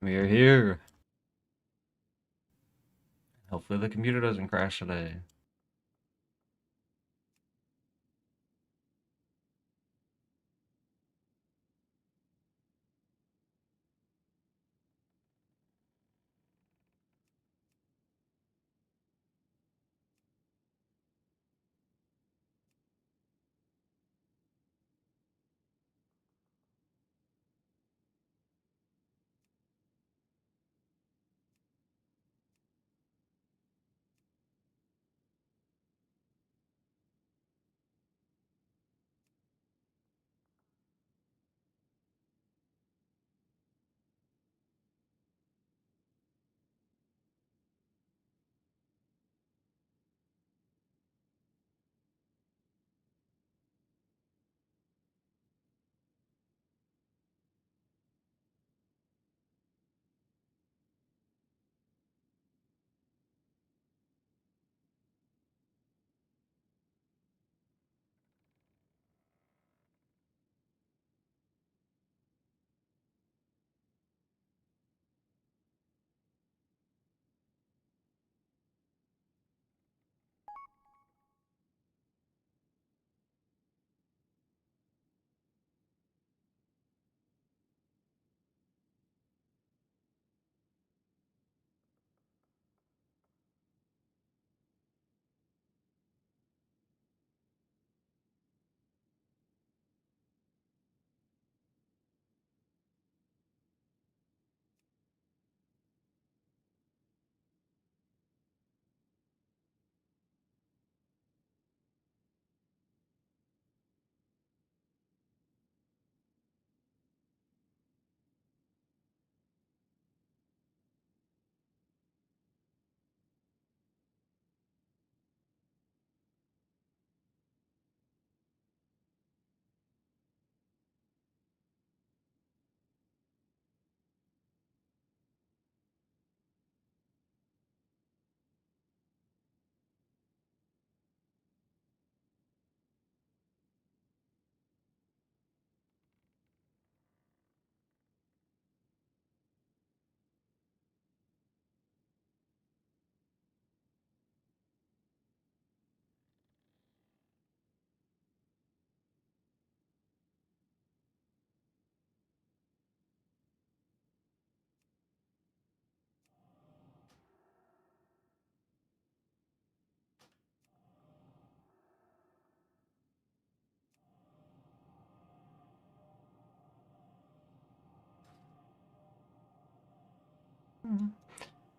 We are here. Hopefully the computer doesn't crash today.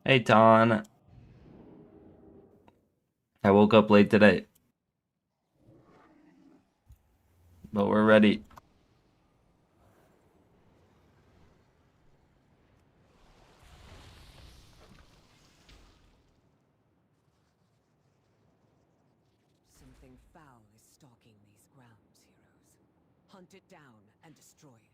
Hey, Ton. I woke up late today, but we're ready. Something foul is stalking these grounds, heroes. Hunt it down and destroy it.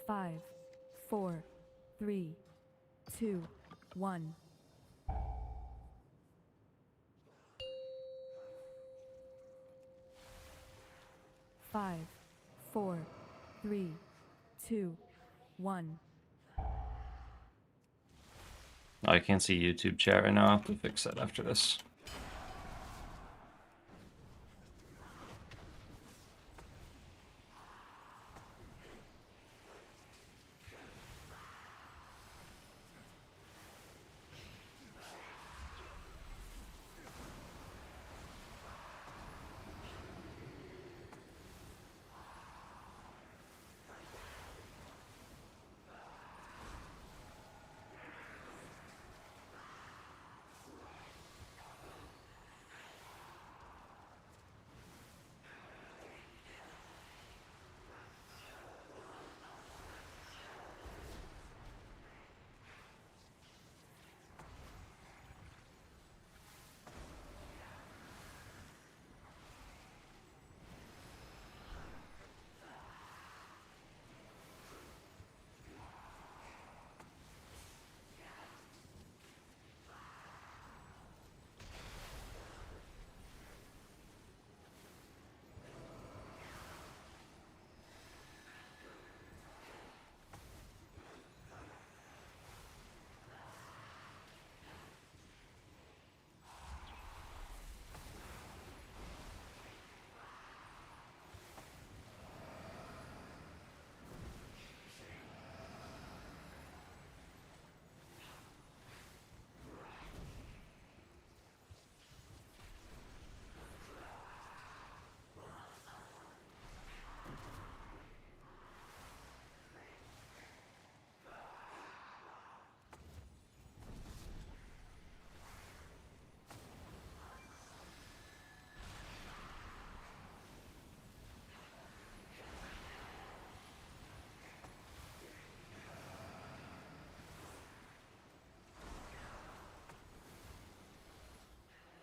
5, 4, 3, 2, 1. Five, 4, 3, 2, 1. Oh, I can't see YouTube chat right now. I'll have to fix that after this.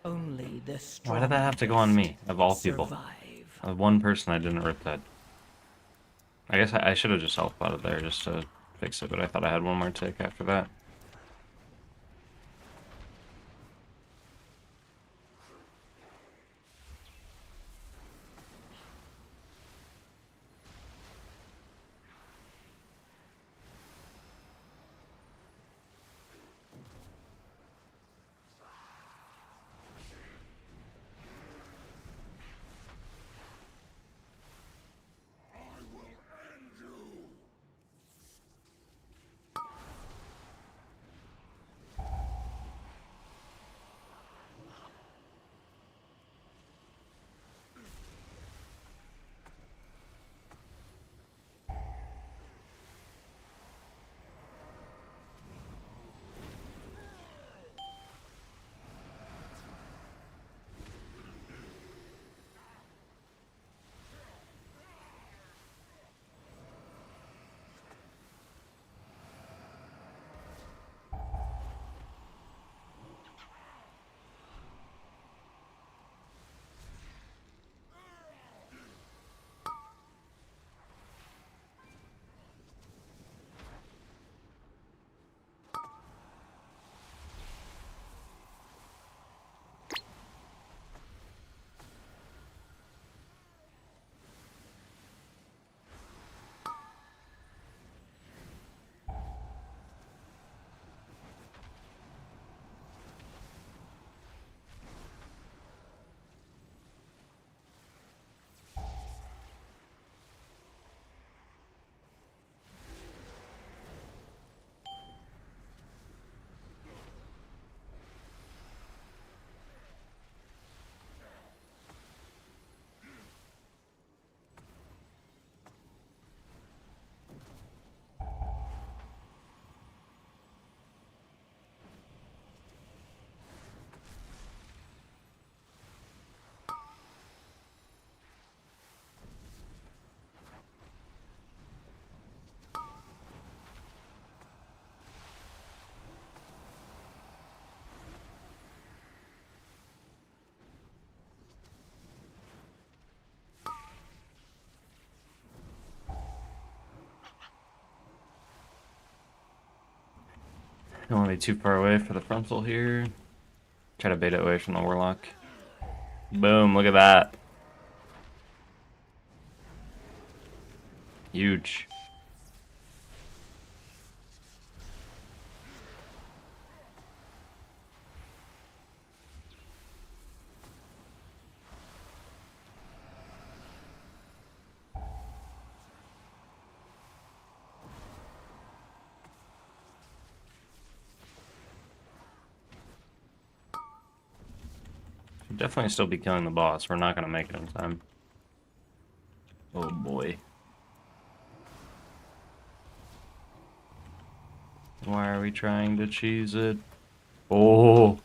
Only the Why did that have to go on me, of all people? survive. One person I didn't rip that. I guess I should have just self-plotted there just to fix it, but I thought I had one more tick after that. Don't want to be too far away for the frontal here. Try to bait it away from the warlock. Boom, look at that. Huge. Should definitely still be killing the boss. We're not going to make it in time. Oh boy. Why are we trying to cheese it? Oh!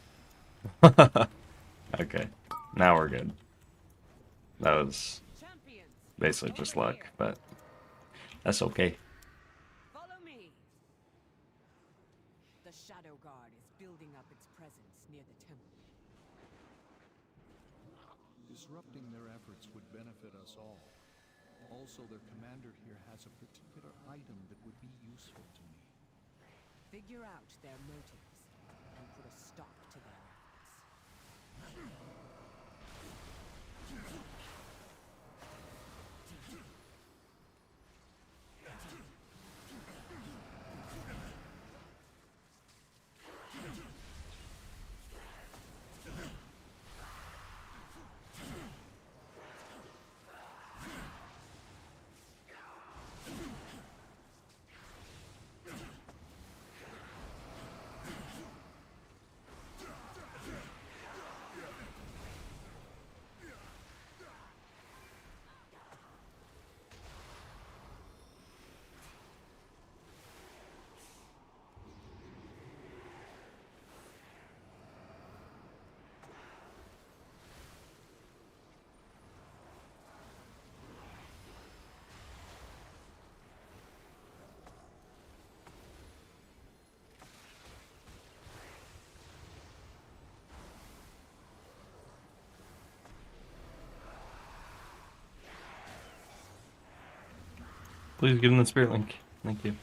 Okay, now we're good. That was Champions, basically just over luck, here. but that's okay. Follow me. The Shadow Guard is building up its presence near the temple. Disrupting their efforts would benefit us all. Also, their commander here has a particular item that would be useful to me. Figure out their motives and put a stop to their efforts. Please give him the spirit link. Thank you.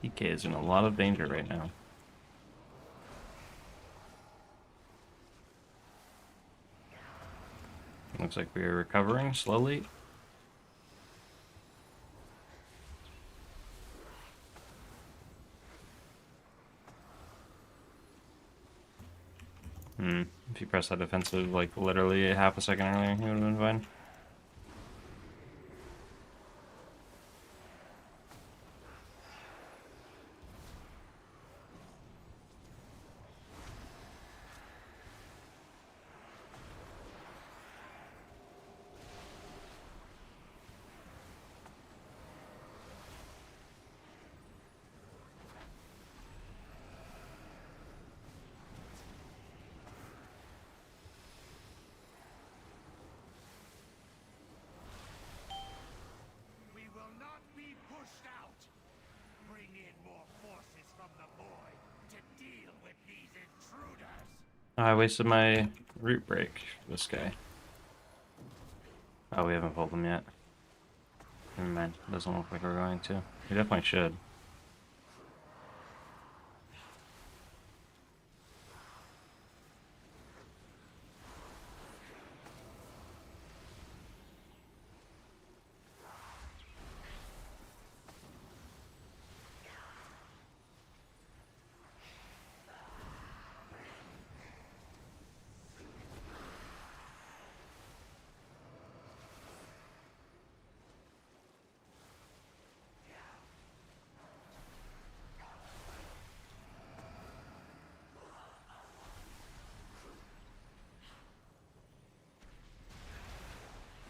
DK is in a lot of danger right now. Looks like we are recovering slowly. If you press that defensive like literally half a second earlier, he would have been fine. We will not be pushed out. Bring in more forces from the void to deal with these intruders. I wasted my root break for this guy. Oh, we haven't pulled him yet. Never mind. Doesn't look like we're going to. We definitely should.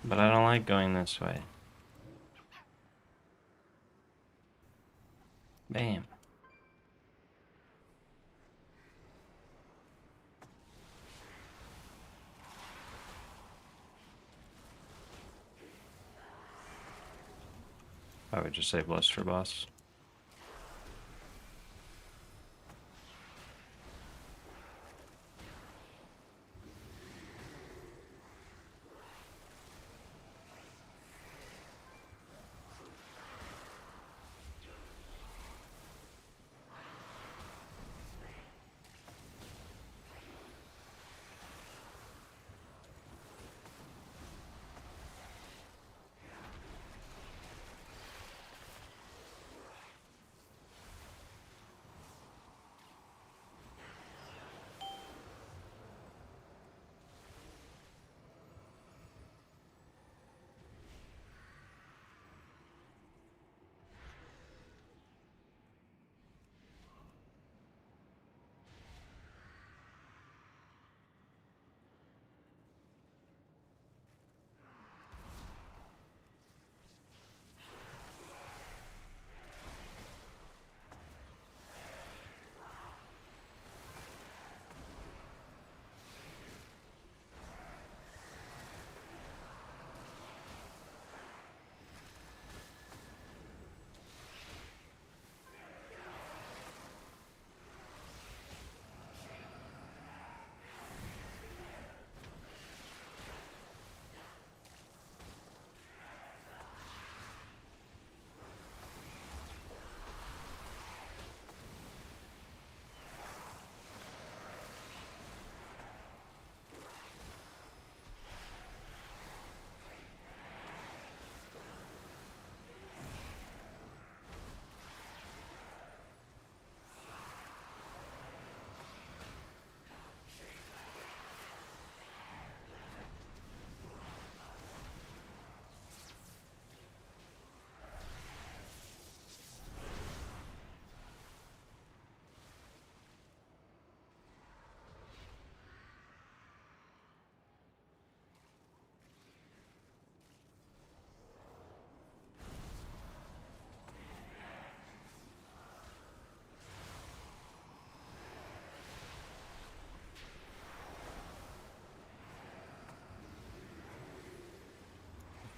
But I don't like going this way. Bam. I would just save Lust for boss.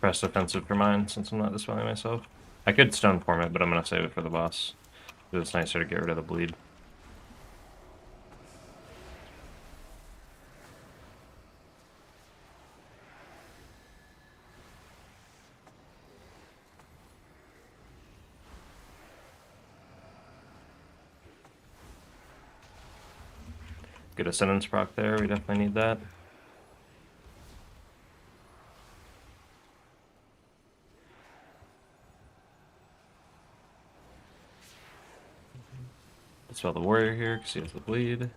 Press offensive for mine since I'm not dispelling myself. I could stone form it, but I'm gonna save it for the boss. It's nicer to get rid of the bleed. Good Ascendance proc there, we definitely need that. Spell the warrior here because he has the bleed.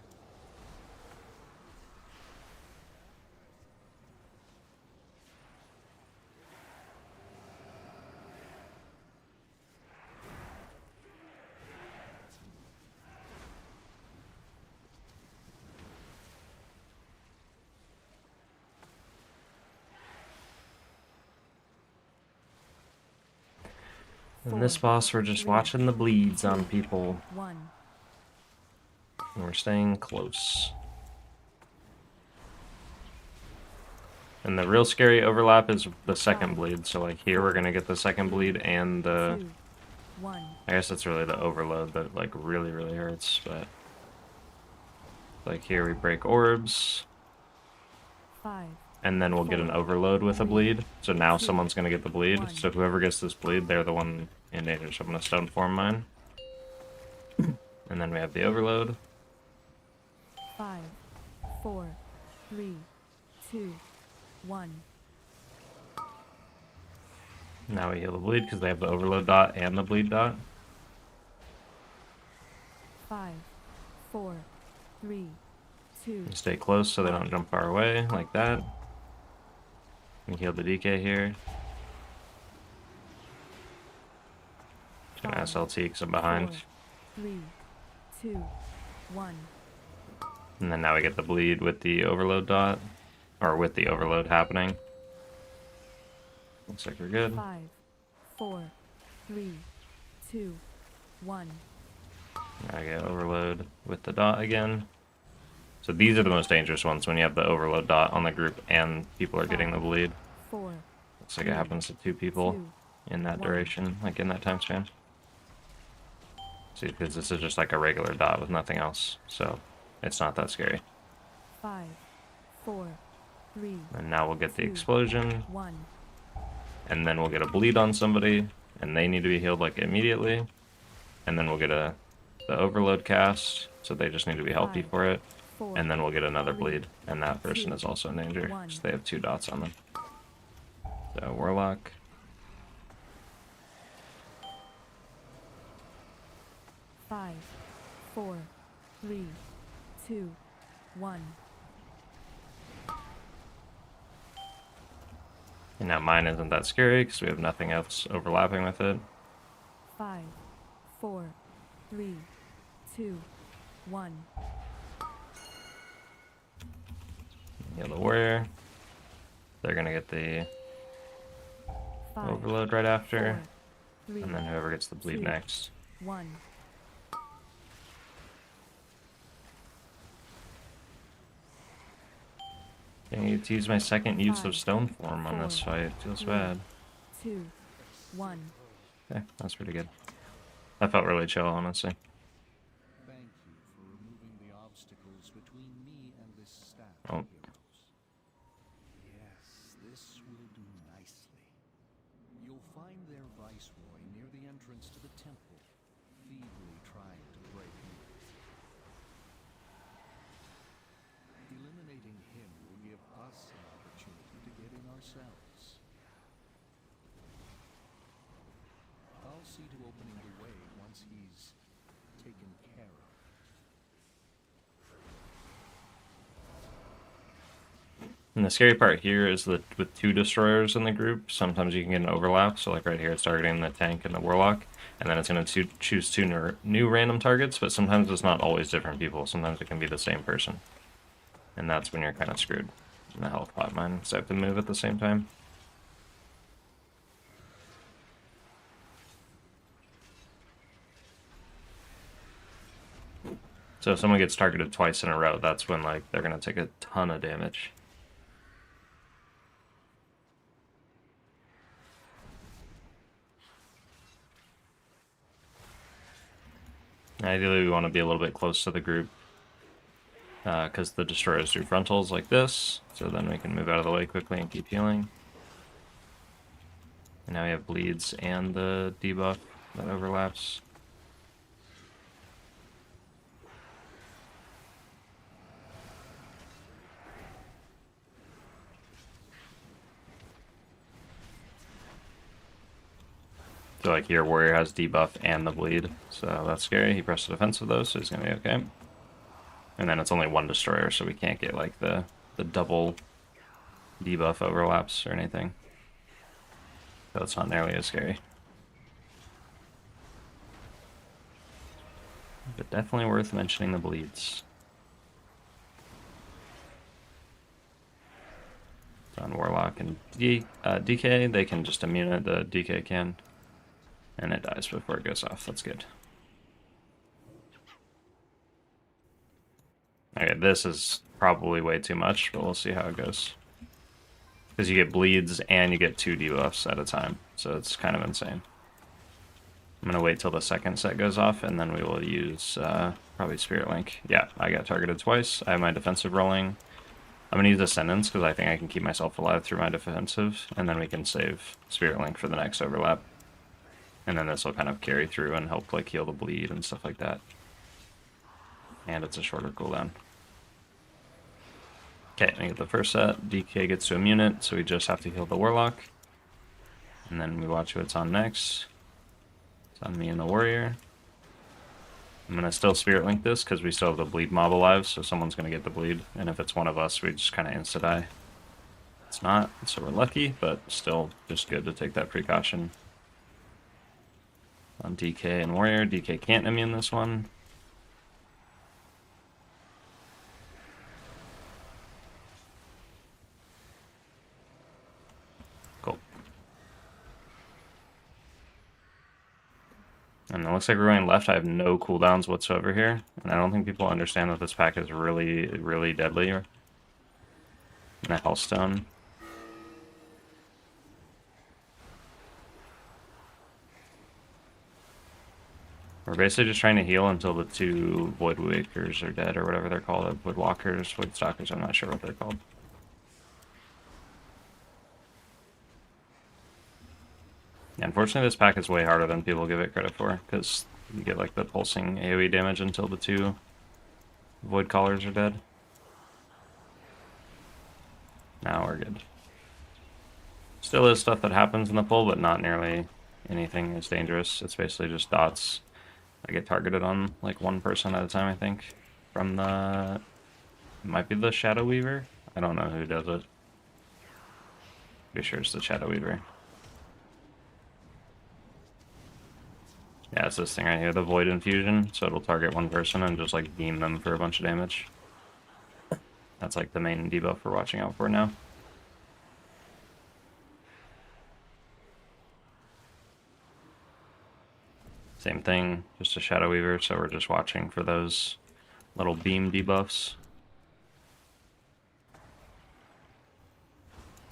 In this boss, we're just watching the bleeds on people. 1. And we're staying close. And the real scary overlap is the second bleed. So like here we're gonna get the second bleed and the... 2, 1. I guess it's really the overload that like really hurts, but... Like here we break orbs. 5. And then we'll get an overload with a bleed. So now someone's gonna get the bleed. So whoever gets this bleed, they're the one in danger. So I'm gonna stone form mine. And then we have the overload. 5, 4, 3, 2, 1. Now we heal the bleed because they have the overload dot and the bleed dot. 5, 4, 3, 2. And stay close so they don't jump far away, like that. We heal the DK here. Just gonna SLT because I'm behind. 4, 3, 2, 1. And then now we get the bleed with the overload dot. Or with the overload happening. Looks like we're good. 5, 4, 3, 2, 1. I get overload with the dot again. So these are the most dangerous ones when you have the overload dot on the group and people are getting the bleed. 4, Looks like it happens to 2 people 2, in that 1. duration, like in that time span. See, because this is just like a regular dot with nothing else, so it's not that scary. 5, 4, 3, And now we'll get the 2, explosion, 1. and then we'll get a bleed on somebody, and they need to be healed like immediately. And then we'll get the overload cast, so they just need to be healthy 5, for it. 4, And then we'll get another 3, bleed, and that person 2, is also in danger, 1. because they have 2 dots on them. So Warlock. Five, 4, 3, 2, 1. And now mine isn't that scary, because we have nothing else overlapping with it. 5, 4, 3, 2, 1. Heal the warrior. They're gonna get the 5, overload right after, 4, 3, and then whoever gets the bleed 2, next. 1. I need to use my second use 5, of stone form on this 4, fight. Feels 3, bad. 2, 1. Okay, that's pretty good. That felt really chill, honestly. Thank you for removing the obstacles between me and this staff Oh. of heroes. Yes, this will do nicely. You'll find their viceroy near the entrance to the temple, feebly trying to break in. Eliminating him will give us an opportunity to get in ourselves. I'll see to opening the way once he's taken care of. And the scary part here is that with 2 destroyers in the group, sometimes you can get an overlap. So like right here, it's targeting the tank and the warlock, and then it's going to choose 2 new random targets, but sometimes it's not always different people. Sometimes it can be the same person. And that's when you're kind of screwed in the health pot mine, so I have to move at the same time. So if someone gets targeted twice in a row, that's when like they're gonna take a ton of damage. Ideally, we want to be a little bit close to the group, because the destroyers do frontals like this, so then we can move out of the way quickly and keep healing. And now we have bleeds and the debuff that overlaps. So like here, warrior has debuff and the bleed, so that's scary. He pressed the defensive though, so he's gonna be okay. And then it's only 1 destroyer, so we can't get like the double debuff overlaps or anything. So it's not nearly as scary. But definitely worth mentioning the bleeds. So on Warlock and DK, they can just immune it, the DK can. And it dies before it goes off, that's good. Okay, this is probably way too much, but we'll see how it goes. Because you get bleeds and you get 2 debuffs at a time, so it's kind of insane. I'm going to wait till the second set goes off, and then we will use probably Spirit Link. Yeah, I got targeted twice. I have my defensive rolling. I'm going to use Ascendance, because I think I can keep myself alive through my defensive, and then we can save Spirit Link for the next overlap. And then this will kind of carry through and help like heal the bleed and stuff like that. And it's a shorter cooldown. Okay, I get the first set. DK gets to immune it, so we just have to heal the Warlock. And then we watch what's on next. It's on me and the Warrior. I'm going to still Spirit Link this, because we still have the bleed mob alive, so someone's going to get the bleed. And if it's one of us, we just kind of insta-die. It's not, so we're lucky, but still just good to take that precaution. On DK and Warrior, DK can't immune this one. Cool. And it looks like we're going left. I have no cooldowns whatsoever here. And I don't think people understand that this pack is really, really deadly. And a Hellstone. We're basically just trying to heal until the 2 Voidwakers are dead, or whatever they're called. Voidwalkers, Voidstalkers, I'm not sure what they're called. Yeah, unfortunately, this pack is way harder than people give it credit for, because you get like the pulsing AoE damage until the 2 Void Callers are dead. Now we're good. Still is stuff that happens in the pull, but not nearly anything as dangerous. It's basically just dots. I get targeted on like 1 person at a time, I think, from the... It might be the Shadow Weaver? I don't know who does it. Pretty sure it's the Shadow Weaver. Yeah, it's this thing right here, the Void Infusion, so it'll target 1 person and just like beam them for a bunch of damage. That's like the main debuff we're watching out for now. Same thing, just a Shadow Weaver, so we're just watching for those little beam debuffs.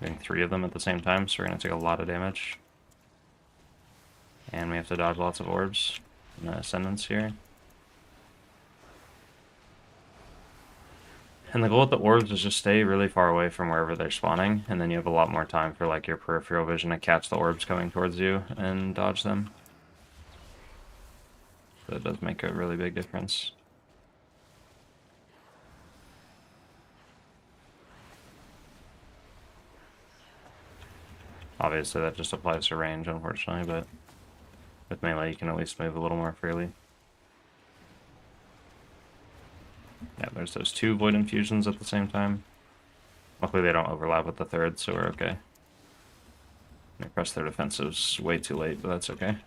Getting 3 of them at the same time, so we're going to take a lot of damage. And we have to dodge lots of orbs in the Ascendants here. And the goal with the orbs is just stay really far away from wherever they're spawning, and then you have a lot more time for like your peripheral vision to catch the orbs coming towards you and dodge them. So it does make a really big difference. Obviously that just applies to range, unfortunately, but with melee you can at least move a little more freely. Yeah, there's those 2 Void Infusions at the same time. Luckily they don't overlap with the 3rd, so we're okay. They press their defensives way too late, but that's okay.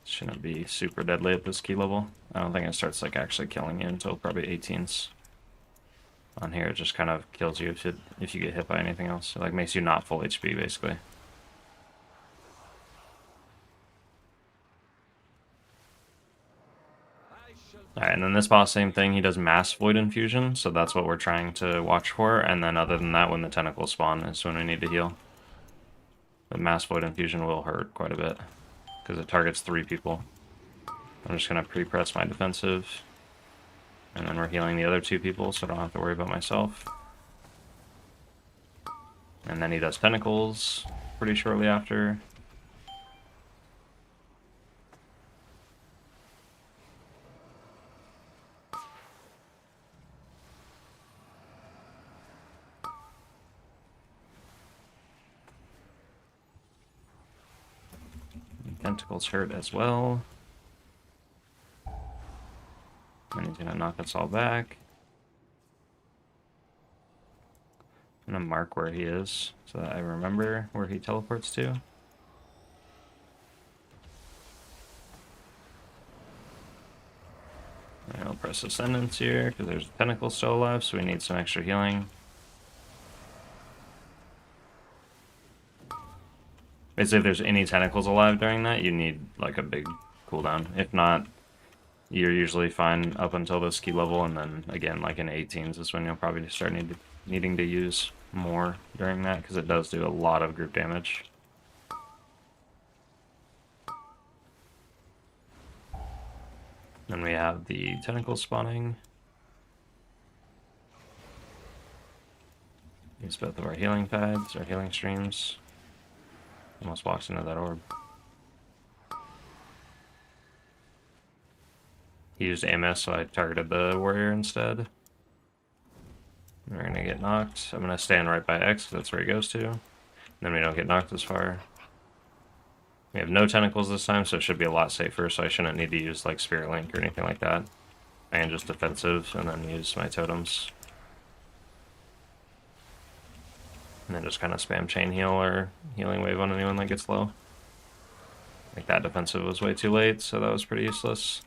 Shouldn't be super deadly at this key level. I don't think it starts like actually killing you until probably 18s. On here it just kind of kills you if you get hit by anything else. It like makes you not full HP basically. Alright, and then this boss, same thing, he does mass Void Infusion, so that's what we're trying to watch for, and then other than that, when the tentacles spawn is when we need to heal. But mass Void Infusion will hurt quite a bit, because it targets 3 people. I'm just going to pre-press my defensive, and then we're healing the other 2 people, so I don't have to worry about myself. And then he does tentacles pretty shortly after. Tentacles hurt as well. And he's gonna knock us all back. I'm gonna mark where he is so that I remember where he teleports to. And I'll press Ascendance here because there's a tentacle still alive, so we need some extra healing. Basically, if there's any tentacles alive during that, you need like a big cooldown. If not, you're usually fine up until this key level, and then again, like in 18s is when you'll probably start needing to use more during that, because it does do a lot of group damage. Then we have the tentacles spawning. Use both of our healing pads, our healing streams. Almost walks into that orb. He used AMS, so I targeted the warrior instead. We're gonna get knocked. I'm gonna stand right by X, because that's where he goes to. And then we don't get knocked as far. We have no tentacles this time, so it should be a lot safer, so I shouldn't need to use like Spirit Link or anything like that. And just defensive, and then use my totems. And then just kind of spam chain heal or healing wave on anyone that gets low. Like that defensive was way too late, so that was pretty useless.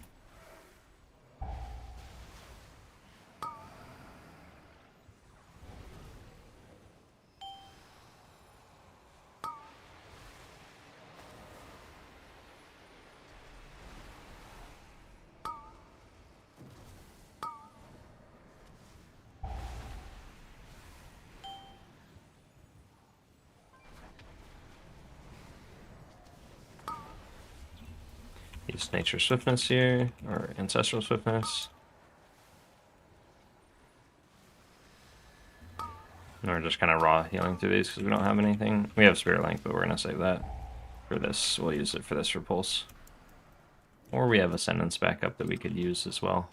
Use Nature Swiftness here, or Ancestral Swiftness. And we're just kind of raw healing through these because we don't have anything. We have Spirit Link, but we're going to save that for this. We'll use it for this Repulse. Or we have Ascendance backup that we could use as well.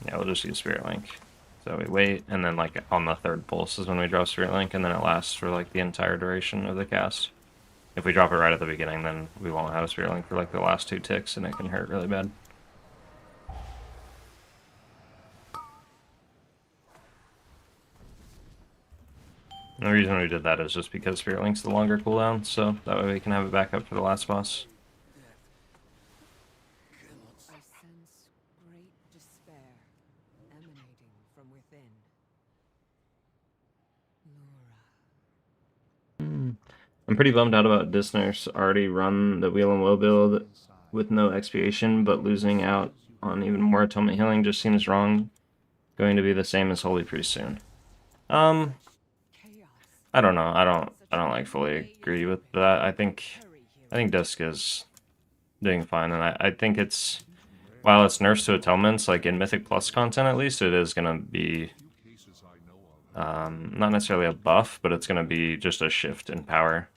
Yeah, we'll just use Spirit Link. So we wait, and then like on the third pulse is when we drop Spirit Link, and then it lasts for like the entire duration of the cast. If we drop it right at the beginning, then we won't have a Spirit Link for like the last 2 ticks, and it can hurt really bad. And the reason we did that is just because Spirit Link's the longer cooldown, so that way we can have it back up for the last boss. I sense great despair emanating from within. Laura. I'm pretty bummed out about Disner's already run the Wheel and Woe build with no expiation, but losing out on even more atonement healing just seems wrong. Going to be the same as Holy Priest soon. I don't know. I don't like fully agree with that. I think Disc is doing fine, and I think it's, while it's nerfs to atonements, like in Mythic Plus content at least, it is gonna be not necessarily a buff, but it's gonna be just a shift in power.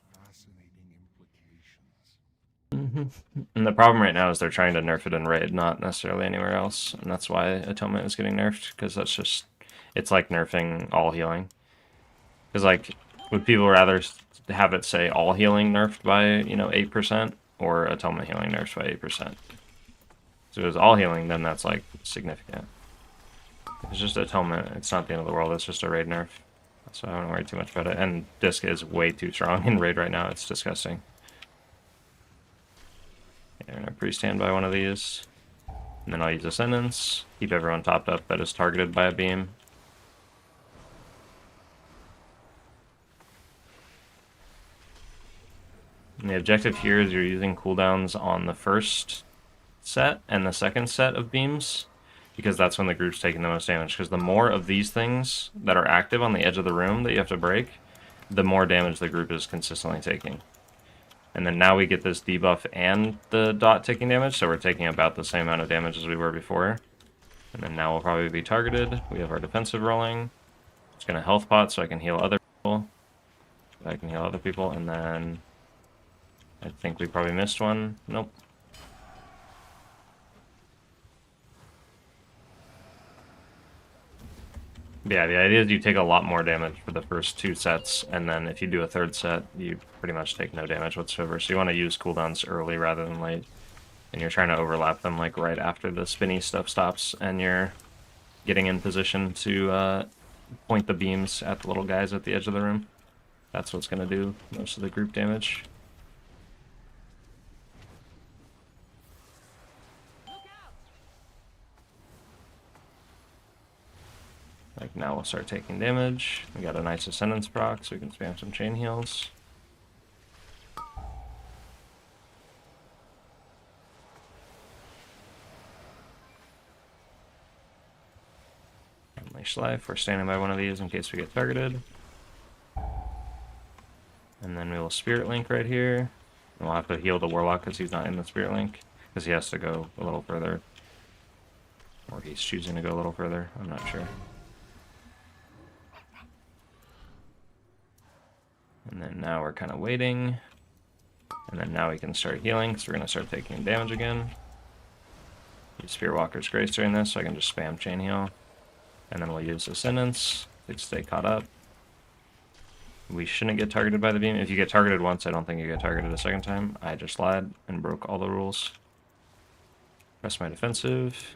And the problem right now is they're trying to nerf it in Raid, not necessarily anywhere else, and that's why Atonement is getting nerfed, because that's just, it's like nerfing all healing. Because, like, would people rather have it say all healing nerfed by, 8%, or Atonement healing nerfed by 8%? So if it was all healing, then that's, like, significant. It's just Atonement, it's not the end of the world, it's just a Raid nerf. So I don't worry too much about it. And Disc is way too strong in Raid right now, it's disgusting. Yeah, we're gonna pre-stand by one of these. And then I'll use Ascendance, keep everyone topped up that is targeted by a beam. And the objective here is you're using cooldowns on the first set and the second set of beams, because that's when the group's taking the most damage. Because the more of these things that are active on the edge of the room that you have to break, the more damage the group is consistently taking. And then now we get this debuff and the dot taking damage, so we're taking about the same amount of damage as we were before. And then now we'll probably be targeted. We have our defensive rolling. It's going to health pot so I can heal other people. And then I think we probably missed one. Nope. Yeah, the idea is you take a lot more damage for the first 2 sets, and then if you do a third set, you pretty much take no damage whatsoever. So you want to use cooldowns early rather than late. And you're trying to overlap them like right after the spinny stuff stops, and you're getting in position to point the beams at the little guys at the edge of the room. That's what's going to do most of the group damage. Like now we'll start taking damage. We got a nice Ascendance proc, so we can spam some chain heals. Unleash Life, we're standing by one of these in case we get targeted. And then we will Spirit Link right here. And we'll have to heal the Warlock because he's not in the Spirit Link, because he has to go a little further. Or he's choosing to go a little further, I'm not sure. And then now we're kind of waiting. And then now we can start healing, so we're going to start taking damage again. Use Spear Walker's Grace during this, so I can just spam chain heal. And then we'll use Ascendance to stay caught up. We shouldn't get targeted by the beam. If you get targeted once, I don't think you get targeted a second time. I just lied and broke all the rules. Press my defensive.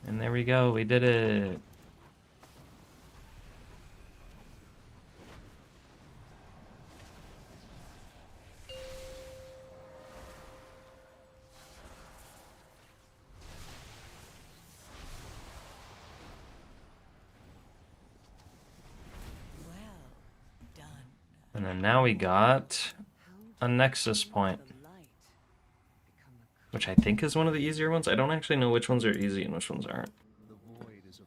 And there we go, we did it. And then now we got a Nexus point, which I think is one of the easier ones. I don't actually know which ones are easy and which ones aren't.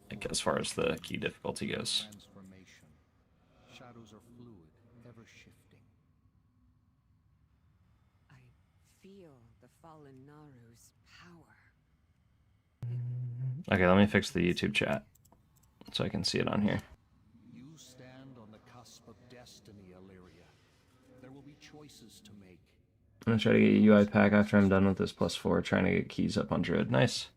like as far as the key difficulty goes. Transformation. Shadows are fluid, ever shifting. I feel the fallen Naru's power. Okay, let me fix the YouTube chat so I can see it on here. You stand on the cusp of destiny, Illyria. There will be choices to make. I'm gonna try to get a UI pack after I'm done with this +4, trying to get keys up on Druid. Nice.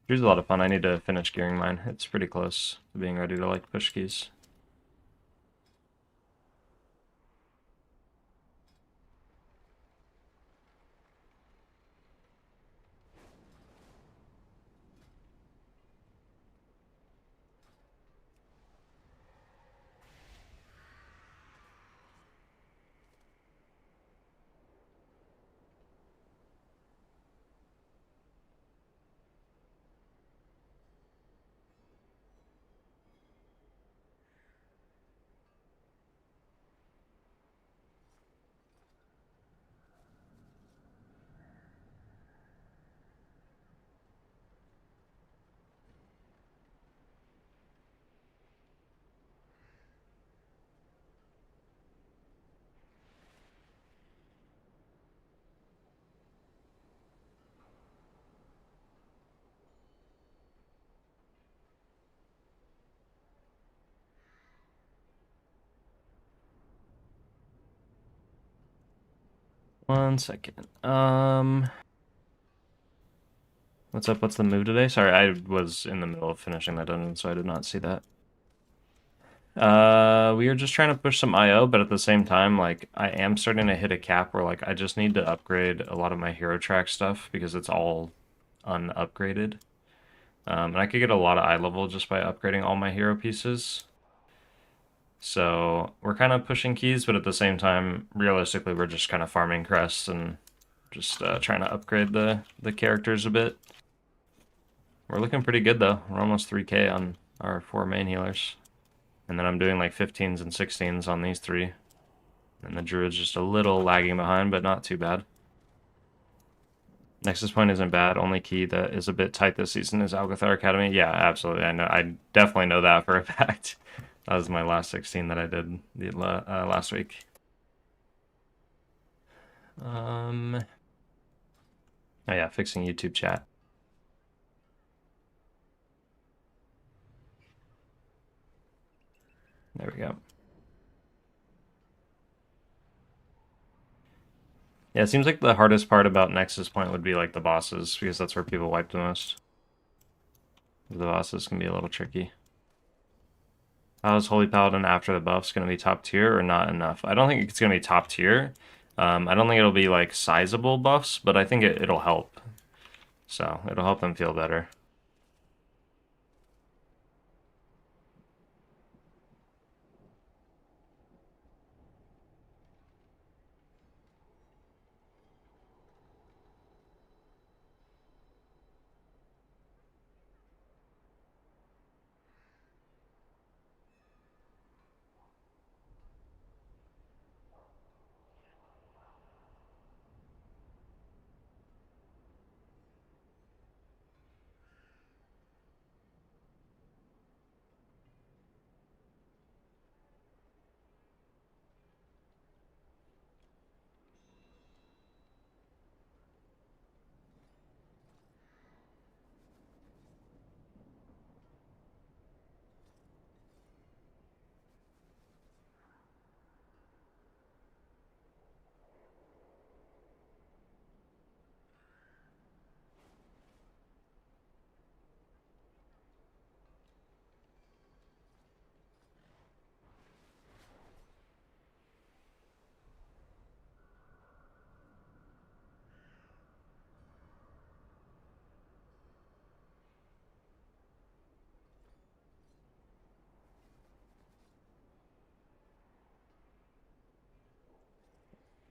Druid's a lot of fun. I need to finish gearing mine. It's pretty close to being ready to like push keys. One second. What's up? What's the move today? Sorry, I was in the middle of finishing that dungeon, so I did not see that. We are just trying to push some IO, but at the same time, like, I am starting to hit a cap where, like, I just need to upgrade a lot of my hero track stuff because it's all unupgraded. And I could get a lot of eye level just by upgrading all my hero pieces. So we're kind of pushing keys, but at the same time, realistically, we're just kind of farming crests and just trying to upgrade the characters a bit. We're looking pretty good, though. We're almost 3k on our 4 main healers. And then I'm doing like 15s and 16s on these 3. And the Druid's just a little lagging behind, but not too bad. Nexus point isn't bad. Only key that is a bit tight this season is Algathar Academy. Yeah, absolutely. I know. I definitely know that for a fact. That was my last 16 that I did last week. Oh yeah, fixing YouTube chat. There we go. Yeah, it seems like the hardest part about Nexus Point would be like the bosses, because that's where people wipe the most. The bosses can be a little tricky. How is Holy Paladin after the buffs going to be top tier or not enough? I don't think it's going to be top tier. I don't think it'll be like sizable buffs, but I think it'll help. So it'll help them feel better.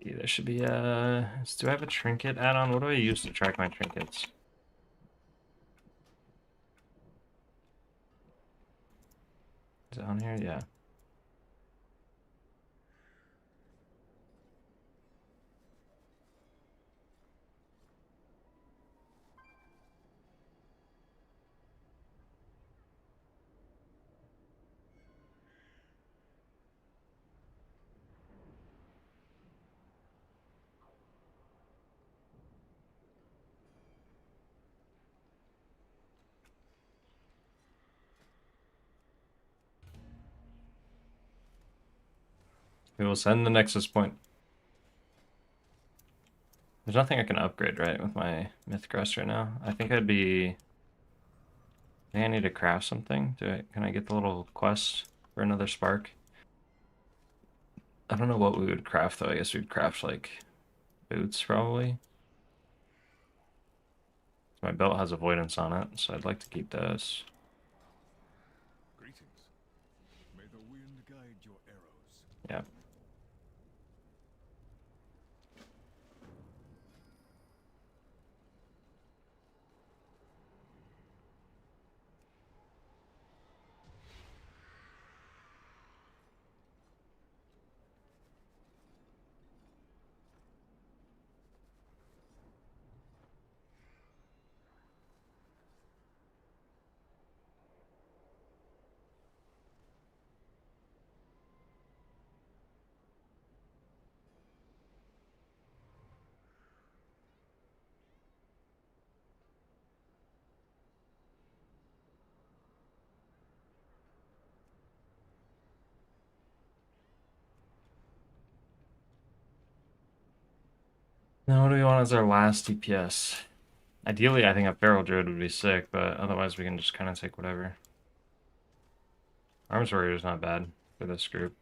Yeah, there should be a... Do I have a trinket add-on? What do I use to track my trinkets? Is it on here? Yeah. We will send the Nexus point. There's nothing I can upgrade, right, with my Myth Crest right now. I think I need to craft something. Can I get the little quest for another spark? I don't know what we would craft though. I guess we'd craft like boots probably. My belt has avoidance on it, so I'd like to keep those. Greetings. May the wind guide your arrows. Yeah. Now, what do we want as our last DPS? Ideally, I think a Feral Druid would be sick, but otherwise we can just kind of take whatever. Arms Warrior is not bad for this group.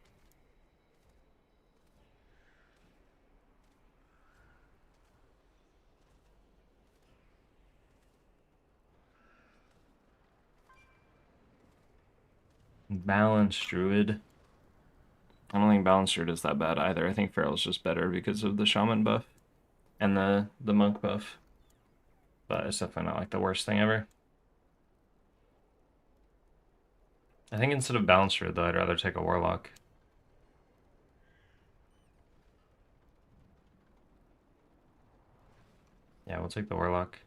Balanced Druid. I don't think Balanced Druid is that bad either. I think Feral is just better because of the Shaman buff and the Monk buff. But it's definitely not like the worst thing ever. I think instead of Balanced Druid though, I'd rather take a Warlock. Yeah, we'll take the Warlock.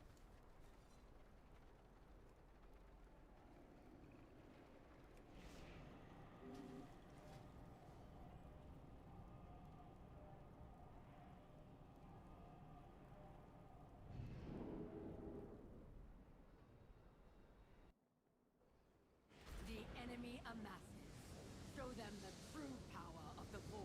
The enemy amasses. Show them the true power of the void.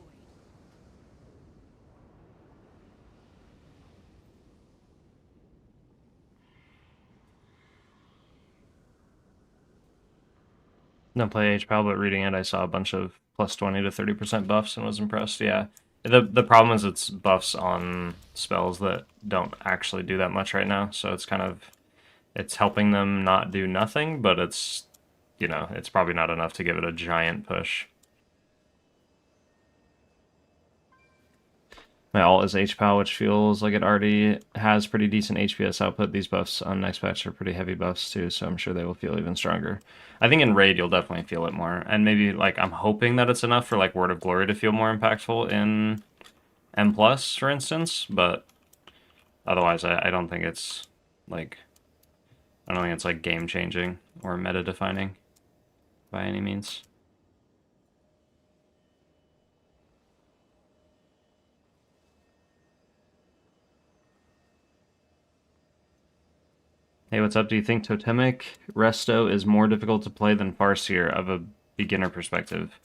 No play HPAL, but reading it, I saw a bunch of plus 20 to 30% buffs and was impressed. Yeah, the problem is it's buffs on spells that don't actually do that much right now, so it's kind of it's helping them not do nothing, but it's it's probably not enough to give it a giant push. My alt is HPAL, which feels like it already has pretty decent HPS output. These buffs on next patch are pretty heavy buffs too, so I'm sure they will feel even stronger. I think in Raid you'll definitely feel it more, and maybe like I'm hoping that it's enough for like Word of Glory to feel more impactful in M+, for instance, but otherwise I don't think it's like game changing or meta defining by any means. Hey, what's up? Do you think Totemic Resto is more difficult to play than Farseer of a beginner perspective?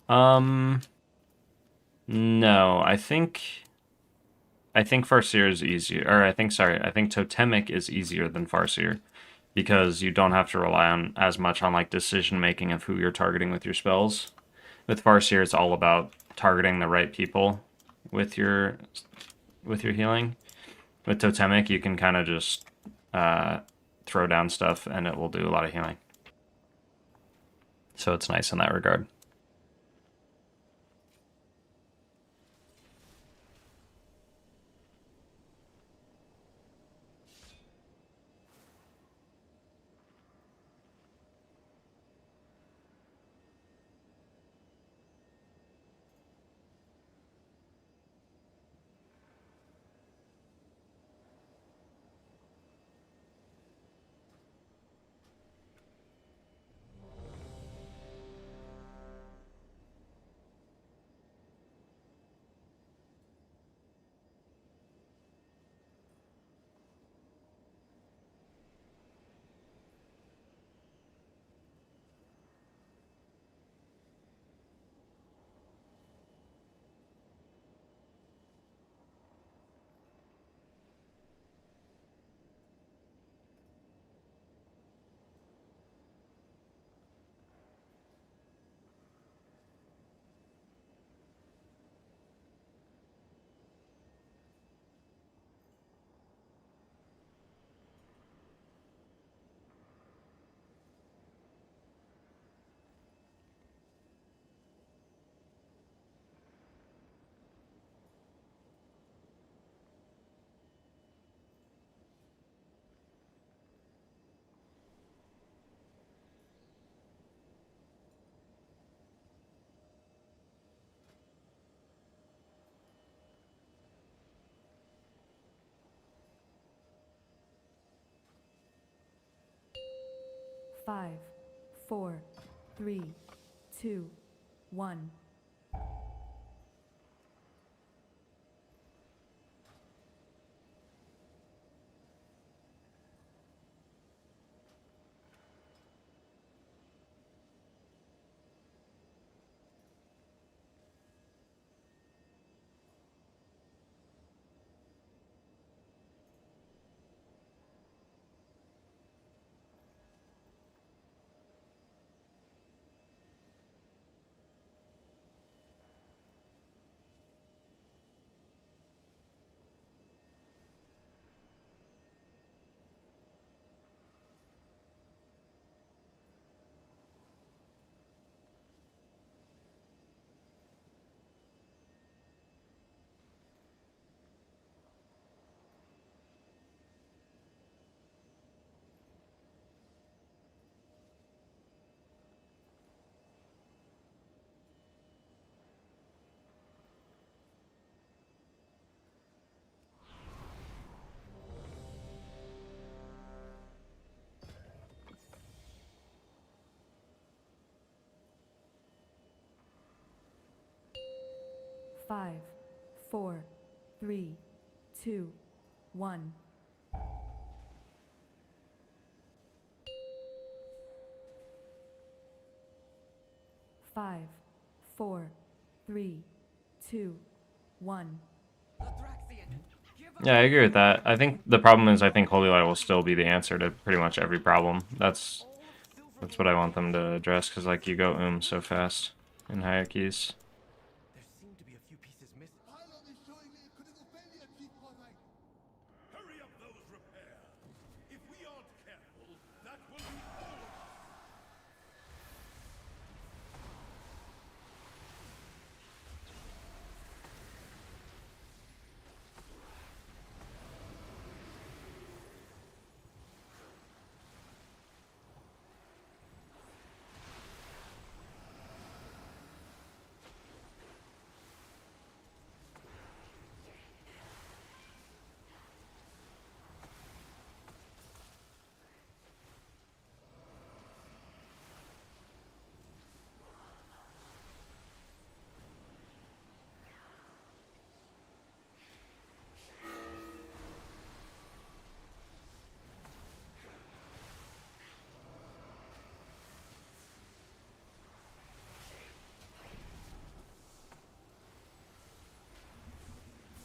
No, I think Farseer is easier, or I think Totemic is easier than Farseer because you don't have to rely on as much on like decision making of who you're targeting with your spells. With Farseer, it's all about targeting the right people with your healing. With Totemic, you can kind of just throw down stuff and it will do a lot of healing. So it's nice in that regard. 5, 4, 3, 2, 1. Five, 4, 3, 2, 1. Five, 4, 3, 2, 1. Yeah, I agree with that. I think the problem is I think Holy Light will still be the answer to pretty much every problem. That's what I want them to address, because like you go so fast in hierarchies. There seem to be a few pieces missing. Hurry up those repairs. If we aren't careful, that will be all of us.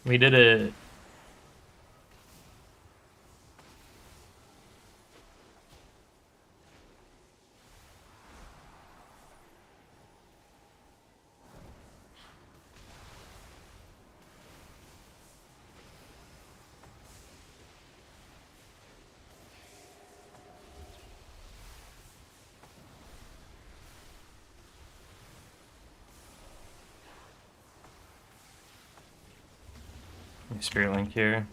We did it. Spirit Link here.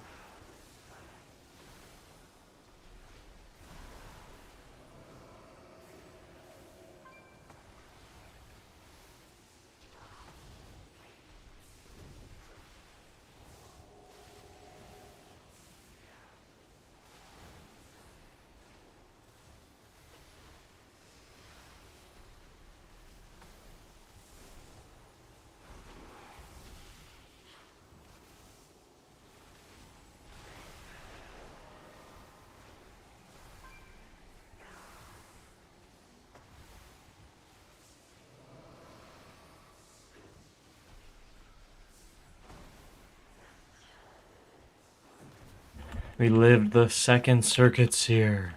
We lived the second circuit seer.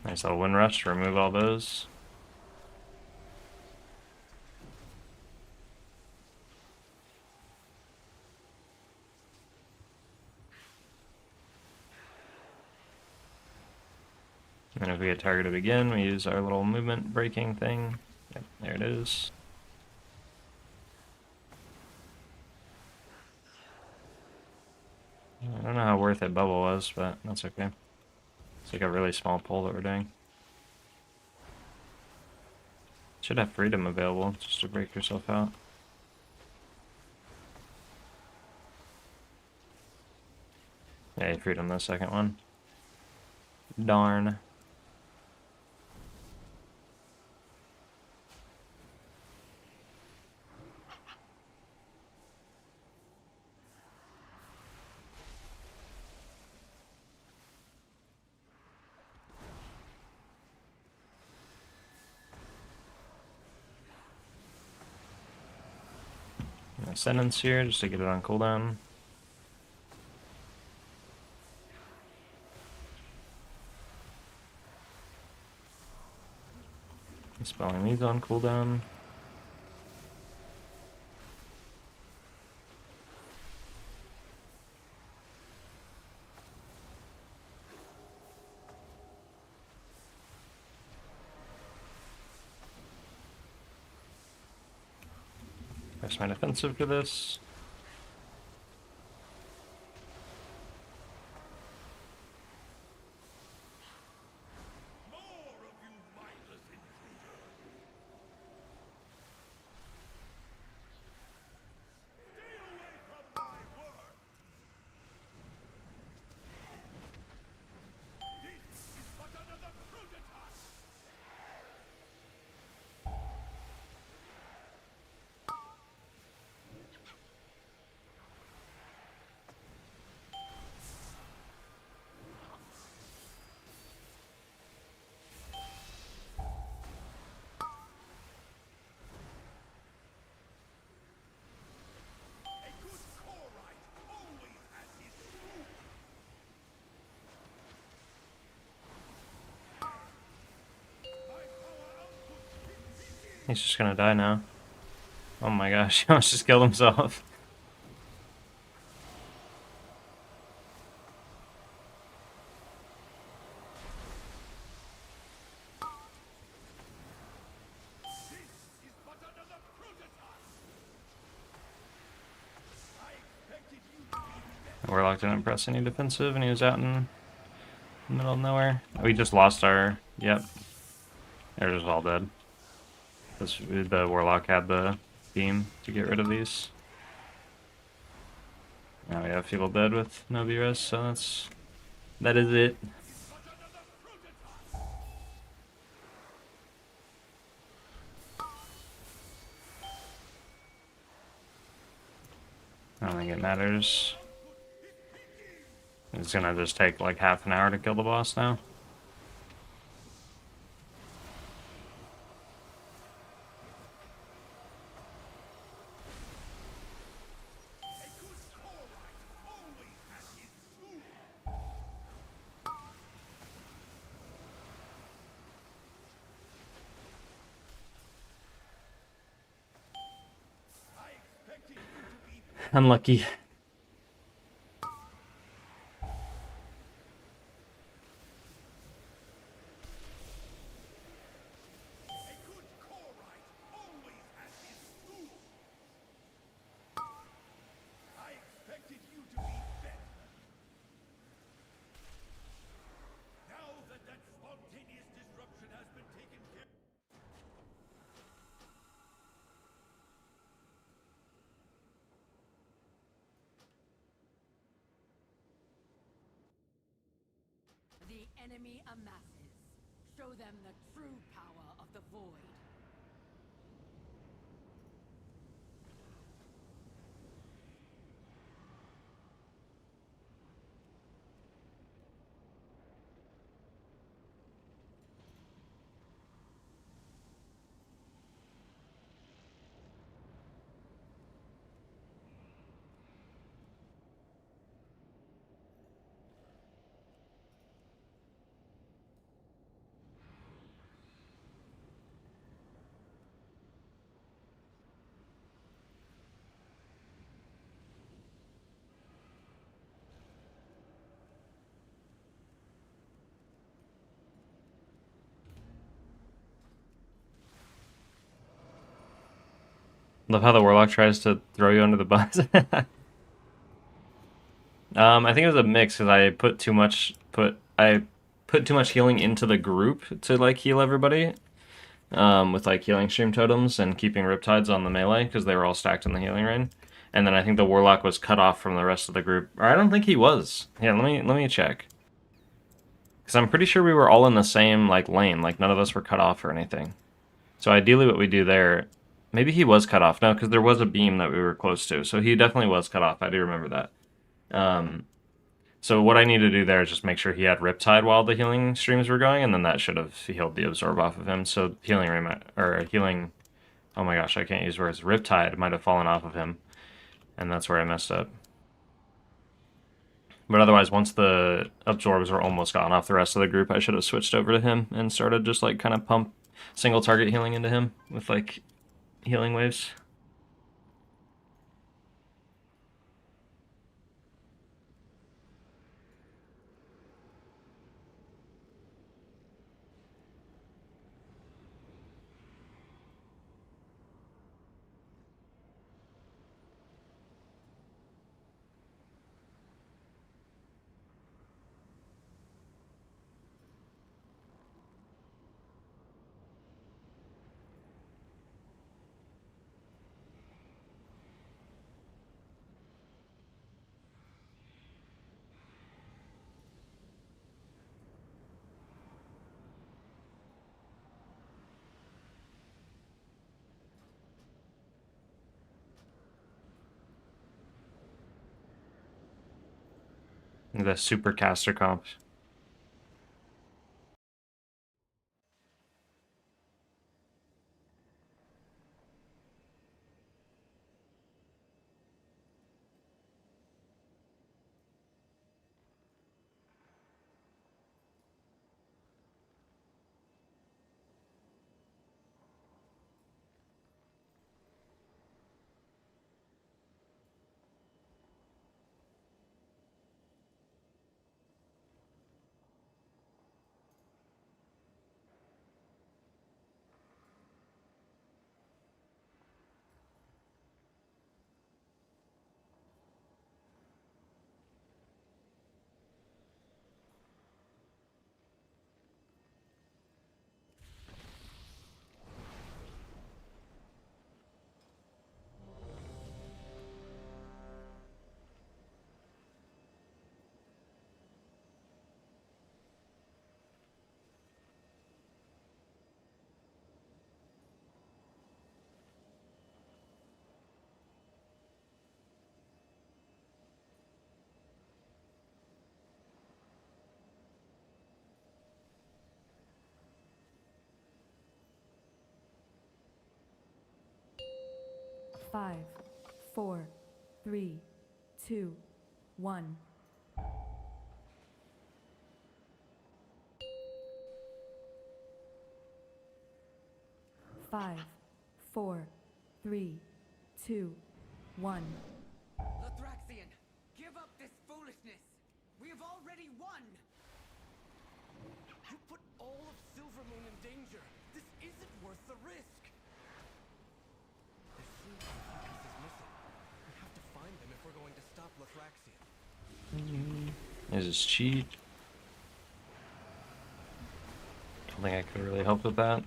Nice little wind rush to remove all those. And if we get targeted again, we use our little movement breaking thing. Yep, there it is. I don't know how worth it bubble was, but that's okay. It's like a really small pull that we're doing. Should have freedom available just to break yourself out. Yeah, you freedom the second one. Darn. Sentence here just to get it on cooldown. Spelling these on cooldown. Press my defensive for this. He's just gonna die now. Oh my gosh, he almost just killed himself. Warlock didn't press any defensive, and he was out in the middle of nowhere. We just lost our... Yep. They're just all dead. The Warlock had the beam to get rid of these. Now we have people dead with no VRS, so that is it. I don't think it matters. It's gonna just take like half an hour to kill the boss now. Unlucky. The enemy amasses. Show them the true power of the void. Love how the Warlock tries to throw you under the bus. I think it was a mix because I put too much healing into the group to like heal everybody. With like healing stream totems and keeping riptides on the melee because they were all stacked in the healing rain. And then I think the warlock was cut off from the rest of the group. Or I don't think he was. Yeah, let me check. Because I'm pretty sure we were all in the same like lane. Like none of us were cut off or anything. So ideally, what we do there, maybe he was cut off. No, because there was a beam that we were close to. So he definitely was cut off. I do remember that. So what I need to do there is just make sure he had Riptide while the healing streams were going, and then that should have healed the absorb off of him. So healing or healing, oh my gosh, I can't use words. Riptide might have fallen off of him, and that's where I messed up. But otherwise, once the absorbs were almost gone off the rest of the group, I should have switched over to him and started just like kind of pump single target healing into him with like healing waves. The super caster comp. Five, four, three, two, one. Five, four, three, two, one. Lathraxian, give up this foolishness! We have already won! You put all of Silvermoon in danger! This isn't worth the risk! There seems to be pieces missing. We have to find them if we're going to stop Lathraxian. There's his cheat. Don't think I could really help with that.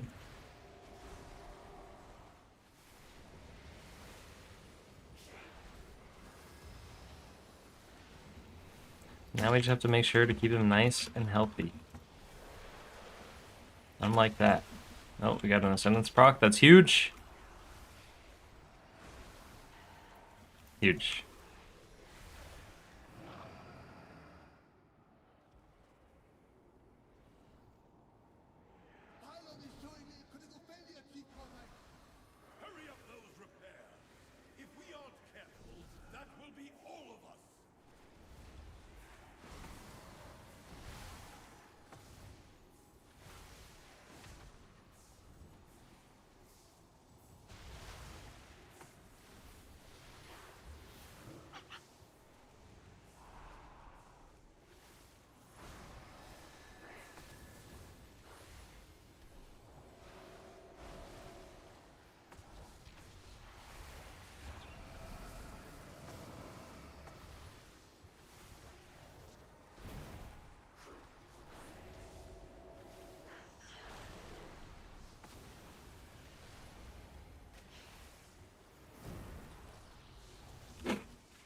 Now we just have to make sure to keep him nice and healthy. Unlike that. Oh, we got an Ascendance proc. That's huge. Huge. Hurry up those repairs! If we aren't careful, that will be all of us!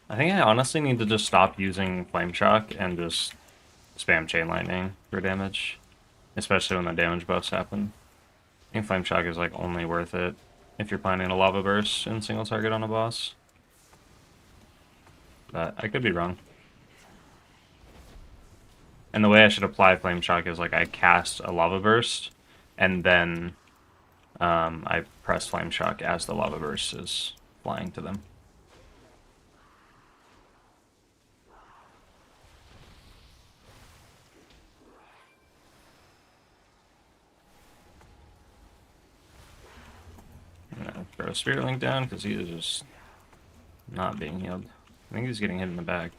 I think I honestly need to just stop using Flame Shock and just spam Chain Lightning for damage. Especially when the damage buffs happen. I think Flame Shock is like only worth it if you're planning a Lava Burst in single target on a boss. But I could be wrong. And the way I should apply Flame Shock is like I cast a Lava Burst, and then I press Flame Shock as the Lava Burst is flying to them. I'm gonna throw Spirit Link down because he is just not being healed. I think he's getting hit in the back.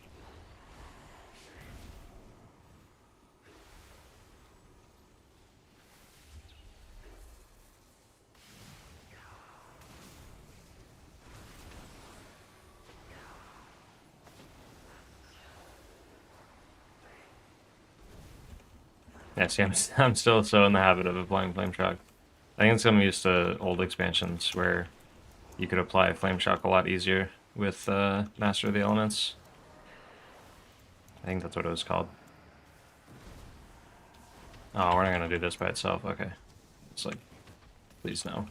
Yeah, see, I'm still so in the habit of applying Flame Shock. I think it's I'm used to old expansions where you could apply Flame Shock a lot easier with Master of the Elements. I think that's what it was called. Oh, we're not gonna do this by itself. Okay. It's like, please no.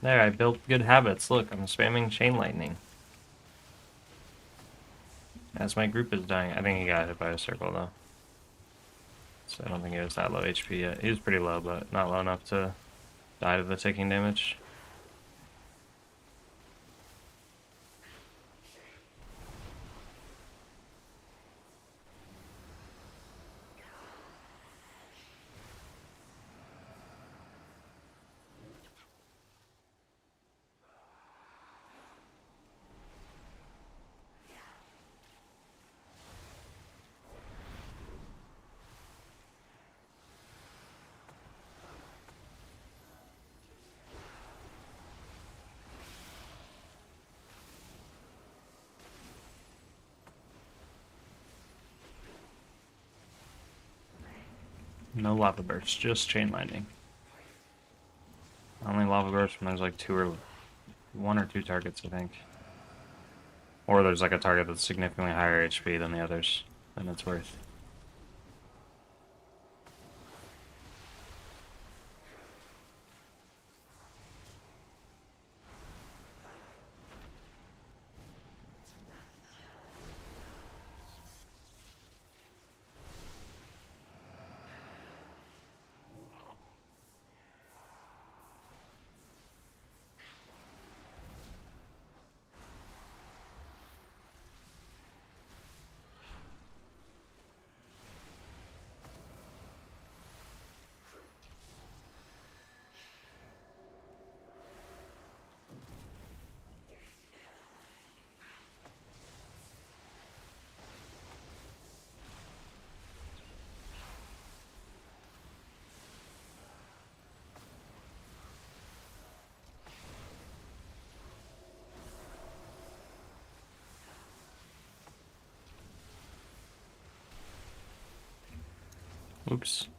There, I built good habits. Look, I'm spamming Chain Lightning. As my group is dying. I think he got hit by a circle, though. So I don't think he was that low HP yet. He was pretty low, but not low enough to die to the taking damage. No Lava Burst, just Chain Lightning. Only Lava Burst when there's like one or two targets, I think. Or there's like a target that's significantly higher HP than the others, then it's worth. Oops.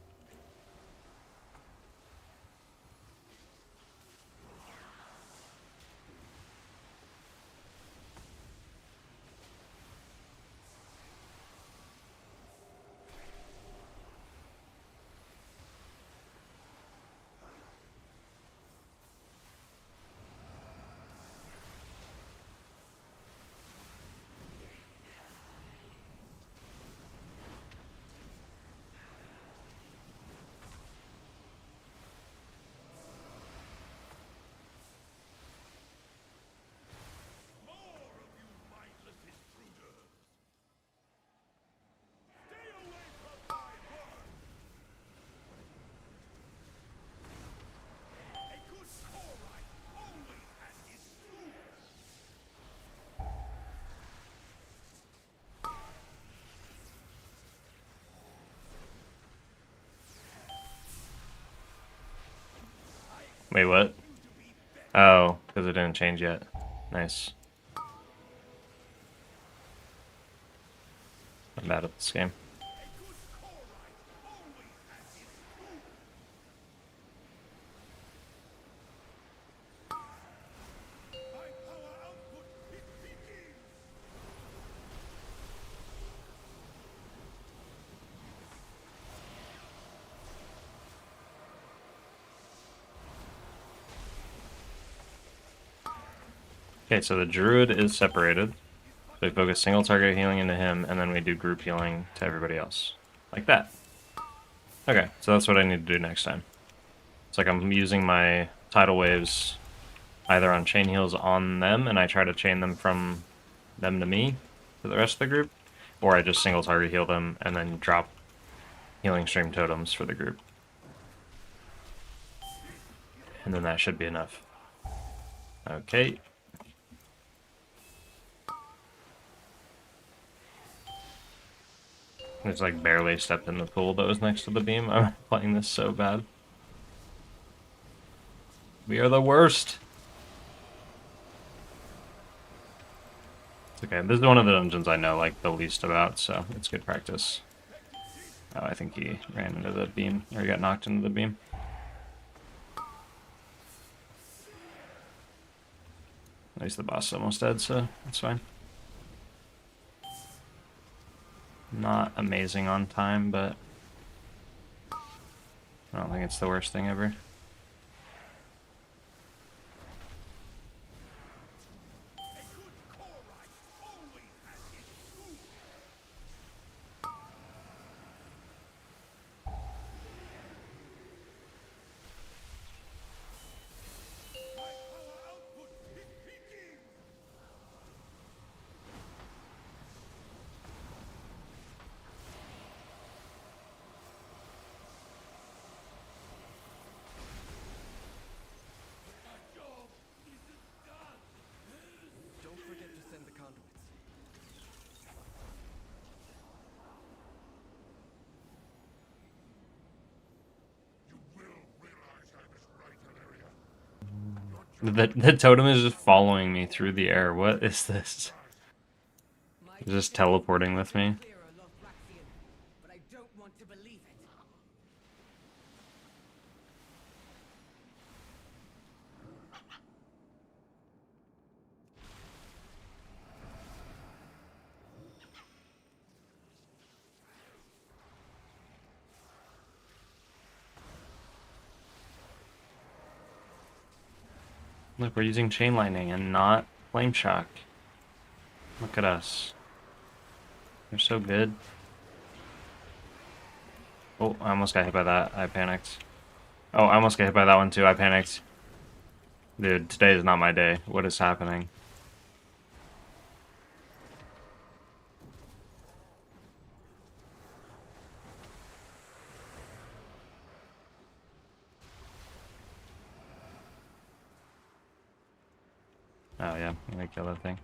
Wait, what? Oh, because it didn't change yet. Nice. I'm bad at this game. Okay, so the Druid is separated. So we focus single target healing into him, and then we do group healing to everybody else. Like that. Okay, so that's what I need to do next time. It's like I'm using my tidal waves either on chain heals on them, and I try to chain them from them to me, to the rest of the group, or I just single target heal them, and then drop healing stream totems for the group. And then that should be enough. Okay. I just like barely stepped in the pool that was next to the beam. I'm playing this so bad. We are the worst. It's okay. This is one of the dungeons I know like the least about, so it's good practice. Oh, I think he ran into the beam, or he got knocked into the beam. At least the boss is almost dead, so that's fine. Not amazing on time, but I don't think it's the worst thing ever. Don't forget to send the conduits. The totem is just following me through the air. What is this? It's just teleporting with me. But I don't want to believe it. Look, we're using chain lightning and not flame shock. Look at us. We're so good. Oh, I almost got hit by that. I panicked. Oh, I almost got hit by that one too. I panicked. Dude, today is not my day. What is happening? Oh yeah, I'm gonna kill that thing.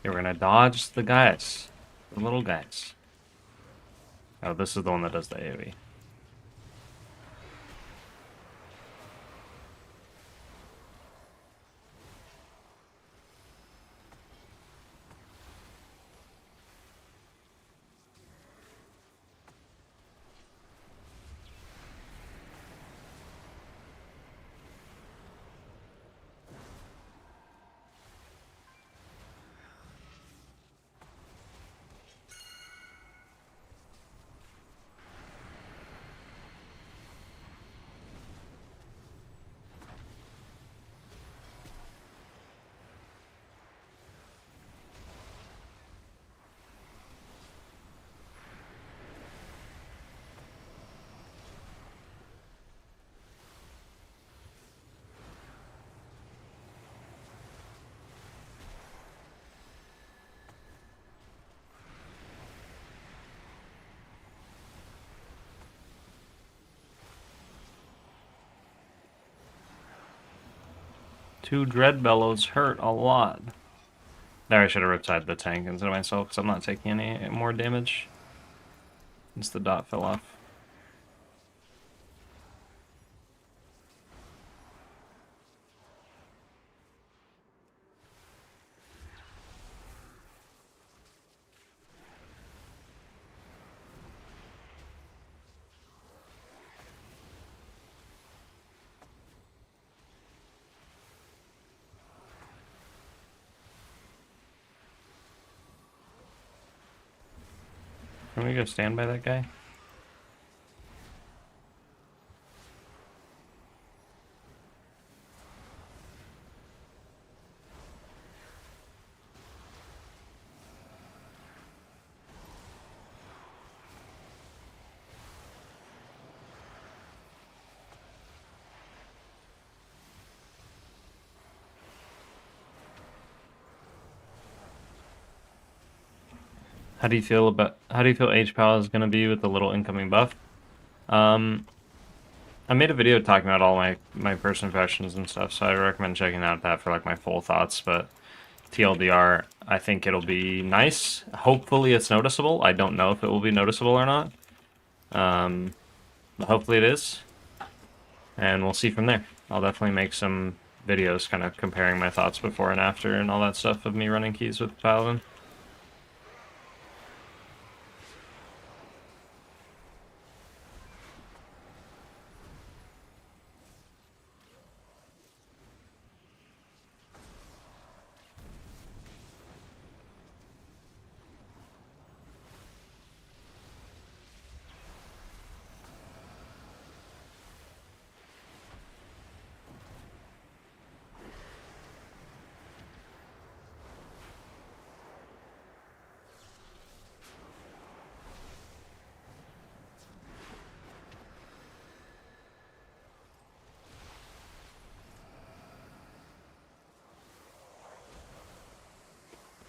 Okay, we're gonna dodge the guys. The little guys. Oh, this is the one that does the AoE. 2 Dread Bellows hurt a lot. There, I should have riptide the tank instead of myself, because I'm not taking any more damage. Since the dot fell off. Can we go stand by that guy? How do you feel HPAL is going to be with the little incoming buff? I made a video talking about all my first impressions and stuff, so I recommend checking out that for like my full thoughts, but TLDR, I think it'll be nice. Hopefully it's noticeable. I don't know if it will be noticeable or not. But hopefully it is. And we'll see from there. I'll definitely make some videos kind of comparing my thoughts before and after and all that stuff of me running keys with Paladin.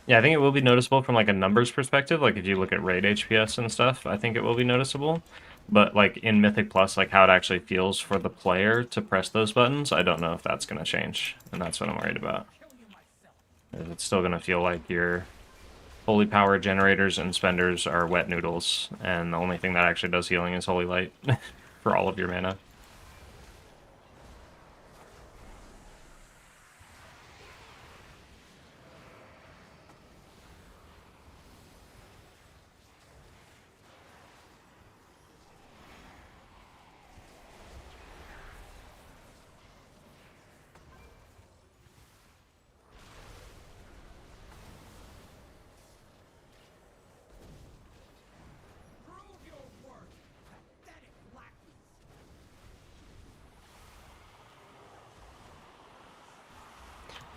Yeah, I think it will be noticeable from like a numbers perspective. Like if you look at raid HPS and stuff, I think it will be noticeable. But like in Mythic Plus, like how it actually feels for the player to press those buttons, I don't know if that's going to change. And that's what I'm worried about. It's still going to feel like your holy power generators and spenders are wet noodles. And the only thing that actually does healing is Holy Light for all of your mana.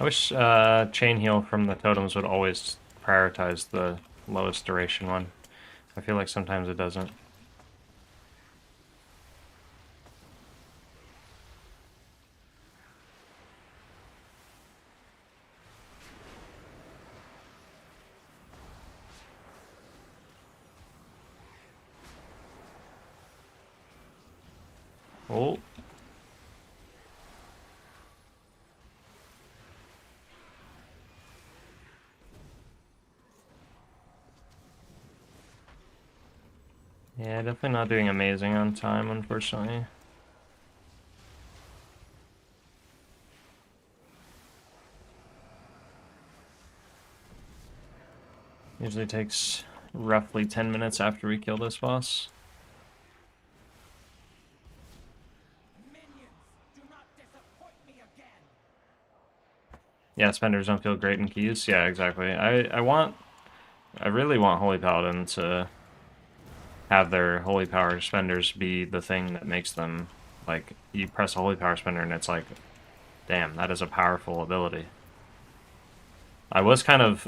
I wish chain heal from the totems would always prioritize the lowest duration one. I feel like sometimes it doesn't. Oh. Yeah, definitely not doing amazing on time, unfortunately. Usually takes roughly 10 minutes after we kill this boss. Yeah, spenders don't feel great in keys. Yeah, exactly. I really want Holy Paladin to have their Holy Power spenders be the thing that makes them, like, you press a Holy Power spender and it's like, damn, that is a powerful ability. I was kind of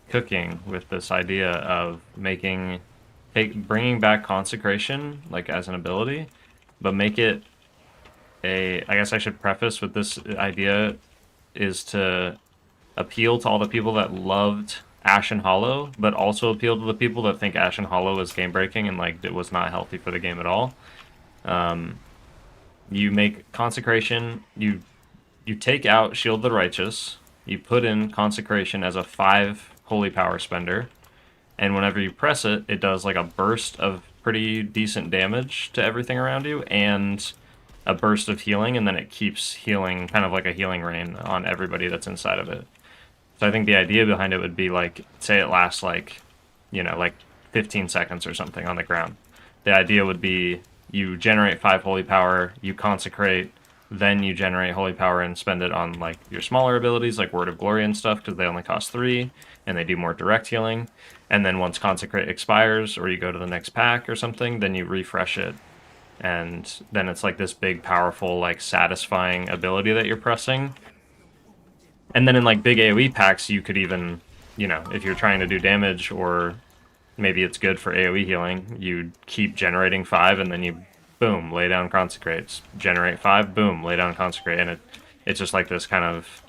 cooking with this idea of bringing back Consecration, like, as an ability, but make it I guess I should preface with this idea is to appeal to all the people that loved Ashen Hollow, but also appeal to the people that think Ashen Hollow is game breaking and like it was not healthy for the game at all. You make Consecration, you you take out Shield the Righteous, you put in Consecration as a 5 Holy Power spender, and whenever you press it, it does like a burst of pretty decent damage to everything around you, and a burst of healing, and then it keeps healing, kind of like a healing rain on everybody that's inside of it. So I think the idea behind it would be like, say it lasts like, you know, like 15 seconds or something on the ground. The idea would be you generate 5 Holy Power, you consecrate, then you generate Holy Power and spend it on like your smaller abilities like Word of Glory and stuff, because they only cost 3 and they do more direct healing. And then once Consecrate expires, or you go to the next pack or something, then you refresh it. And then it's like this big, powerful, like satisfying ability that you're pressing. And then in like big AoE packs, you could even, you know, if you're trying to do damage, or maybe it's good for AoE healing, you keep generating 5 and then you, boom, lay down Consecrates. Generate 5, boom, lay down Consecrate. And it's just like this kind of...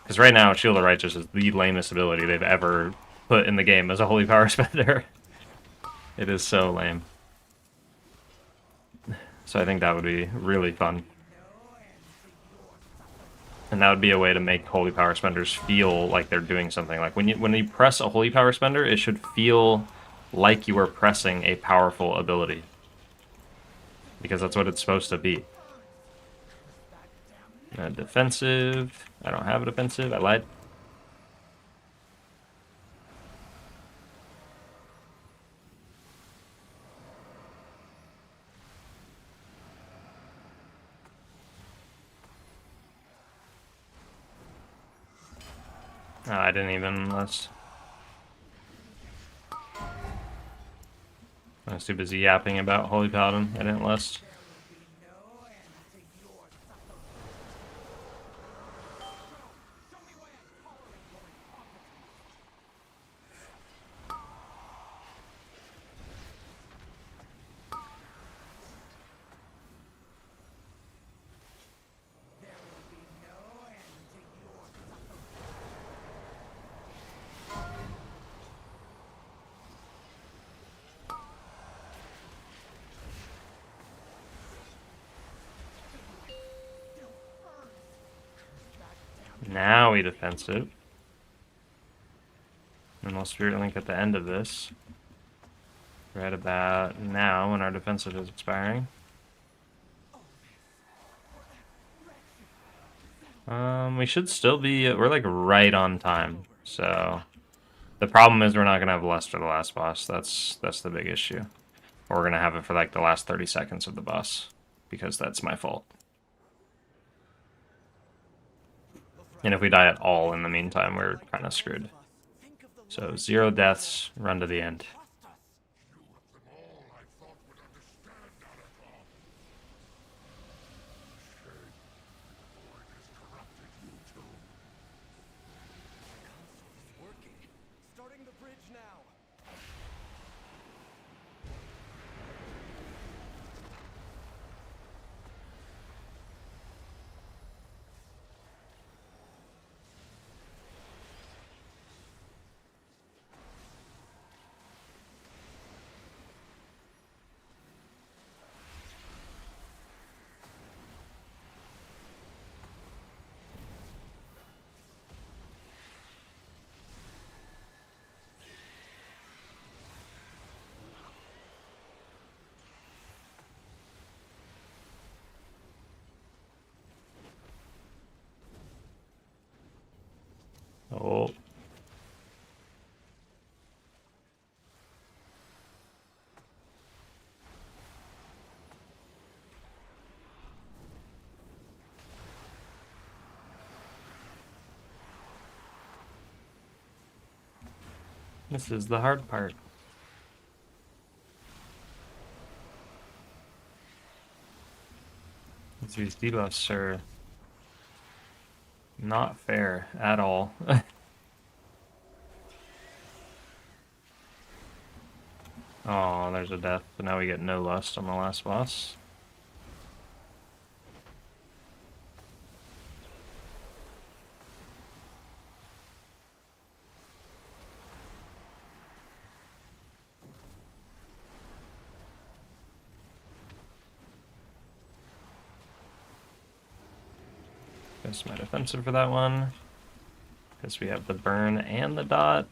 Because right now, Shield of Righteous is the lamest ability they've ever put in the game as a Holy Power spender. It is so lame. So I think that would be really fun. And that would be a way to make Holy Power spenders feel like they're doing something. Like when you press a Holy Power spender, it should feel like you are pressing a powerful ability. Because that's what it's supposed to be. Defensive. I don't have a defensive. I lied. Oh, I didn't even list. I was too busy yapping about Holy Paladin. I didn't list. Now we defensive. And we'll Spirit Link at the end of this. Right about now when our defensive is expiring. We should still be... We're like right on time. So the problem is we're not going to have Lust for the last boss. That's the big issue. Or we're going to have it for like the last 30 seconds of the boss. Because that's my fault. And if we die at all in the meantime, we're kind of screwed. So 0 deaths, run to the end. Starting the bridge now. Oh. This is the hard part. These debuffs are not fair at all. Oh, there's a death, but now we get no Lust on the last boss. Guess my defensive for that one. Because we have the burn and the dot.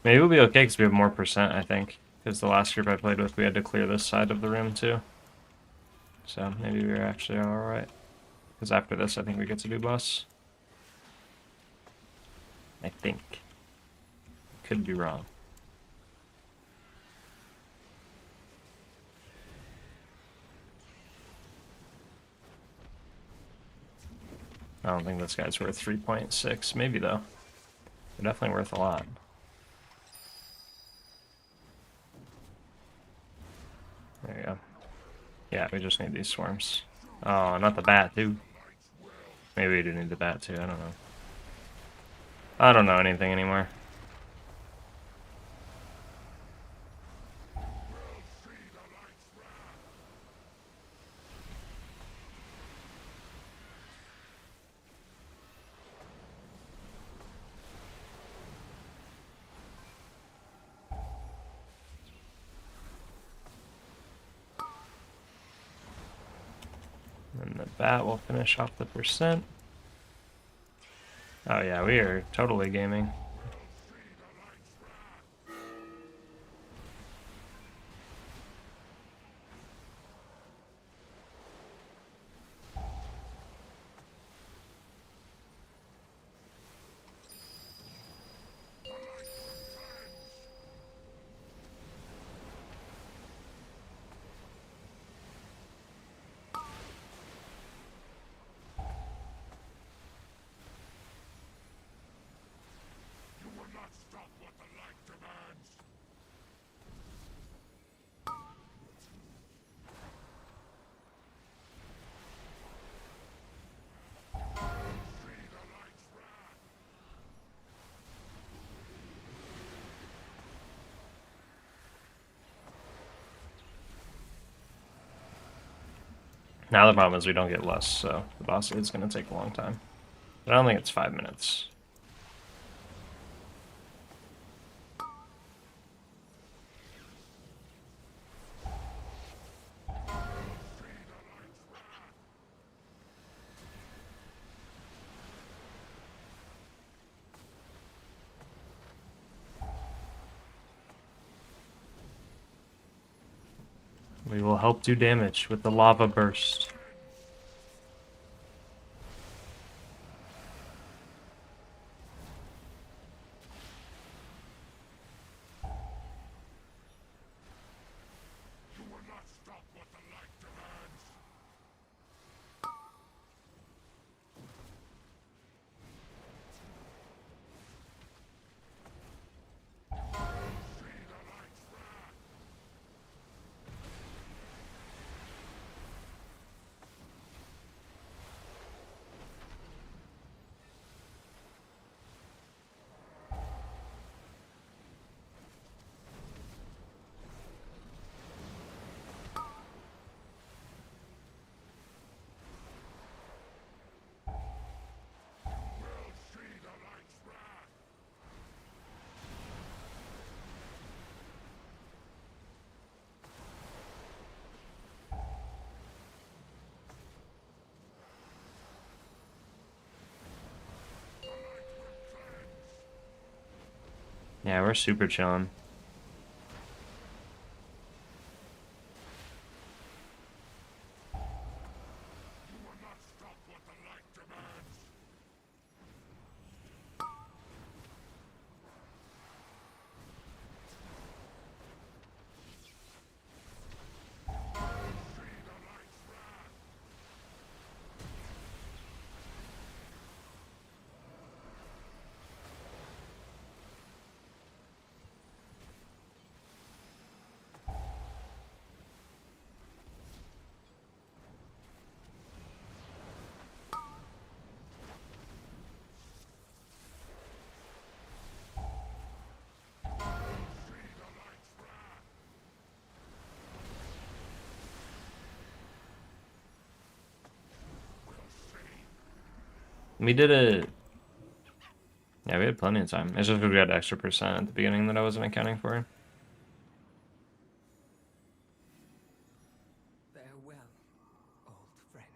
Maybe we'll be okay because we have more percent, I think. Because the last group I played with, we had to clear this side of the room too. So maybe we're actually alright. Because after this, I think we get to do boss. I think. Could be wrong. I don't think this guy's worth 3.6. Maybe though. They're definitely worth a lot. There you go. Yeah, we just need these swarms. Oh, not the bat, too. Maybe we do need the bat, too. I don't know. I don't know anything anymore. And the bat will finish off the percent. Oh yeah, we are totally gaming. Now the problem is we don't get less, so the boss is going to take a long time. But I don't think it's 5 minutes. We will help do damage with the lava burst. Yeah, we're super chilling. We did it. Yeah, we had plenty of time. It's just because we had extra percent at the beginning that I wasn't accounting for. Farewell, old friend.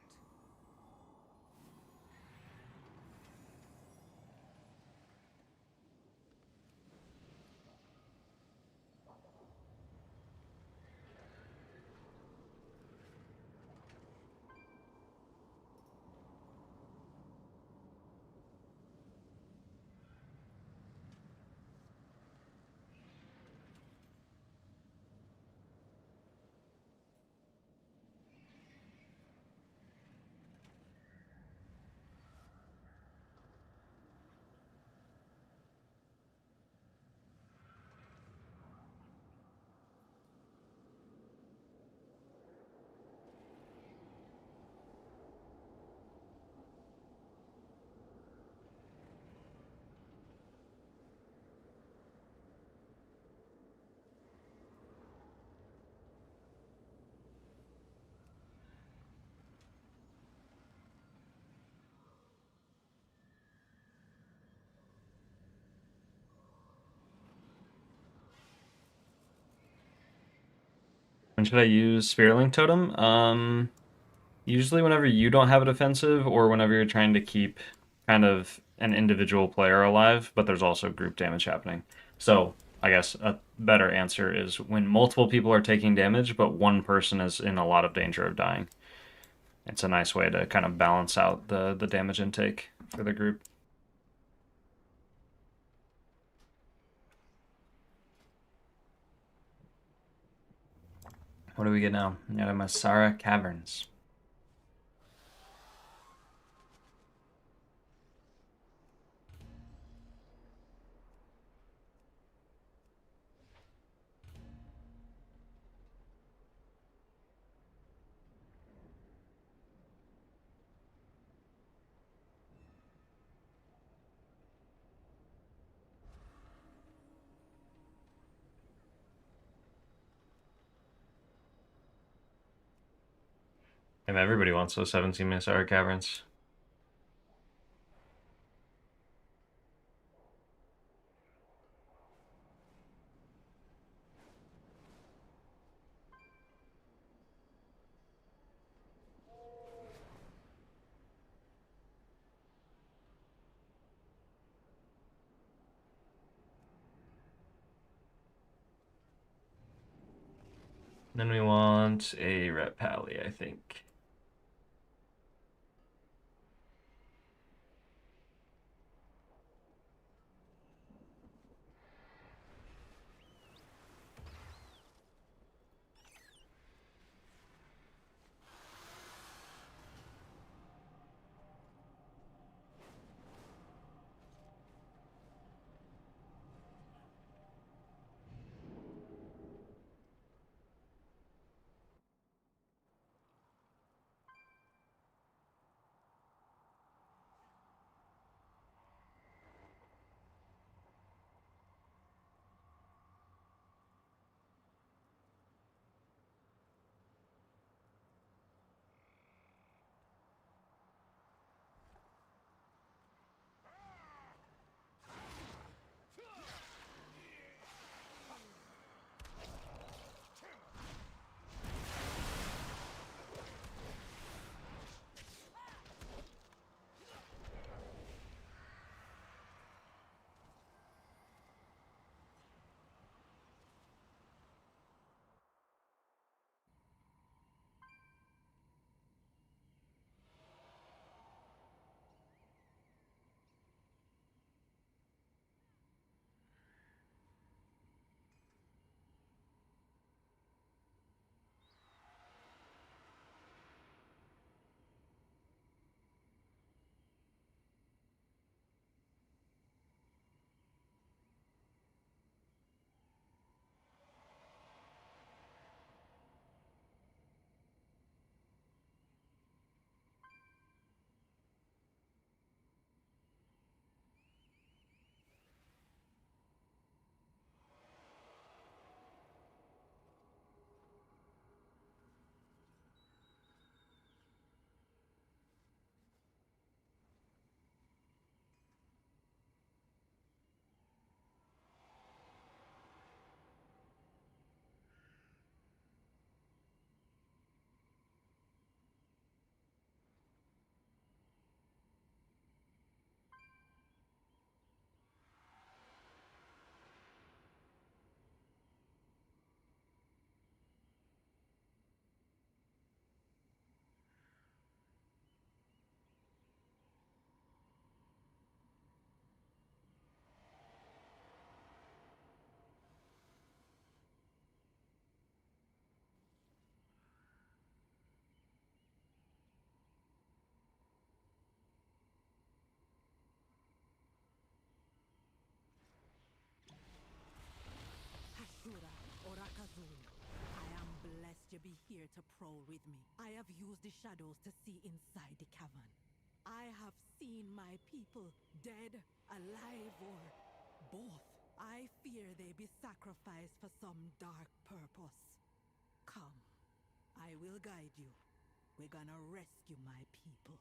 When should I use Spearlink Totem? Usually whenever you don't have a defensive or whenever you're trying to keep kind of an individual player alive, but there's also group damage happening. So I guess a better answer is when multiple people are taking damage, but one person is in a lot of danger of dying. It's a nice way to kind of balance out the damage intake for the group. What do we get now? We got a Masara Caverns. And everybody wants those 17 Masara Caverns. Then we want a Ret Pally, I think. Moarsoulz. I am blessed you be here to prowl with me. I have used the shadows to see inside the cavern. I have seen my people dead, alive, or both. I fear they be sacrificed for some dark purpose. Come, I will guide you. We're gonna rescue my people.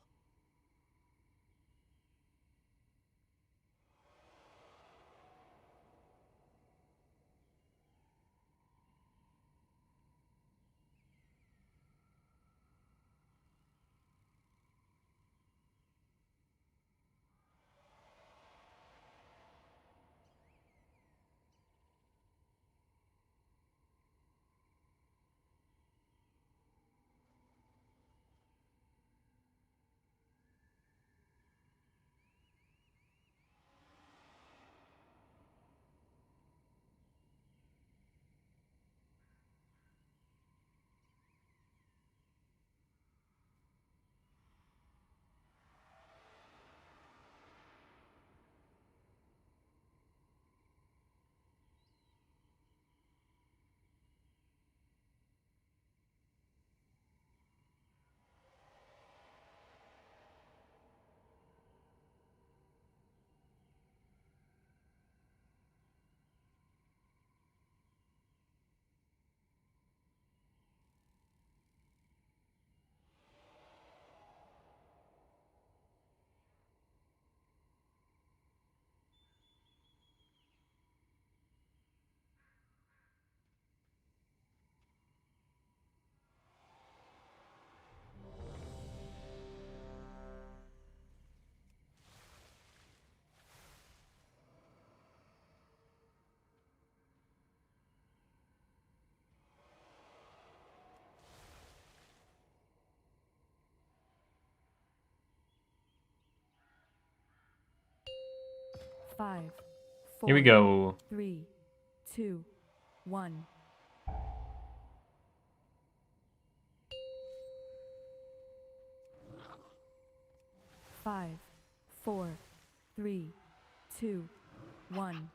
Five, Here we four, go. 3, 2, 1. Five, 4, 3, 2, 1.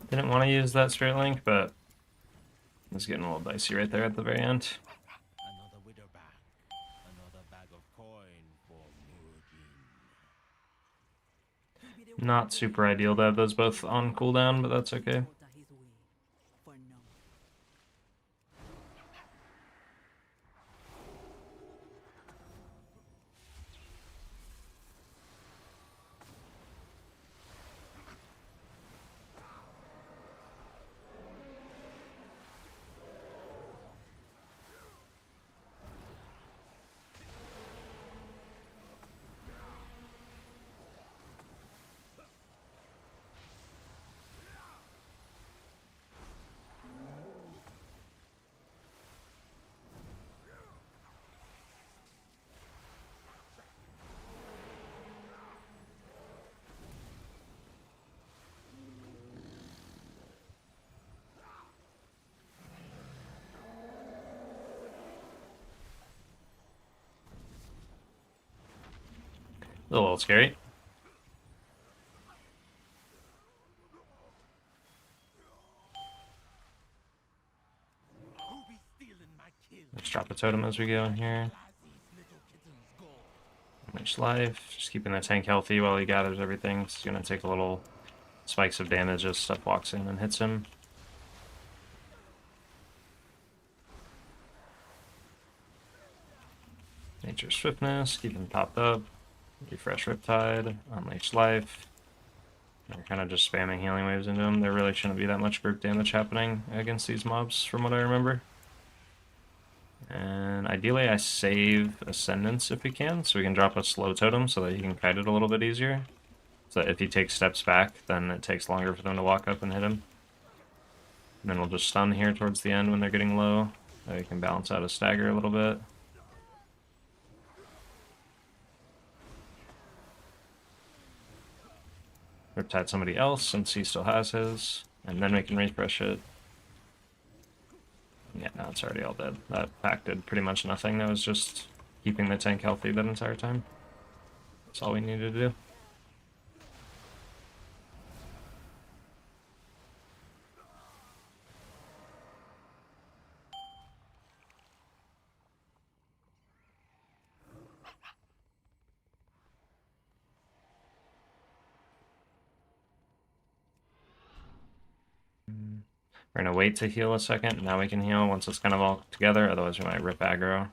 Didn't want to use that straight link, but it's getting a little dicey right there at the very end. Another widow bag. Another bag of coin for Pugging. Not super ideal to have those both on cooldown, but that's okay. For now. A little scary. Who be stealing my kill? Let's drop a totem as we go in here. As these little kittens go. Much life. Just keeping the tank healthy while he gathers everything. It's gonna take a little spikes of damage as stuff walks in and hits him. Swiftness, keep him topped up. Refresh Riptide, Unleash Life. We're kind of just spamming healing waves into them. There really shouldn't be that much group damage happening against these mobs, from what I remember. And ideally I save Ascendance if we can, so we can drop a slow totem so that he can kite it a little bit easier. So that if he takes steps back, then it takes longer for them to walk up and hit him. And then we'll just stun here towards the end when they're getting low. So you can balance out a stagger a little bit. Riptide somebody else since he still has his, and then we can refresh it. Yeah, now it's already all dead. That pack did pretty much nothing. That was just keeping the tank healthy that entire time. That's all we needed to do. We're going to wait to heal a second. Now we can heal once it's kind of all together. Otherwise we might rip aggro.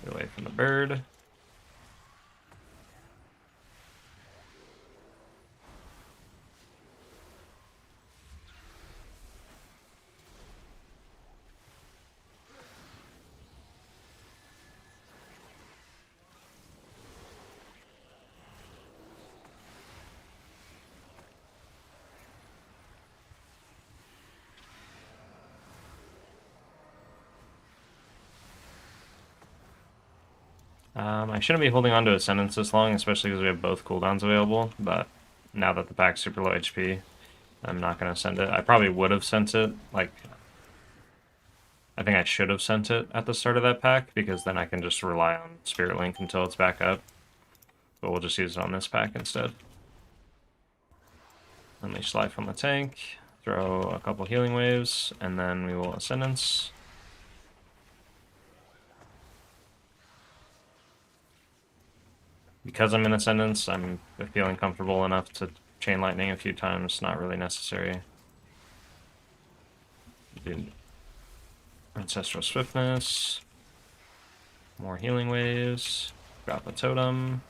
Get away from the bird. I shouldn't be holding on to Ascendance this long, especially because we have both cooldowns available, but now that the pack's super low HP, I'm not going to send it. I probably would have sent it, like, I think I should have sent it at the start of that pack, because then I can just rely on Spirit Link until it's back up. But we'll just use it on this pack instead. Unleash Life on the tank, throw a couple healing waves, and then we will Ascendance. Because I'm in Ascendance, I'm feeling comfortable enough to Chain Lightning a few times, not really necessary. Do Ancestral Swiftness, more healing waves, drop a totem,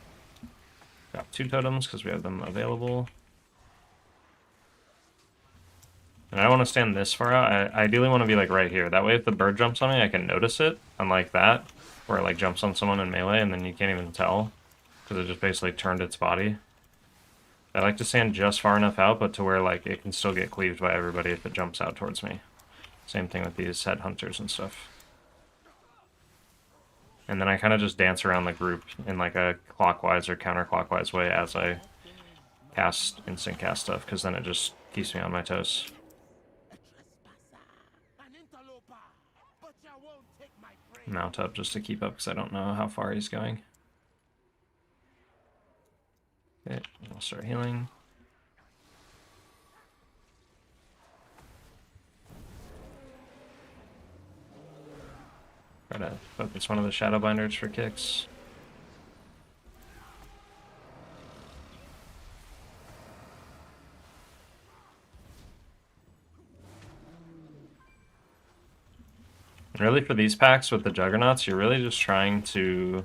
drop 2 totems because we have them available. And I don't want to stand this far out. I ideally want to be like right here. That way if the bird jumps on me, I can notice it, unlike that, where it like jumps on someone in melee and then you can't even tell. Because it just basically turned its body. I like to stand just far enough out, but to where like it can still get cleaved by everybody if it jumps out towards me. Same thing with these headhunters and stuff. And then I kind of just dance around the group in like a clockwise or counterclockwise way as I cast instant cast stuff, because then it just keeps me on my toes. Mount up just to keep up because I don't know how far he's going. Okay, we'll start healing. Try to focus one of the Shadowbinders for kicks. And really for these packs with the Juggernauts, you're really just trying to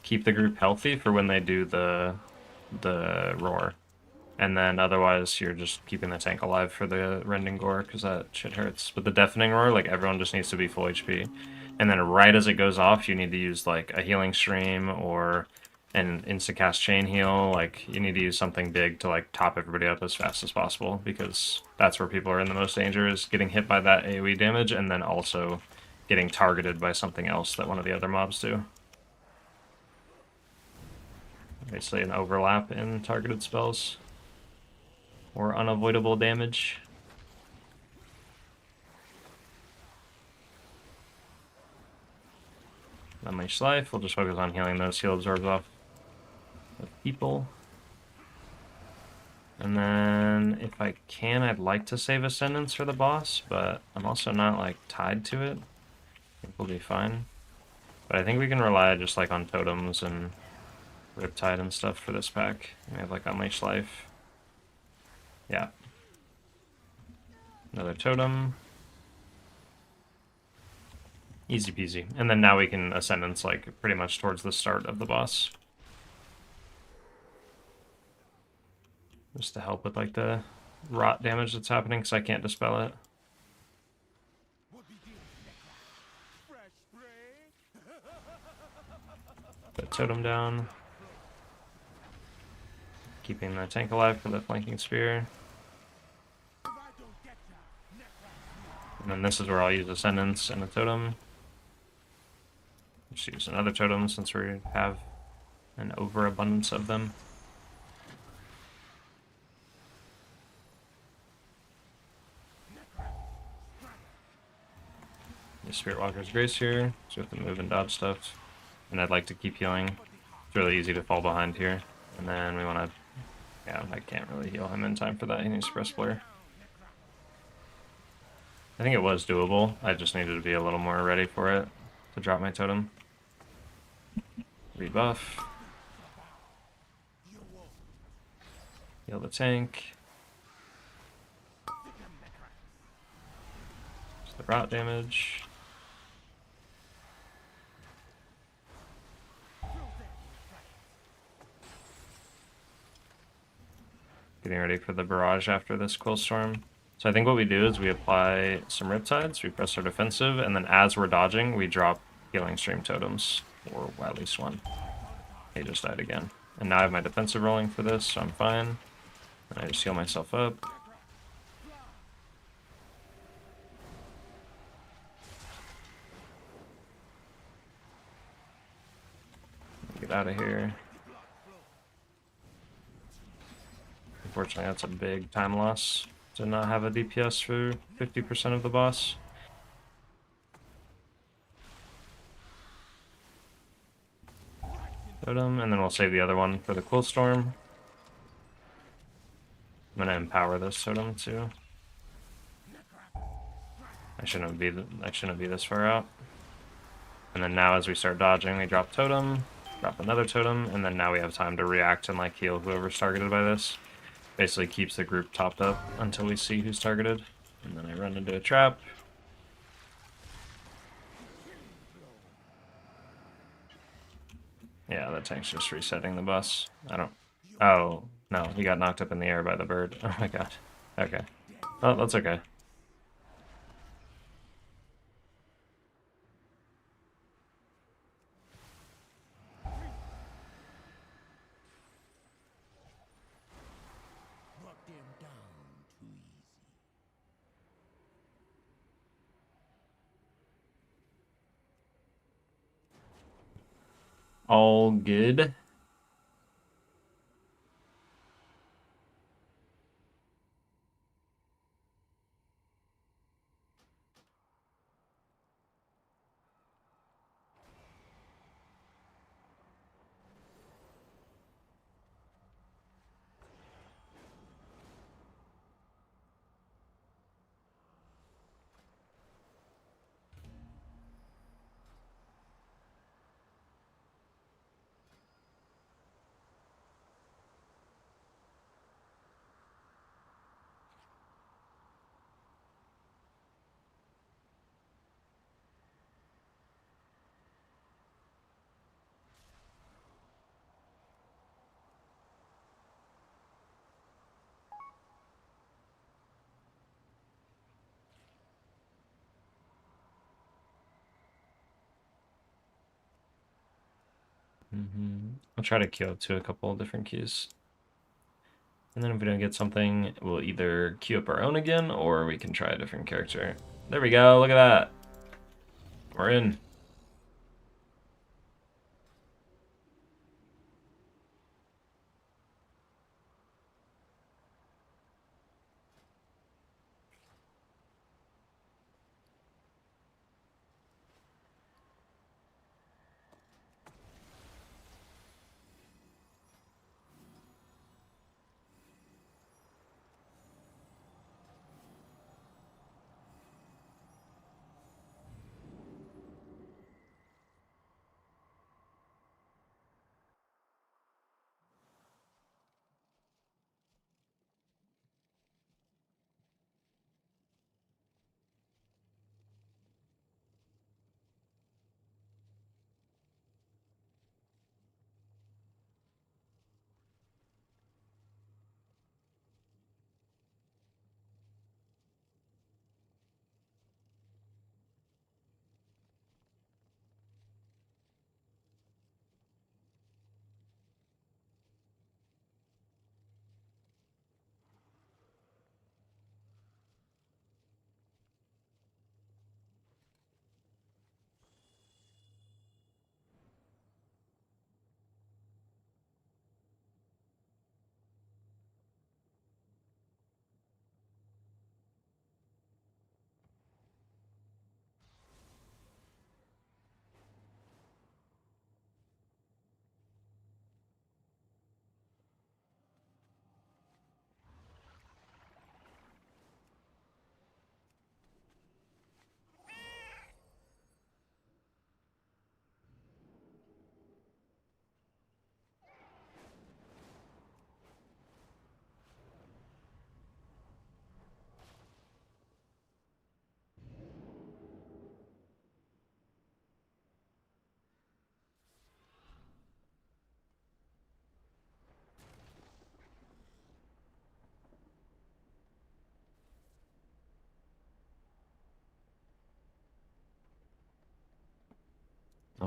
keep the group healthy for when they do the roar, and then otherwise you're just keeping the tank alive for the rending gore because that shit hurts. But the deafening roar, like everyone just needs to be full HP, and then right as it goes off you need to use like a healing stream or an insta-cast chain heal. Like you need to use something big to like top everybody up as fast as possible, because that's where people are in the most danger, is getting hit by that AoE damage and then also getting targeted by something else that one of the other mobs do. Basically an overlap in targeted spells or unavoidable damage. Unleash Life, we'll just focus on healing those heal absorbs off of people. And then if I can, I'd like to save Ascendance for the boss, but I'm also not like tied to it. I think we'll be fine. But I think we can rely just like on totems and Riptide and stuff for this pack. We have like Unleash Life. Yeah. Another totem. Easy peasy. And then now we can Ascendance, like, pretty much towards the start of the boss. Just to help with, like, the rot damage that's happening, because I can't dispel it. Put Totem down. Keeping the tank alive for the flanking spear. And then this is where I'll use Ascendance and a Totem. Just use another Totem since we have an overabundance of them. The Spirit Walker's Grace here, so we have to move and dodge stuff. And I'd like to keep healing. It's really easy to fall behind here. And then we want to... Yeah, I can't really heal him in time for that. He needs Press Flare. I think it was doable. I just needed to be a little more ready for it to drop my Totem. Rebuff. Heal the tank. Just the rot damage. Getting ready for the barrage after this Quill Storm. So I think what we do is we apply some Riptides, we press our defensive, and then as we're dodging, we drop Healing Stream Totems, or at least one. He just died again. And now I have my defensive rolling for this, so I'm fine. And I just heal myself up. Get out of here. Unfortunately, that's a big time loss to not have a DPS for 50% of the boss. Totem, and then we'll save the other one for the Quill Storm. I'm gonna empower this Totem too. I shouldn't be this far out. And then now as we start dodging, we drop Totem, drop another Totem, and then now we have time to react and like heal whoever's targeted by this. Basically keeps the group topped up until we see who's targeted. And then I run into a trap. Yeah, the tank's just resetting the bus. I don't... Oh, no, he got knocked up in the air by the bird. Oh my god. Okay. Oh, that's okay. All good. I'll try to queue up to a couple of different queues. And then if we don't get something, we'll either queue up our own again, or we can try a different character. There we go, look at that. We're in.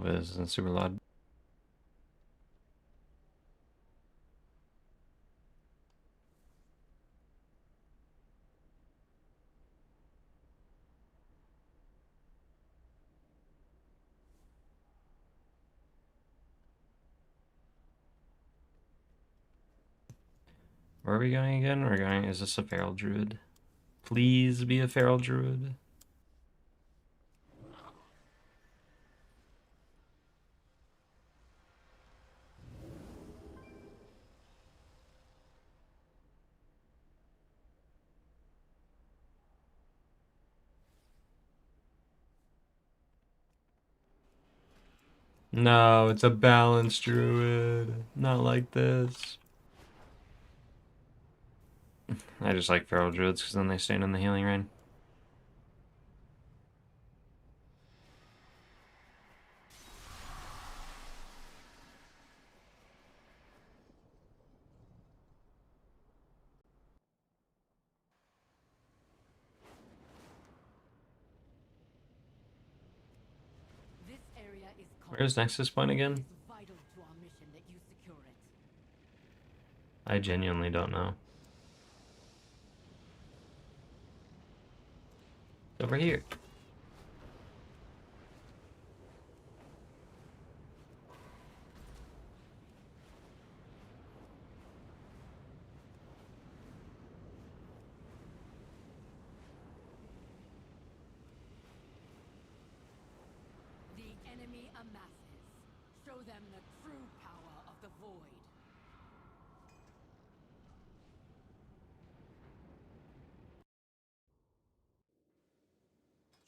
Hopefully this isn't super loud. Where are we going again? We're going, is this a feral druid? Please be a feral druid. No, it's a balanced druid. Not like this. I just like feral druids because then they stand in the healing rain. This area is Where's Nexus Point again? It's vital to our mission that you secure it. I genuinely don't know. It's over here. The enemy amasses. Show them the true power of the void.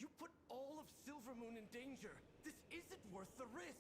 You put all of Silvermoon in danger. This isn't worth the risk.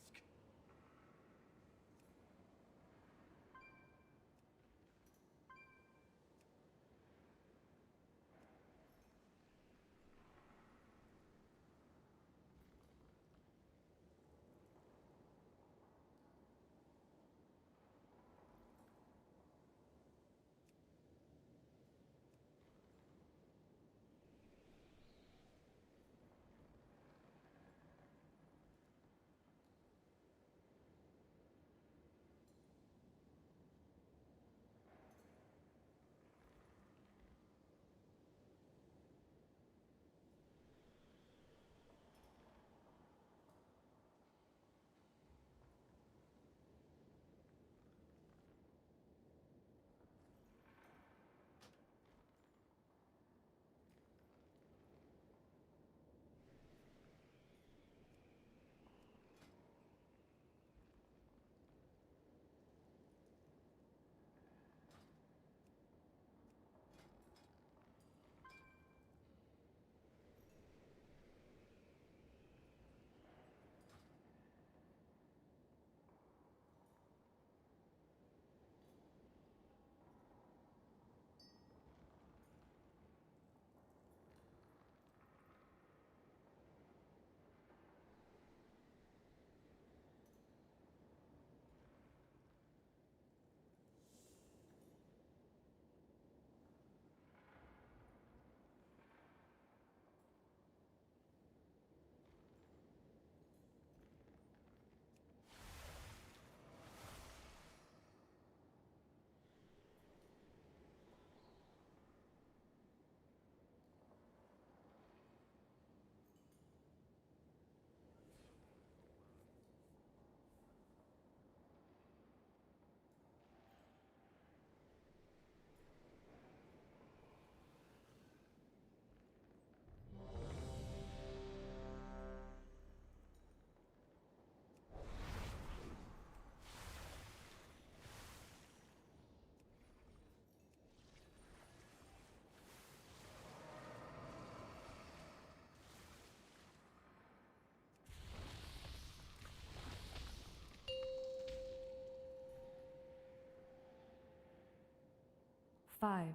Five,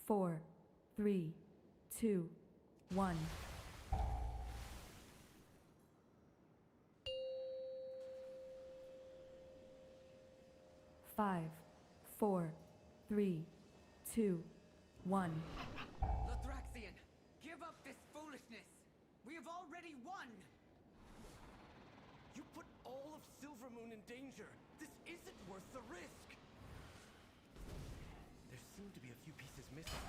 four, three, two, one. Five, four, three, two, one. Lathraxian, give up this foolishness. We have already won. You put all of Silvermoon in danger. This isn't worth the risk. There seem to be a few pieces missing.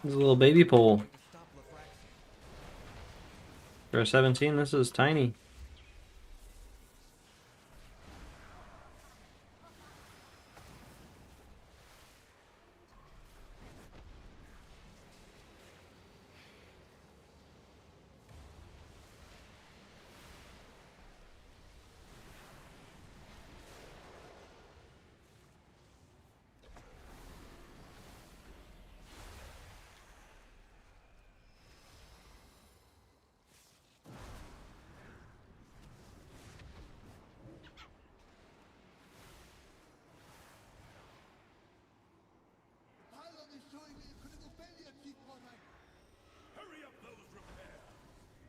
There's a little baby pole. To stop Lothraxion. For a 17, this is tiny. Hurry up those repairs.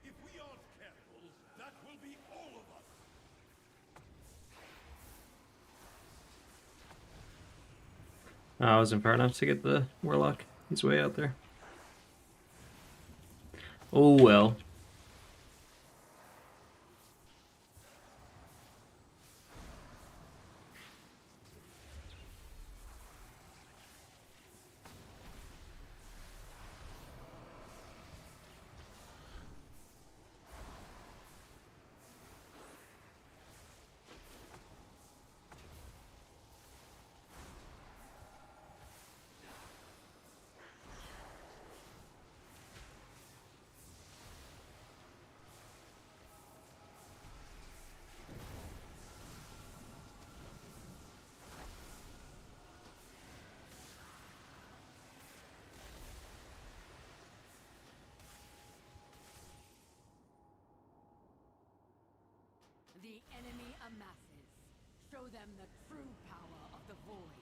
If we aren't careful, that will be all of us. I wasn't far enough to get the Warlock. He's way out there. Oh well. The enemy amasses. Show them the true power of the void.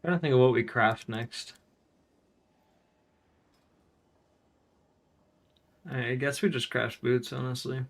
Trying to think of what we craft next. I guess we just craft boots, honestly.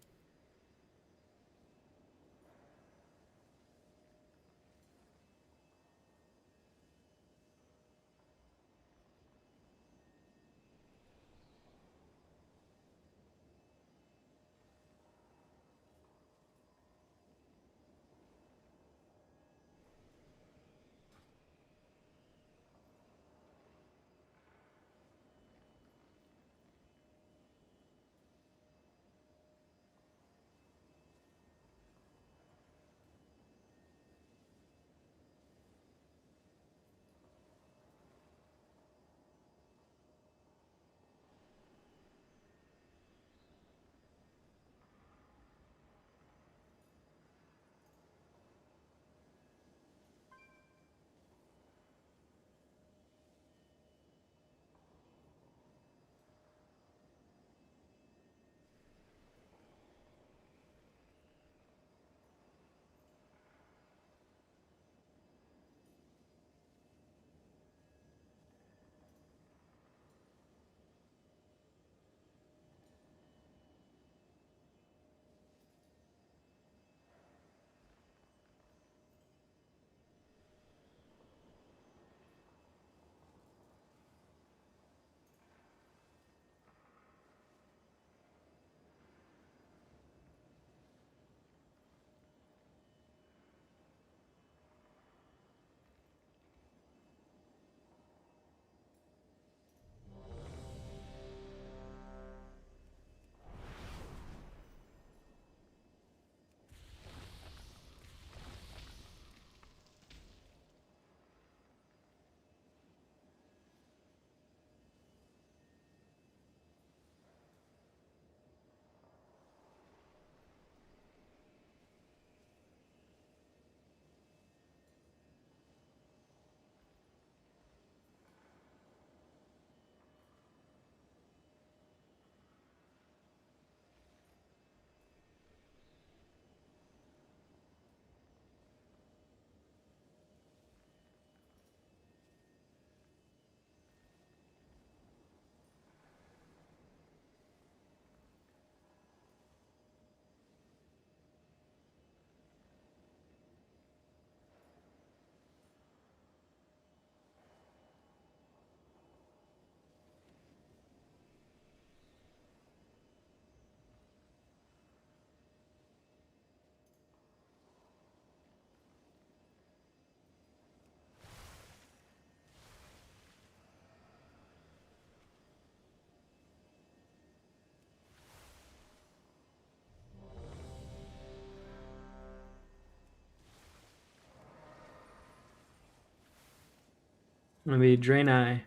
gonna be Draenei.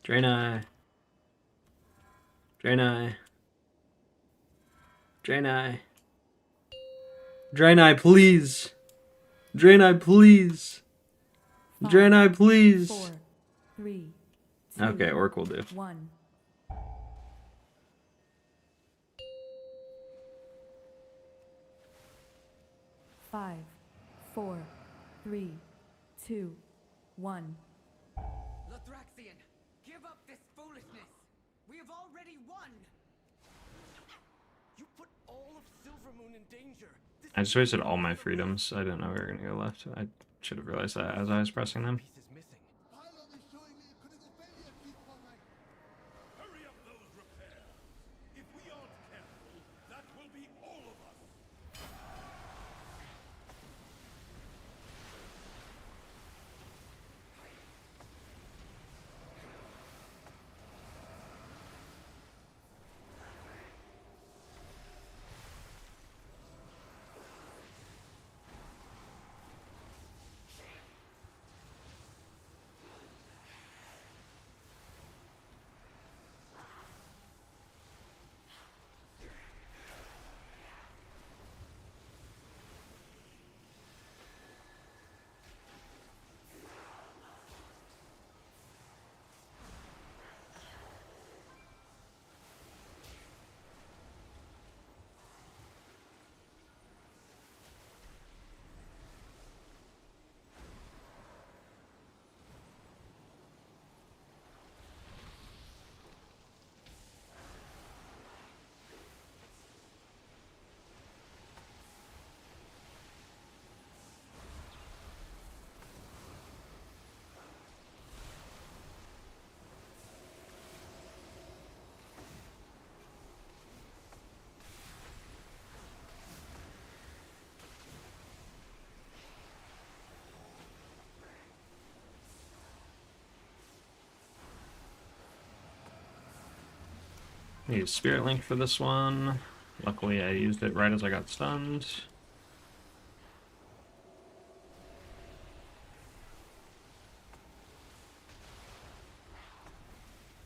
Draenei. Draenei. Draenei. Draenei, please. Draenei, please. Five, Draenei, please. 4, 3, 2, Okay, Orc will do. 1. Five, 4, 3, 2, 1. Lothraxian, give up this foolishness! We have already won! You put all of Silvermoon in danger! This I just wasted all my freedoms. I didn't know we were gonna go left. I should have realized that as I was pressing them. piece is missing. Hurry up those repairs. If we aren't careful, that will be all of us. Use Spirit Link for this one. Luckily, I used it right as I got stunned.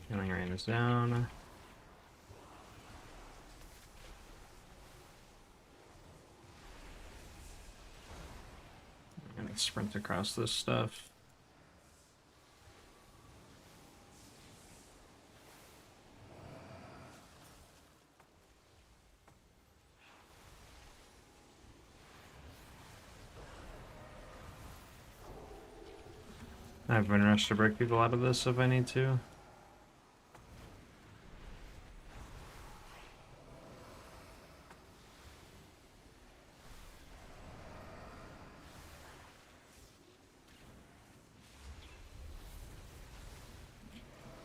Healing Rain is down. I'm gonna sprint across this stuff. I have been rushed to break people out of this if I need to.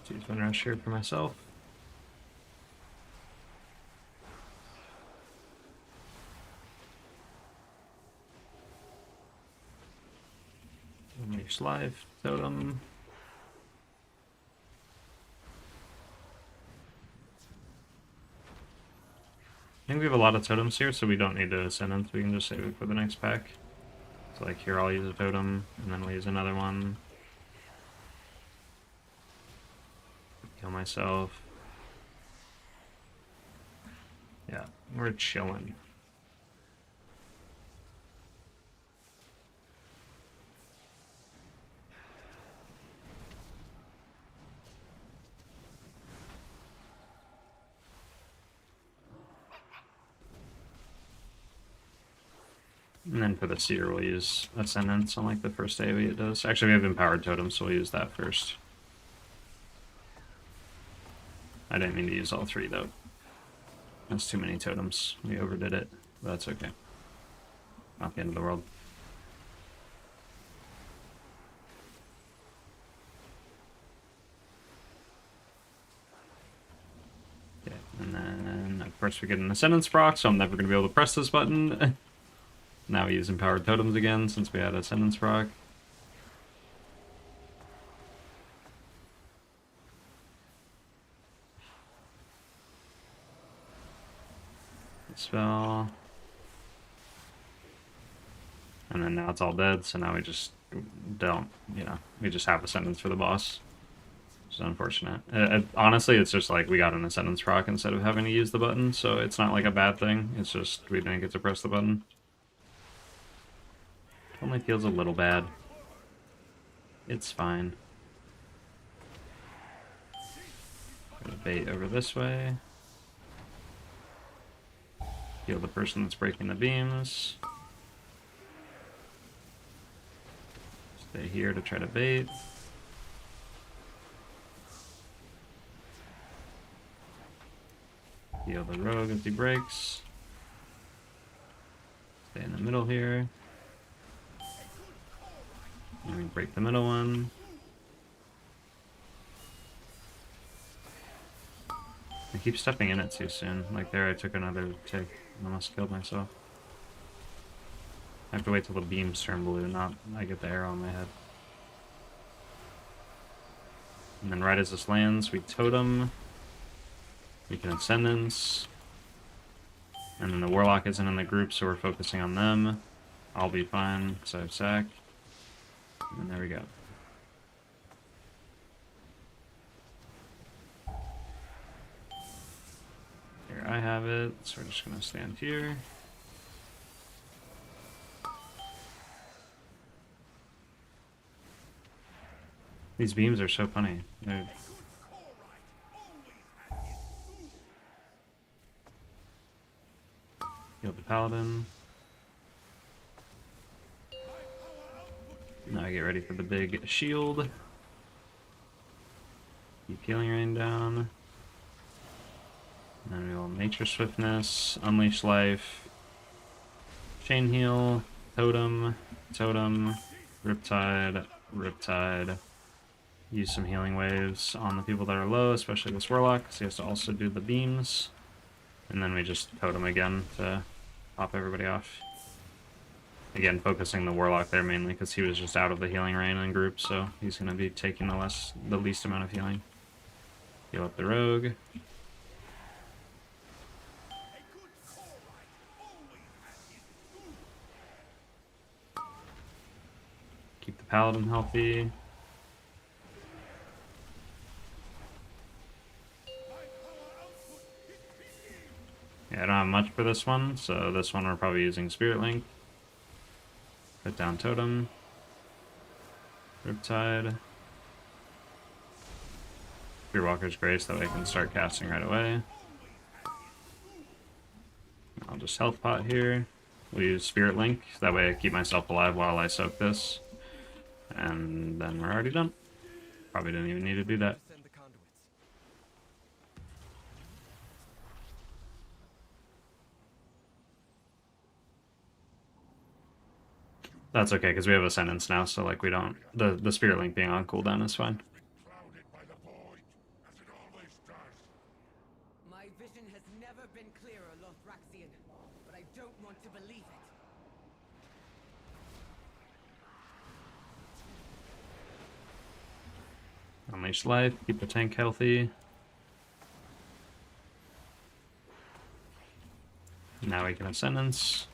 Use one rush here for myself. Use live totem. I think we have a lot of totems here, so we don't need to sentence. We can just save it for the next pack. So like here, I'll use a totem, and then we'll use another one. Kill myself. Yeah, we're chilling. And then for the seer, we'll use Ascendance on like the first AoE it does. Actually, we have Empowered Totem, so we'll use that first. I didn't mean to use all three, though. That's too many totems. We overdid it, but that's okay. Not the end of the world. Okay, and then, of course, we get an Ascendance proc, so I'm never going to be able to press this button. Now we use Empowered Totems again, since we had Ascendance proc. Spell. And then now it's all dead, so now we just don't, you know, we just have Ascendance for the boss. Which is unfortunate. Honestly, it's just like we got an Ascendance proc instead of having to use the button, so it's not like a bad thing. It's just we didn't get to press the button. Only feels a little bad. It's fine. Gonna bait over this way. Heal the person that's breaking the beams. Stay here to try to bait. Heal the rogue as he breaks. Stay in the middle here. And we break the middle one. I keep stepping in it too soon. Like there I took another tick and almost killed myself. I have to wait till the beams turn blue, not I get the arrow on my head. And then right as this lands, we totem. We can Ascendance. And then the Warlock isn't in the group, so we're focusing on them. I'll be fine, because I have sack. And there we go. Here I have it, so we're just going to stand here. These beams are so funny. They're... Heal the Paladin. Now I get ready for the big shield. Keep healing rain down. And then we will Nature Swiftness, Unleash Life, Chain Heal, Totem, Totem, Riptide, Riptide. Use some healing waves on the people that are low, especially this Warlock, because he has to also do the beams. And then we just Totem again to pop everybody off. Again, focusing the Warlock there mainly because he was just out of the healing rain in group, so he's going to be taking the least amount of healing. Heal up the Rogue. Keep the Paladin healthy. Yeah, I don't have much for this one, so this one we're probably using Spirit Link. Put down Totem. Riptide. Fearwalker's Grace, that way I can start casting right away. I'll just health pot here. We'll use Spirit Link, that way I keep myself alive while I soak this. And then we're already done. Probably didn't even need to do that. Send the conduits. That's okay, because we have Ascendance now, so like we don't... The Spirit Link being on cooldown is fine. Clouded by the void, as it always does. My vision has never been clearer, Lothraxian, but I don't want to believe it. Unleash Life, keep the tank healthy. Now we can Ascendance.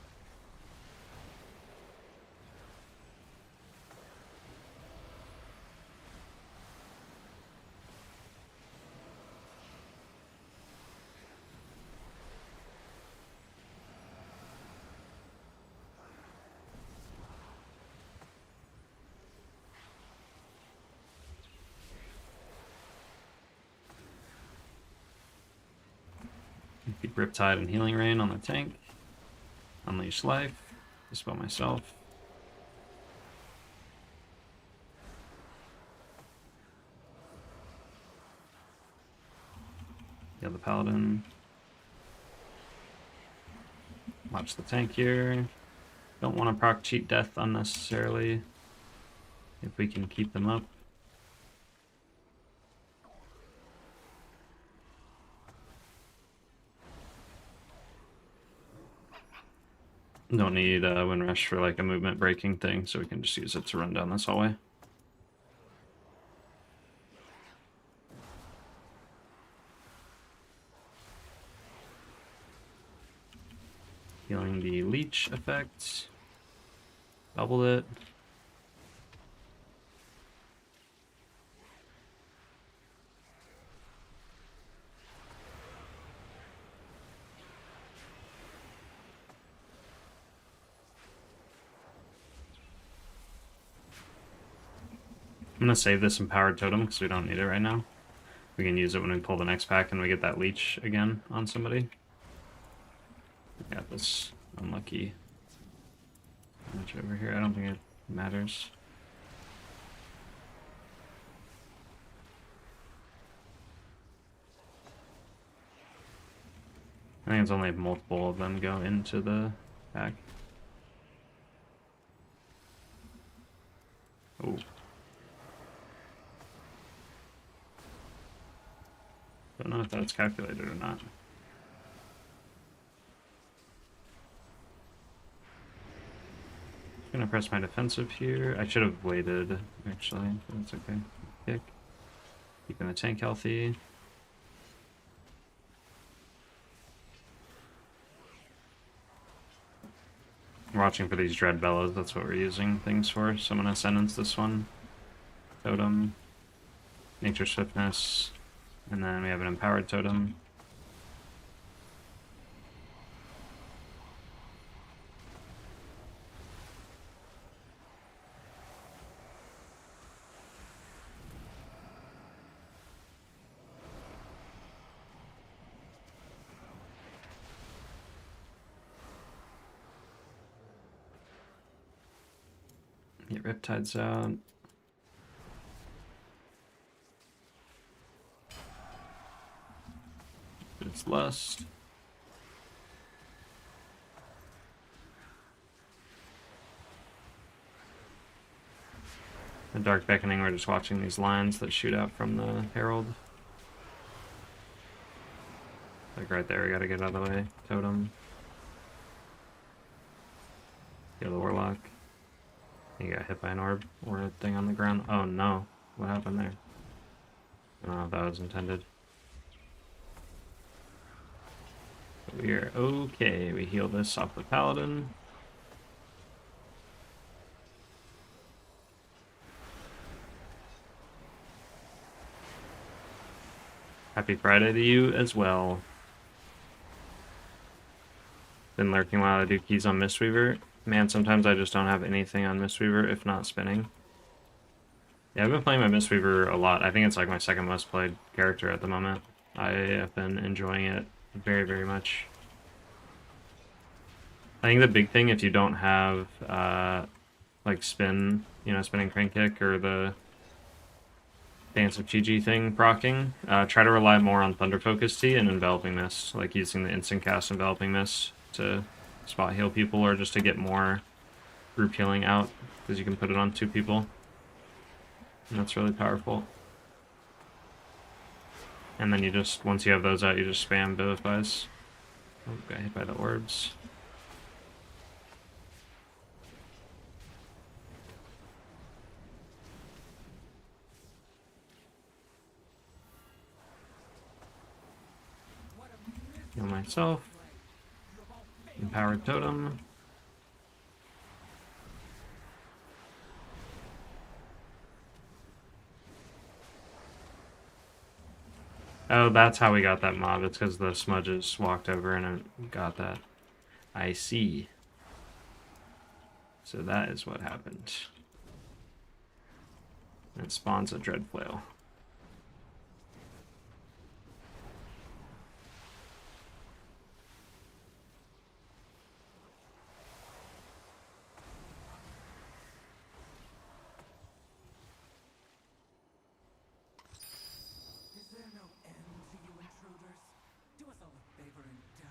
Keep Riptide and Healing Rain on the tank. Unleash Life. Dispel myself. Heal the Paladin. Watch the tank here. Don't want to proc cheat death unnecessarily. If we can keep them up. Don't need Wind Rush for like a movement breaking thing, so we can just use it to run down this hallway. Healing the Leech effect. Doubled it. I'm gonna save this Empowered Totem because we don't need it right now. We can use it when we pull the next pack and we get that leech again on somebody. We got this unlucky damage over here. I don't think it matters. I think it's only if multiple of them go into the pack. Oh. Don't know if that's calculated or not. Gonna press my defensive here. I should have waited, actually. That's okay. Kick. Keeping the tank healthy. We're watching for these Dread Bellows. That's what we're using things for. So I'm gonna sentence this one. Totem. Nature Swiftness. And then we have an Empowered Totem. Get Riptides out. It's Lust. The Dark Beckoning, we're just watching these lines that shoot out from the Herald. Like right there, we gotta get out of the way. Totem. Kill the Warlock. He got hit by an orb or a thing on the ground. Oh no, what happened there? I don't know if that was intended. But we are okay. We heal this off the Paladin. Happy Friday to you as well. Been lurking while I do keys on Mistweaver. Man, sometimes I just don't have anything on Mistweaver if not spinning. Yeah, I've been playing my Mistweaver a lot. I think it's like my second most played character at the moment. I have been enjoying it very, very much. I think the big thing, if you don't have like spin, you know, spinning crank kick or the Dance of Chi thing proccing, try to rely more on Thunder Focus Tea and Enveloping Mist, like using the instant cast Enveloping Mist to spot heal people or just to get more group healing out, because you can put it on 2 people. And that's really powerful. And then you just, once you have those out, you just spam Vivifies. Oh, got hit by the orbs. Heal myself. Empowered Totem. Oh, that's how we got that mob. It's because the smudges walked over and it got that. I see. So that is what happened. It spawns a Dread Flail. Is there no end to you intruders? Do us all a favor and die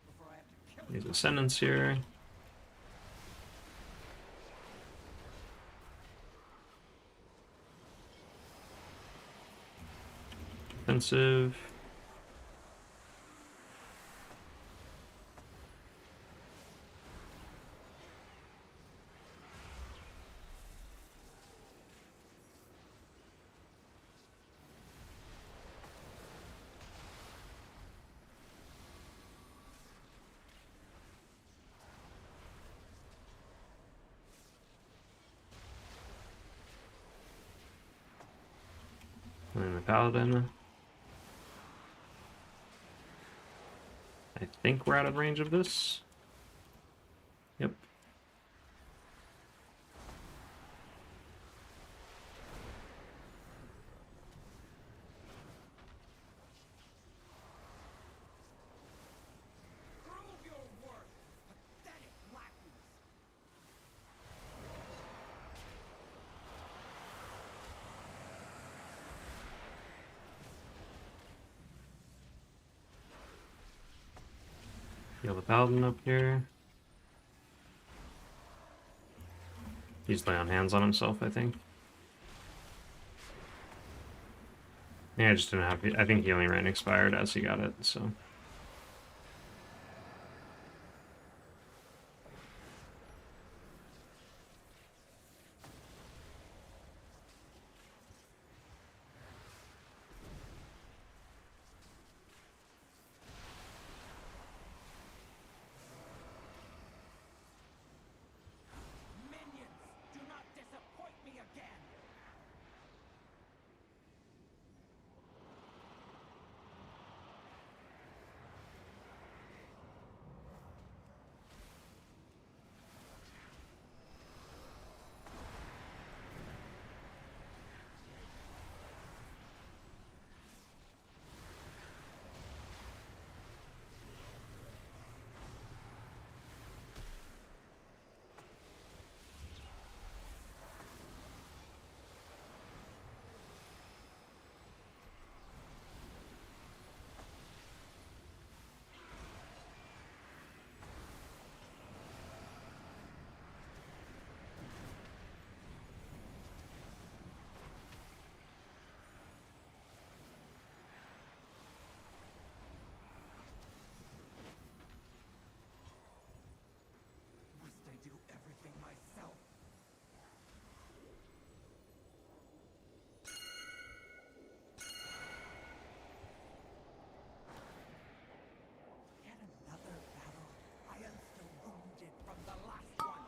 before I have to kill you. Use Ascendance here. Defensive. And then the Paladin. I think we're out of range of this. Yep. Prove your worth, pathetic lackeys! Heal the Paladin up here. He's laying hands on himself, I think. Yeah, I just didn't have... I think Healing Rain expired as he got it, so... Minions, do not disappoint me again! Must I do everything myself? Yet another battle. I am still wounded from the last one.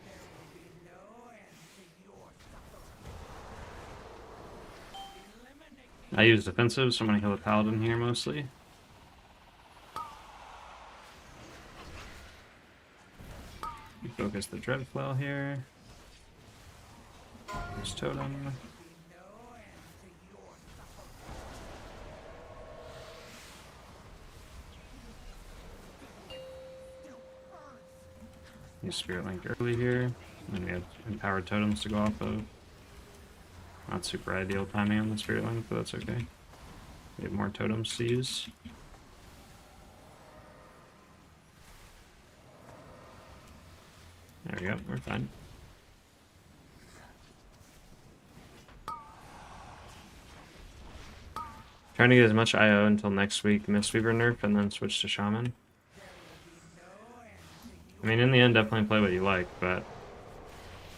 There will be no end to your suffering. Eliminate me. I use defensive, so I'm gonna heal the Paladin here mostly. Focus the Dreadflail here. Use Totem. No end to your suffering. Still burns. Use Spirit Link early here. And then we have Empowered Totems to go off of. Not super ideal timing on the Spirit Link, but that's okay. We have more totems to use. There we go, we're fine. Trying to get as much IO until next week, Mistweaver nerf, and then switch to Shaman. I mean, in the end, definitely play what you like, but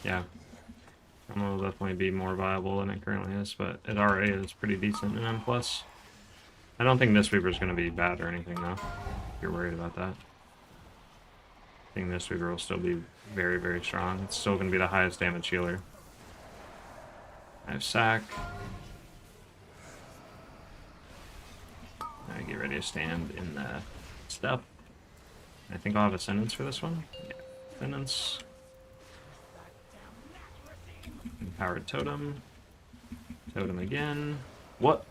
yeah. Shaman will definitely be more viable than it currently is, but it already is pretty decent in M+. I don't think Mistweaver is going to be bad or anything, though, if you're worried about that. I think Mistweaver will still be very, very strong. It's still going to be the highest damage healer. I have Sack. I get ready to stand in the step. I think I'll have Ascendance for this one. Yeah. Ascendance. Empowered Totem. Totem again. What?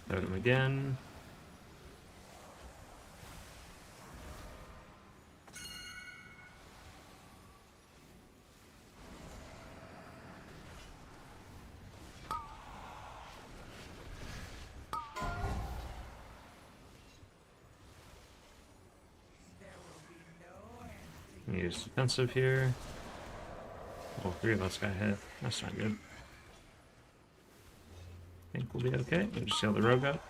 Totem again. Use defensive here. All three of us got hit. That's not good. I think we'll be okay. We'll just heal the rogue up.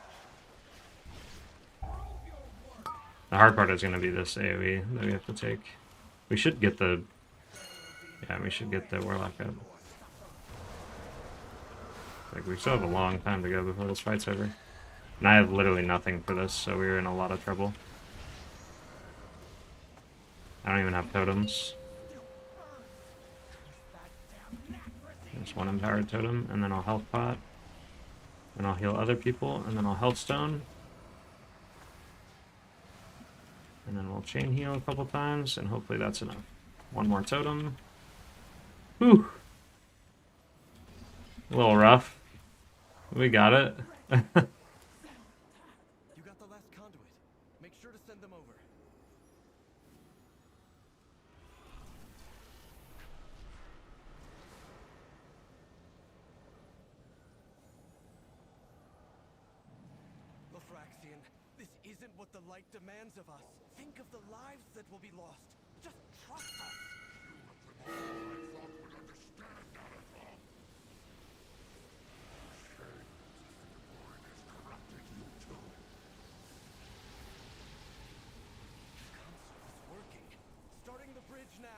The hard part is going to be this AoE that we have to take. We should get the... Yeah, we should get the Warlock up. Like, we still have a long time to go before this fight's over. And I have literally nothing for this, so we're in a lot of trouble. I don't even have totems. There's one empowered totem, and then I'll health pot. And I'll heal other people, and then I'll health stone. And then we'll chain heal a couple times, and hopefully that's enough. One more totem. Whew! A little rough. We got it. You got the last conduit. Make sure to send them over. Lothraxian, this isn't what the light demands of us. Think of the lives that will be lost. Just trust us. Console is working. Starting the bridge now.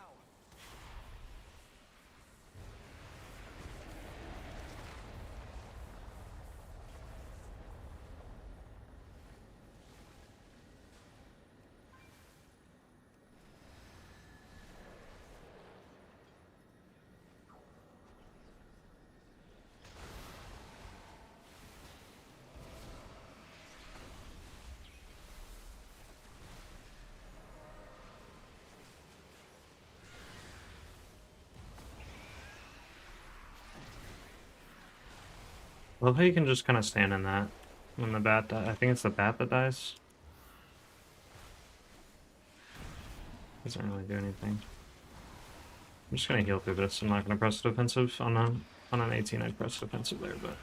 Love how you can just kind of stand in that when the bat I think it's the bat that dies. Doesn't really do anything. I'm just gonna heal through this. I'm not gonna press defensive on an 18. I'd press defensive there, but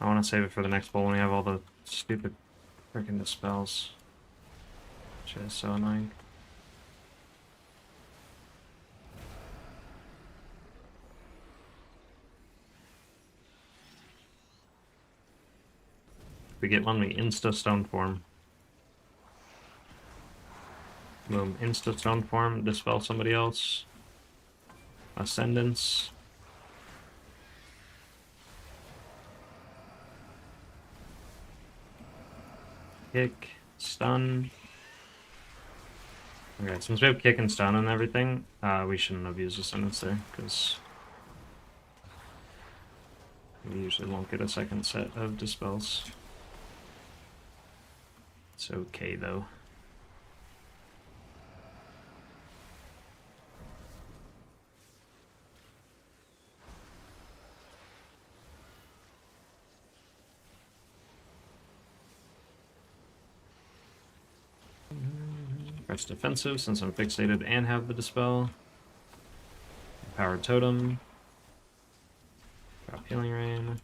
I want to save it for the next bowl when we have all the stupid freaking dispels, which is so annoying. If we get one, we insta stone form. Boom, insta stone form, dispel somebody else. Ascendance. Kick, stun. Okay, since we have kick and stun and everything, we shouldn't have used Ascendance there, because we usually won't get a second set of dispels. It's okay though. Press defensive since I'm fixated and have the dispel. Powered totem. Drop healing rain.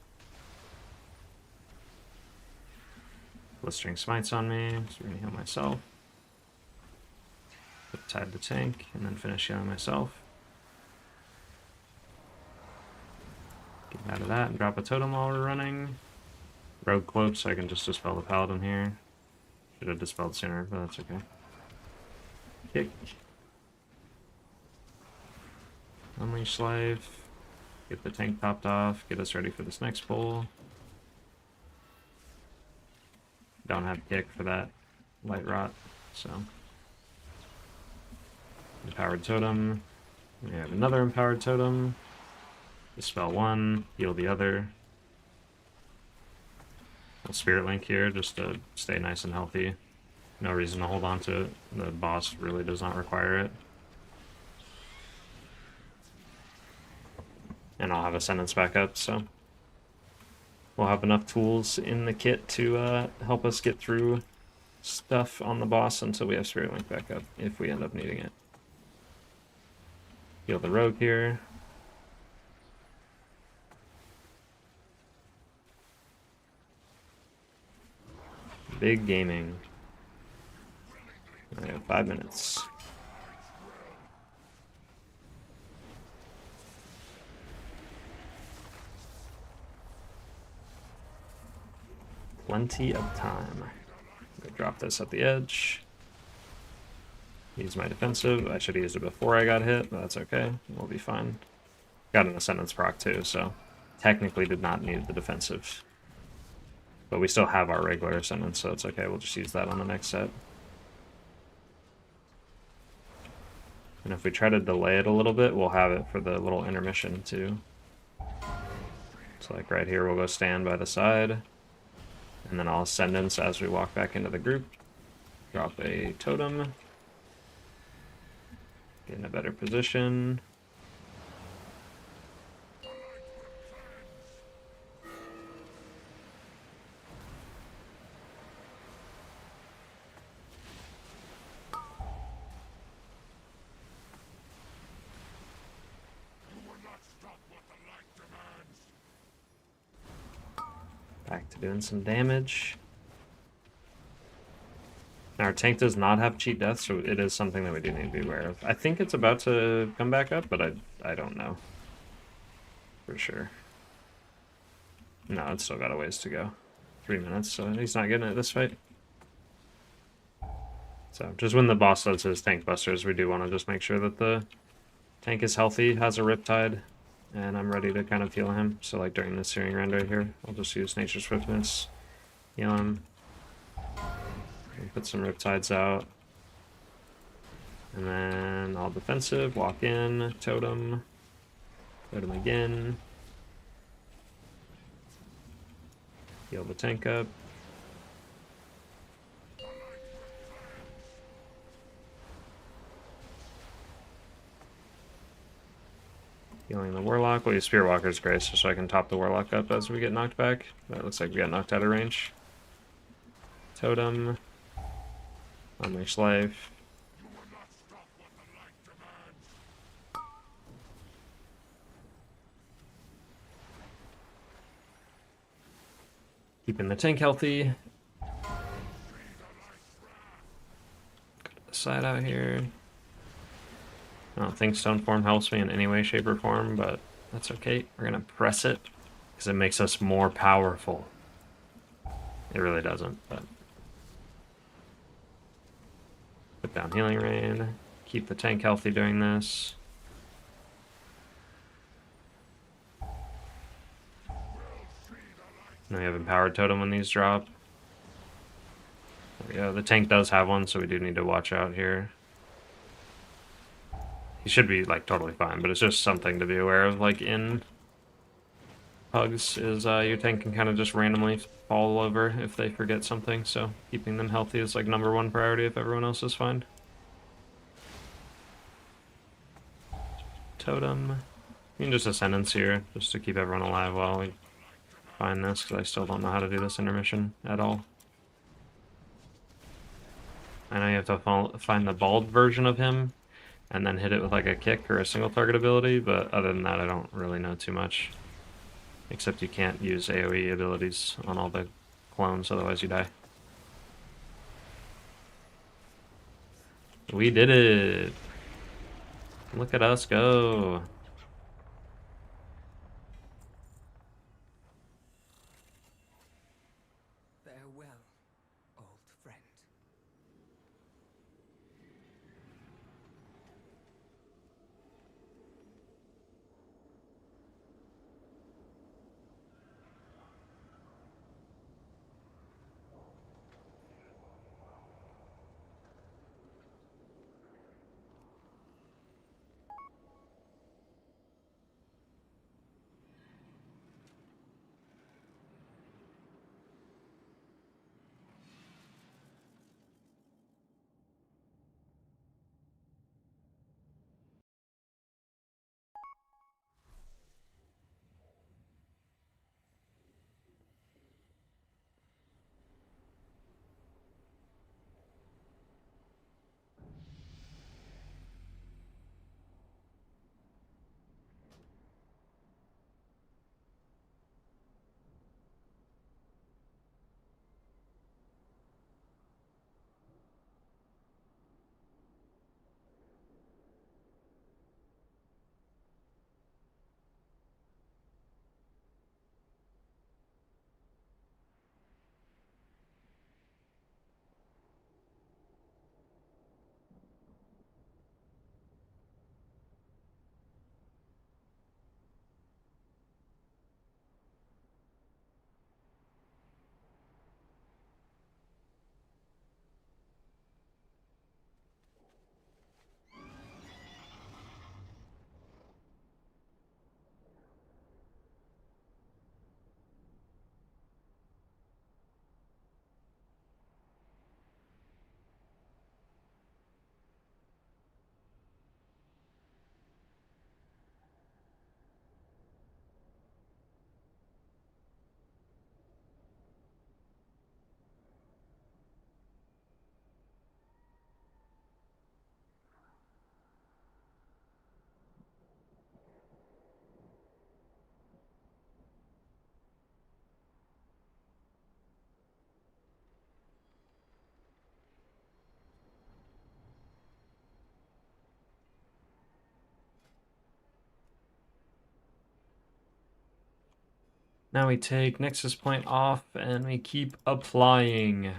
Blistering smites on me, so we're gonna heal myself. Put tide the tank, and then finish healing myself. Get out of that and drop a totem while we're running. Rogue cloak, so I can just dispel the paladin here. Should have dispelled sooner, but that's okay. Kick. Unleash Slave. Get the tank popped off. Get us ready for this next bowl. Don't have kick for that light rot, so. Empowered totem. We have another empowered totem. Dispel one, heal the other. We'll Spirit Link here just to stay nice and healthy. No reason to hold on to it. The boss really does not require it. And I'll have Ascendance back up, so we'll have enough tools in the kit to help us get through stuff on the boss until we have Spirit Link back up, if we end up needing it. Heal the rogue here. Big gaming. I have 5 minutes. Plenty of time. I'm gonna drop this at the edge. Use my defensive. I should have used it before I got hit, but that's okay. We'll be fine. Got an Ascendance proc too, so technically did not need the defensive. But we still have our regular Ascendance, so it's okay. We'll just use that on the next set. And if we try to delay it a little bit, we'll have it for the little intermission too. So like right here, we'll go stand by the side. And then I'll Ascendance as we walk back into the group. Drop a totem. Get in a better position. Back to doing some damage. Now our tank does not have cheat death, so it is something that we do need to be aware of. I think it's about to come back up, but I don't know for sure. No, it's still got a ways to go. 3 minutes, so he's not getting it this fight. So just when the boss does his tank busters, we do want to just make sure that the tank is healthy, has a Riptide, and I'm ready to kind of heal him. So like during this Searing Rend right here, I'll just use Nature's Swiftness, heal him, and put some Riptides out. And then all defensive, walk in, totem again. Heal the tank up. Healing the Warlock. We'll use Spear Walker's Grace so I can top the Warlock up as we get knocked back. That looks like we got knocked out of range. Totem. Unleash Life. Keeping the tank healthy. Go to the side out here. I don't think Stone Form helps me in any way, shape, or form, but that's okay. We're gonna press it because it makes us more powerful. It really doesn't, but put down Healing Rain. Keep the tank healthy during this. Now we have Empowered Totem when these drop. There we go. The tank does have one, so we do need to watch out here. He should be like totally fine, but it's just something to be aware of. Like in Pugs, is your tank can kind of just randomly fall over if they forget something. So keeping them healthy is like #1 priority if everyone else is fine. Totem. You can just Ascendance here just to keep everyone alive while we find this, because I still don't know how to do this intermission at all. I know you have to find the bald version of him and then hit it with like a kick or a single target ability, but other than that I don't really know too much. Except you can't use AoE abilities on all the clones, otherwise you die. We did it! Look at us go! Farewell, old friend. Now we take Nexus Point off and we keep applying.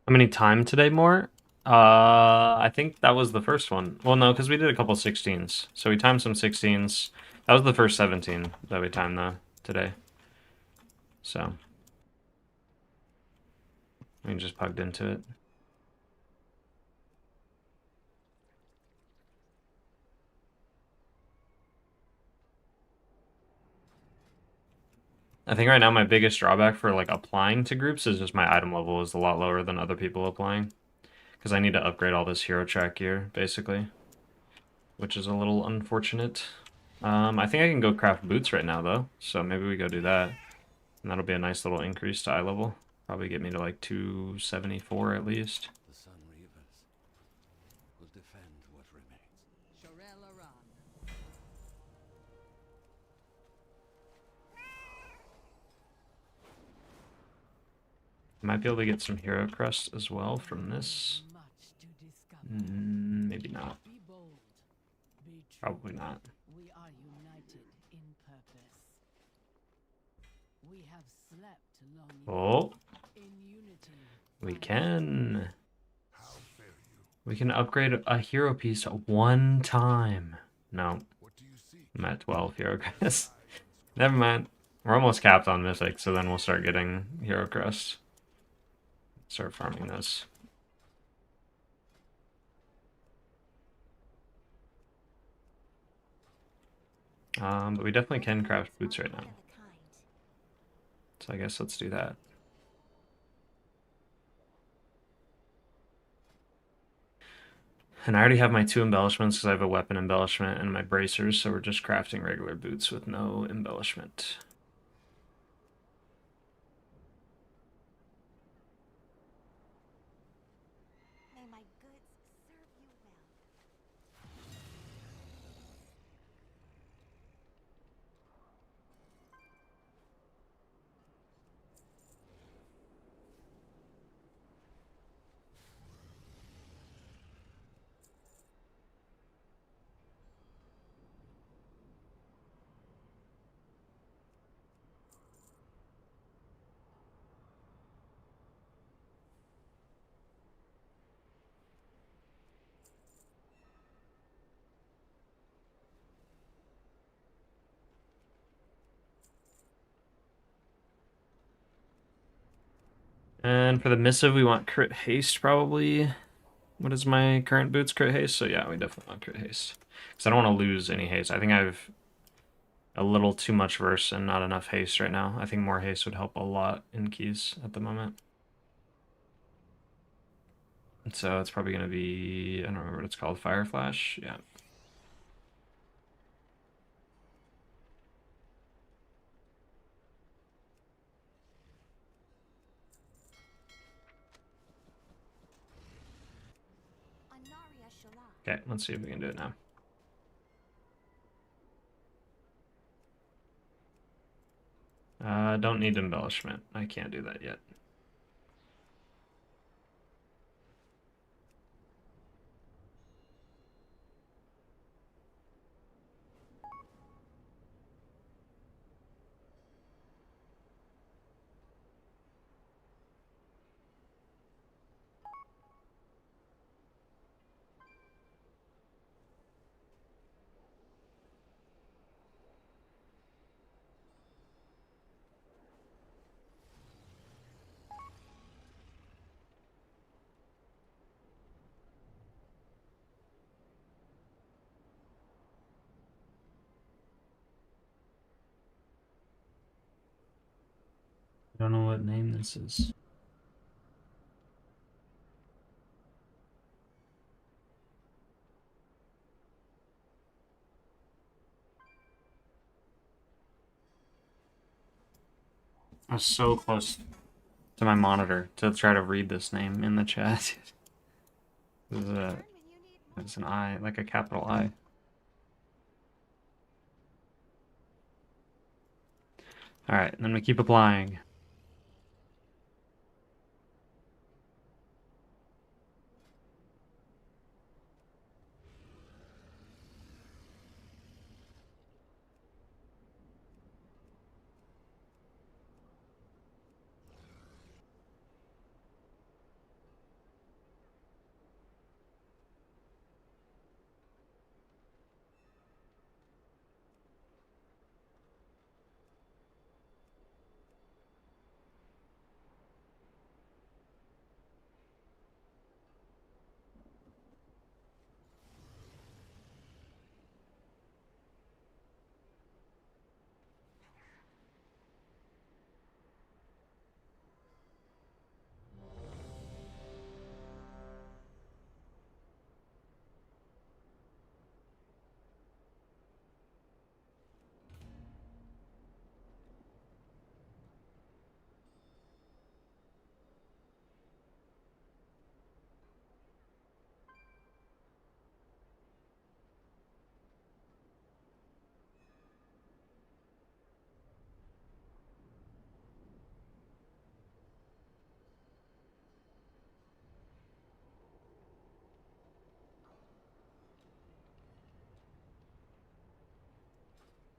How many time today more? I think that was the first one. Well, no, because we did a couple 16s. So we timed some 16s. That was the first 17 that we timed though today. So we just plugged into it. I think right now my biggest drawback for like applying to groups is just my item level is a lot lower than other people applying. Because I need to upgrade all this hero track gear, basically. Which is a little unfortunate. I think I can go craft boots right now, though. So maybe we go do that. And that'll be a nice little increase to eye level. Probably get me to like 274 at least. The Sun Reavers will defend what remains. Might be able to get some hero crust as well from this. Maybe not. Probably not. We are united in purpose. We have slept long Oh, in unity. we can. We can upgrade a hero piece one time. No, I'm at 12 hero crest. Never mind. We're almost capped on mythic, so then we'll start getting hero crest. Start farming those. But we definitely can craft boots right now. So I guess let's do that. And I already have my 2 embellishments because I have a weapon embellishment and my bracers, so we're just crafting regular boots with no embellishment. May my goods serve you well. And for the missive, we want crit haste probably. What is my current boots? Crit haste? So yeah, we definitely want crit haste. Because I don't want to lose any haste. I think I have a little too much verse and not enough haste right now. I think more haste would help a lot in keys at the moment. So it's probably going to be, I don't remember what it's called, Fire Flash? Yeah. On Okay, let's see if we can do it now. Don't need embellishment. I can't do that yet. I don't know what name this is. I was so close to my monitor to try to read this name in the chat. It's an I, like a capital I. Alright, and then we keep applying.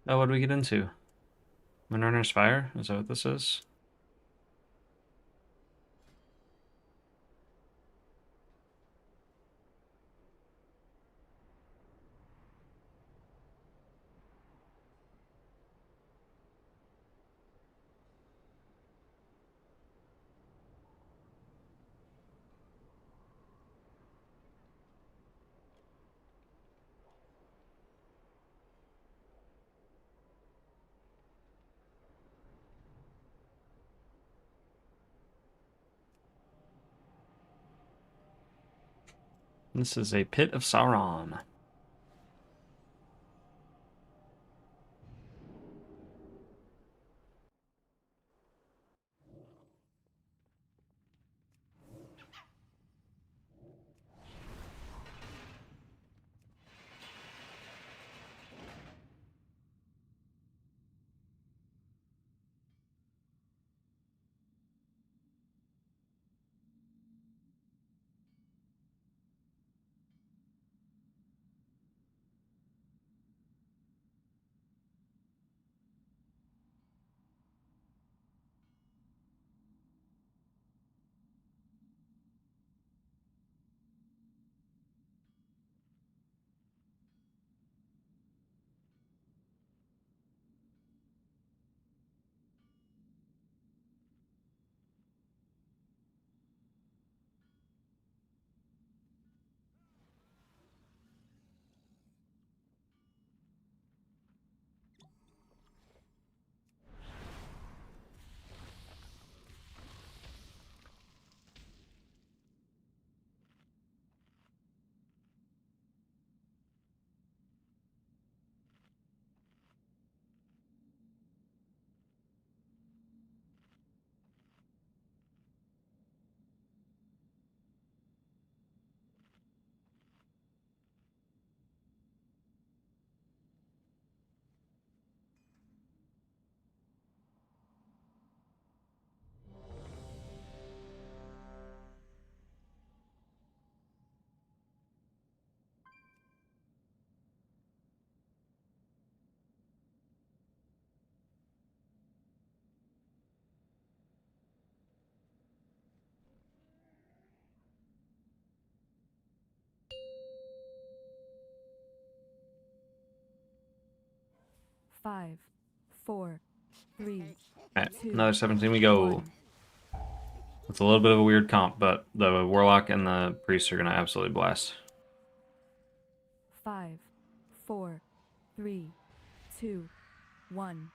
Oh, what do we get into? Windrunner's Fire? Is that what this is? This is a Pit of Sauron. 5, 4, 3, Alright, 2, another 17 we go. 1. It's a little bit of a weird comp, but the Warlock and the Priest are going to absolutely blast. 5, 4, 3, 2, 1.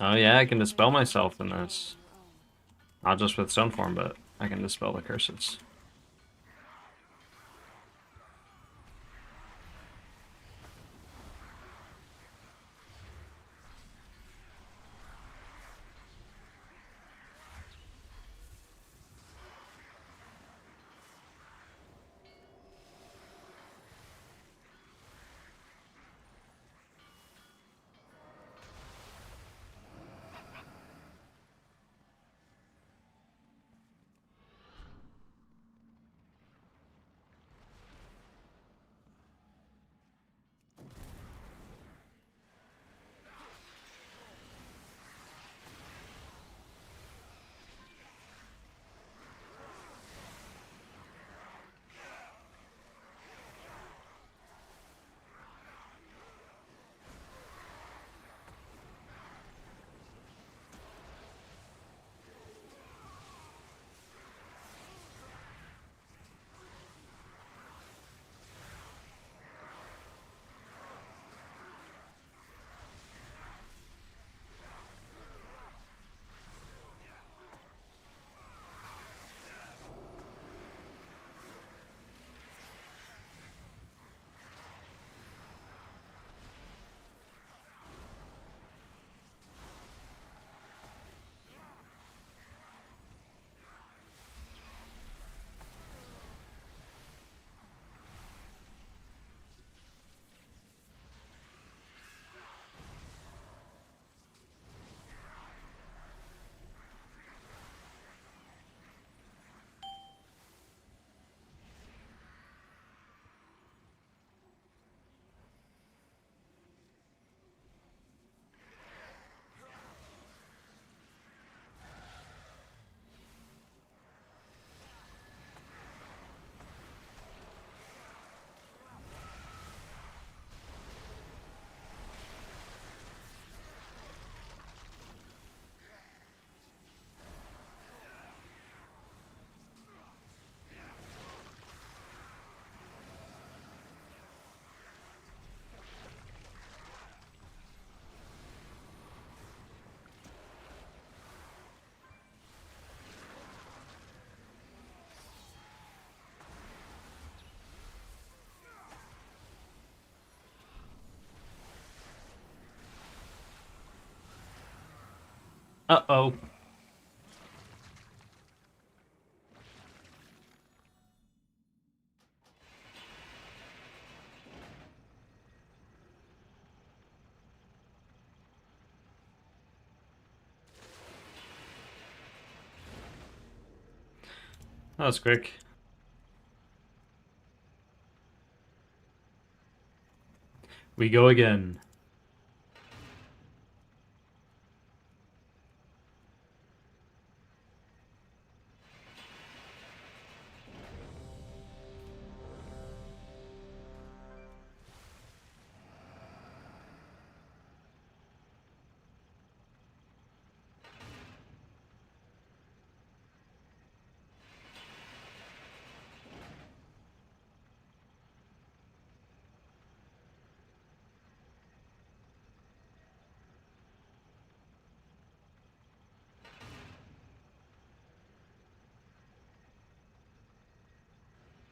Oh yeah, I can dispel myself in this. Not just with Stone Form, but I can dispel the curses. Uh-oh. That was quick. We go again.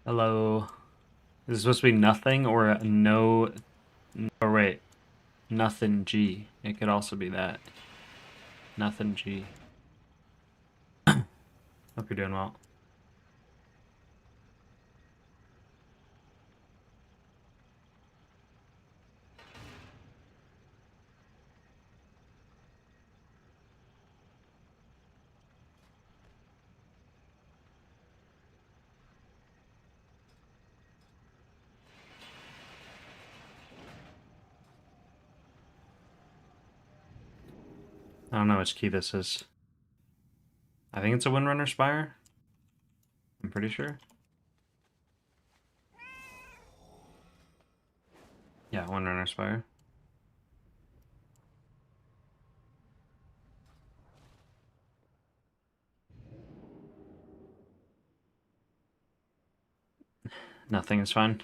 Hello. Is it supposed to be nothing or a no? Or wait, nothing G. It could also be that. Nothing G. Hope you're doing well. I don't know which key this is. I think it's a Windrunner Spire. I'm pretty sure. Yeah, Windrunner Spire. Nothing is fine.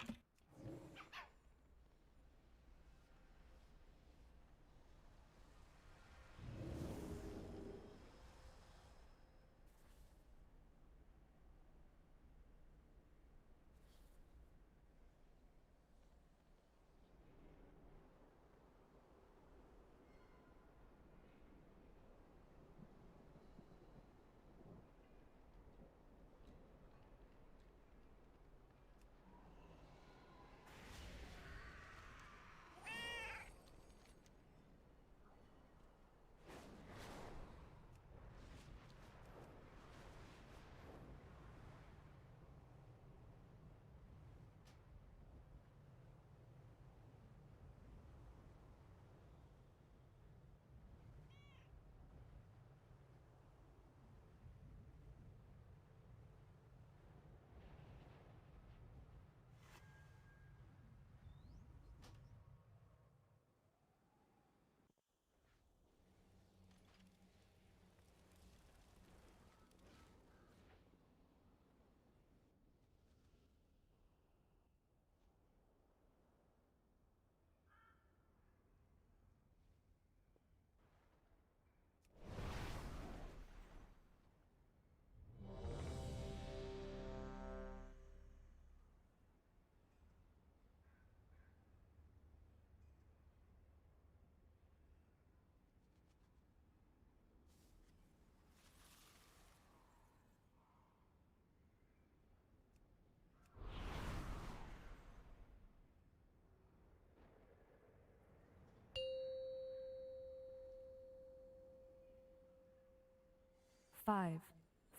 Five,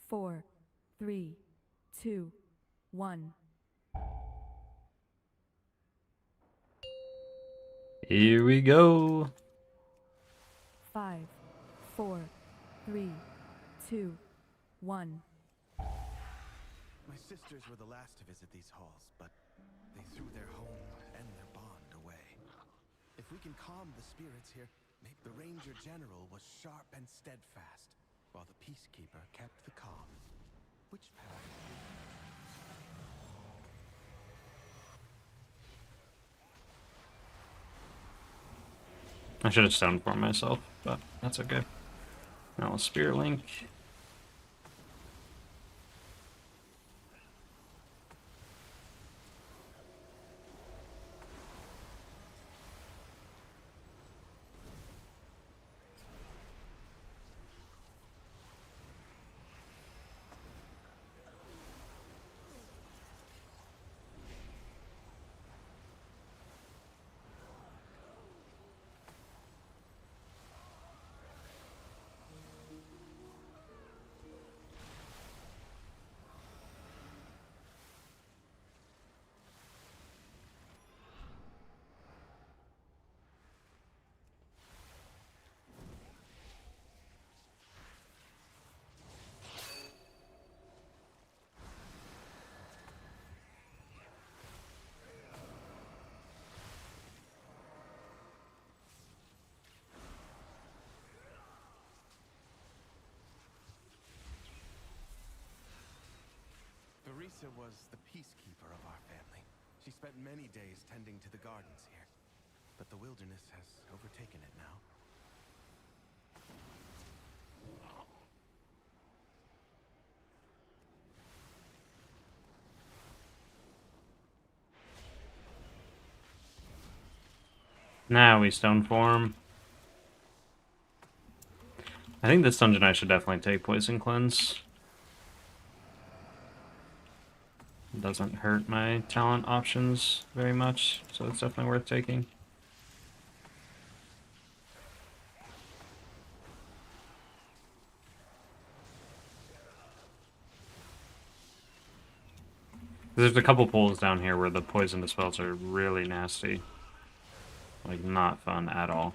four, three, two, one. Here we go. 5, 4, 3, 2, 1. My sisters were the last to visit these halls, but they threw their home and their bond away. If we can calm the spirits here, maybe the Ranger General was sharp and steadfast, while the Peacekeeper kept the calm. Which path? I should have stoned for myself, but that's okay. Now a Spirit Link. Teresa was the peacekeeper of our family. She spent many days tending to the gardens here, but the wilderness has overtaken it now. Now we stone form. I think this dungeon I should definitely take Poison Cleanse. It doesn't hurt my talent options very much, so it's definitely worth taking. There's a couple pools down here where the poison dispels are really nasty. Like, not fun at all.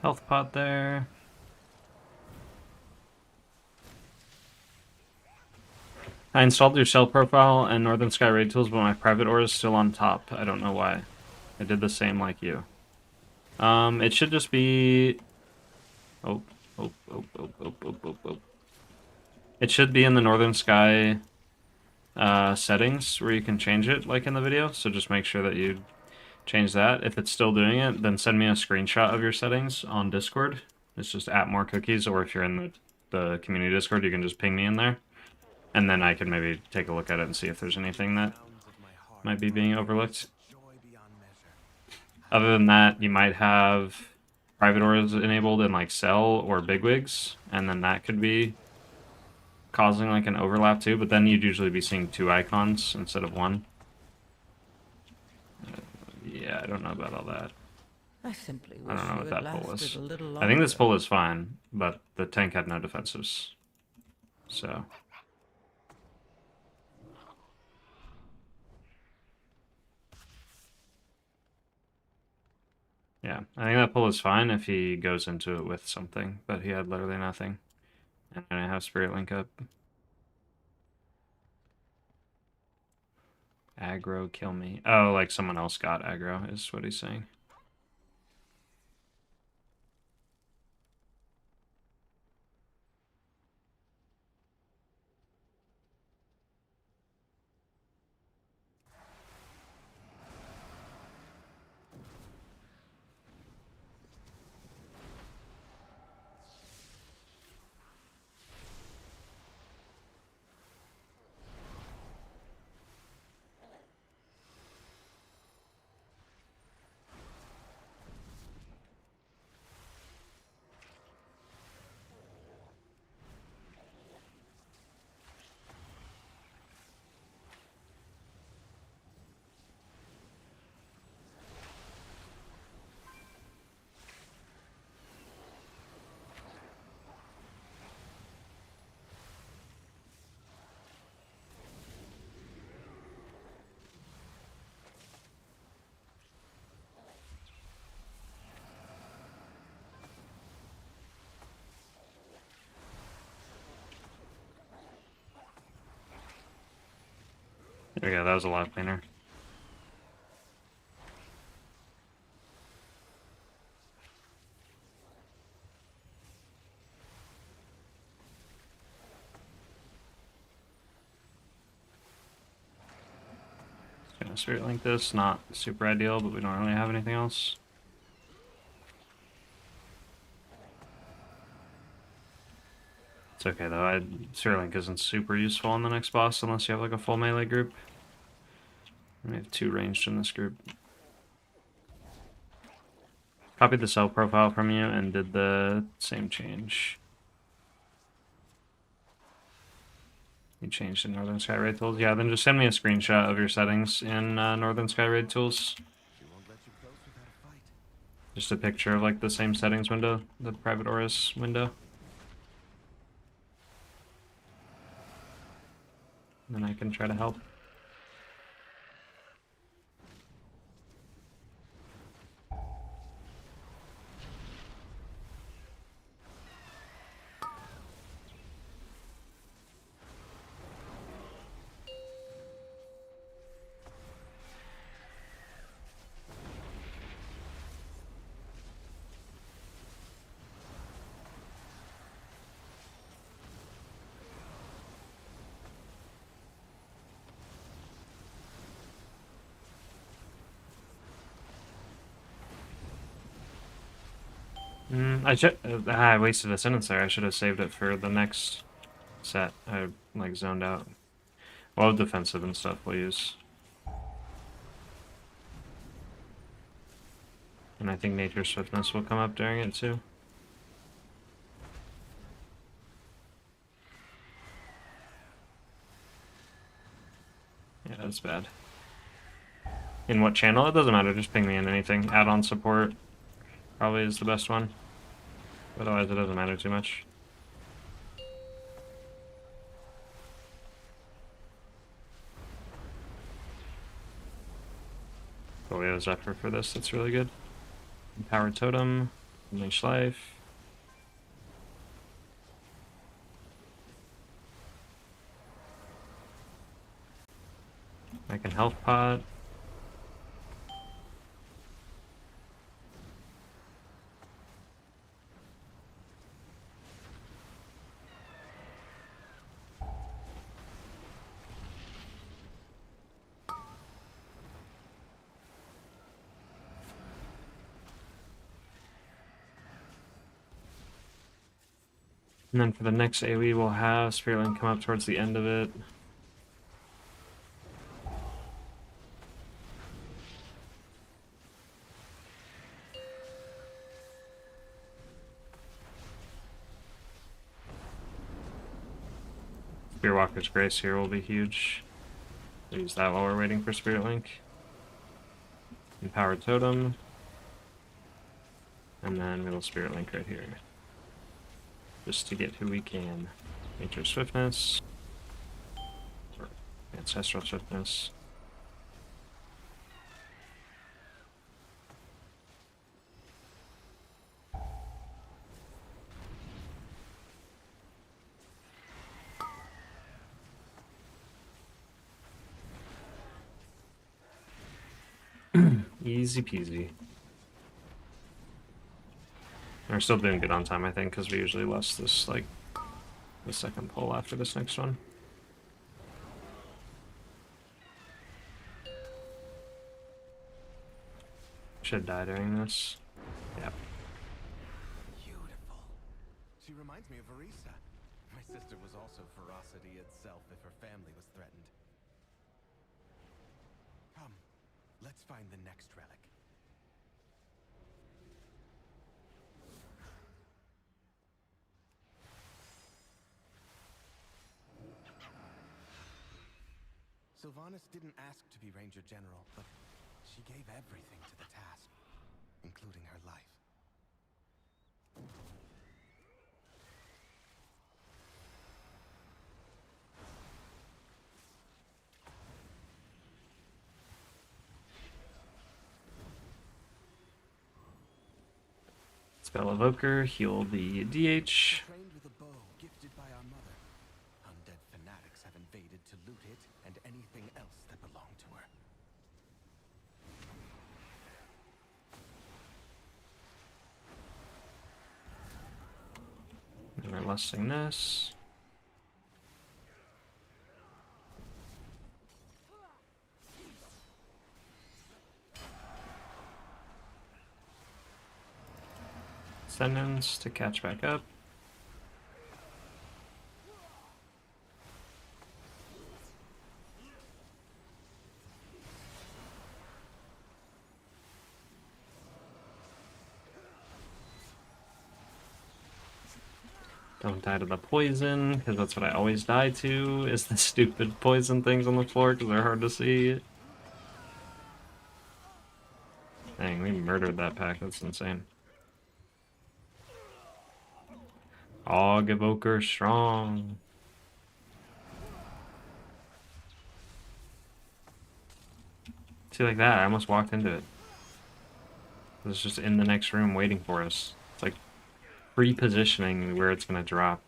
Health pot there. I installed your cell profile and Northern Sky raid tools, but my private ore is still on top. I don't know why. I did the same like you. It should just be... Oh. It should be in the Northern Sky settings where you can change it, like in the video. So just make sure that you change that. If it's still doing it, then send me a screenshot of your settings on Discord. It's just @morecookies, or if you're in the community Discord, you can just ping me in there. And then I can maybe take a look at it and see if there's anything that might be being overlooked. Other than that, you might have private ores enabled in like Cell or Bigwigs, and then that could be causing like an overlap too, but then you'd usually be seeing 2 icons instead of 1. Yeah, I don't know about all that. I simply I wish don't know you what had that pull lasted is. a little I think this longer. pull is fine, but the tank had no defensives. So... yeah, I think that pull is fine if he goes into it with something, but he had literally nothing. And I have Spirit Link up. Aggro, kill me. Oh, like someone else got aggro, is what he's saying. There we go, that was a lot cleaner. Just gonna Spirit Link this, not super ideal, but we don't really have anything else. It's okay though, Spirit Link isn't super useful on the next boss unless you have like a full melee group. We have 2 ranged in this group. Copied the cell profile from you and did the same change. You changed in Northern Sky Raid Tools? Yeah, then just send me a screenshot of your settings in Northern Sky Raid Tools. Just a picture of like the same settings window, the private auras window. Then I can try to help. I wasted a sentence there. I should have saved it for the next set. I like zoned out. Well, defensive and stuff we'll use. And I think Nature's Swiftness will come up during it too. Yeah, that's bad. In what channel? It doesn't matter, just ping me in anything. Add-on support probably is the best one. Otherwise it doesn't matter too much. But we have a Zephyr for this, that's really good. Power Totem. Unleash life. I can health pot. And then for the next AoE, we'll have Spirit Link come up towards the end of it. Spearwalker's Grace here will be huge. Use that while we're waiting for Spirit Link. Empowered Totem. And then middle Spirit Link right here. Just to get who we can. Nature Swiftness. Or Ancestral Swiftness. Easy peasy. We're still doing good on time, I think, because we usually lost this, like, the second pull after this next one. Should die during this. Yep. Beautiful. She reminds me of Arisa. My sister was also ferocity itself if her family was threatened. Come, let's find the next relic. Sylvanas didn't ask to be Ranger General, but she gave everything to the task, including her life. Spell Evoker, heal the DH. Trained with a bow gifted by our mother. Undead fanatics have invaded to loot it and anything else that belonged to her. And we're lusting this. Ascendance to catch back up. Don't die to the poison, because that's what I always die to, is the stupid poison things on the floor, because they're hard to see. Dang, we murdered that pack, that's insane. Og Evoker strong. See, like that, I almost walked into it. It was just in the next room waiting for us. It's like pre-positioning where it's gonna drop.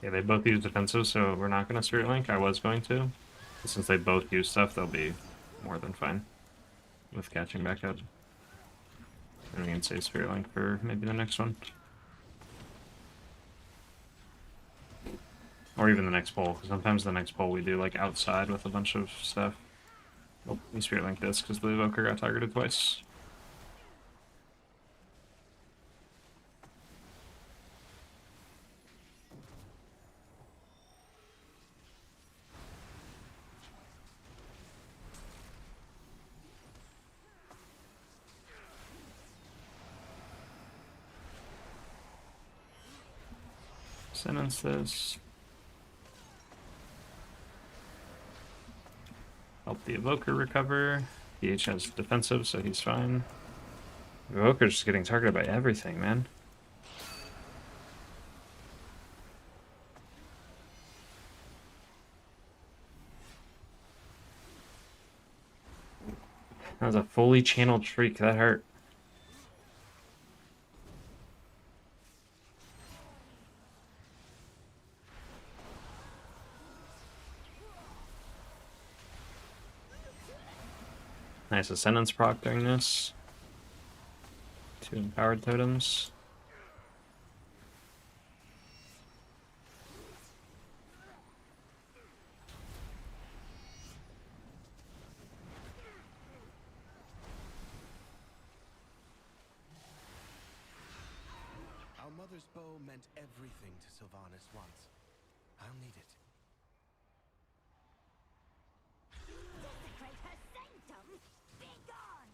Yeah, they both use defensive, so we're not going to Spirit Link. I was going to. But since they both use stuff, they'll be more than fine with catching back up. And we can save Spirit Link for maybe the next one. Or even the next pull, because sometimes the next pull we do like outside with a bunch of stuff. Oh, we Spirit Link this because the Evoker got targeted twice. Sentence this. Help the Evoker recover. PH has defensive, so he's fine. Evoker's just getting targeted by everything, man. That was a fully channeled shriek. That hurt. Nice Ascendance proc during this. 2 empowered totems. Our mother's bow meant everything to Sylvanas once. I'll need it. Desecrate her sanctum? Be gone!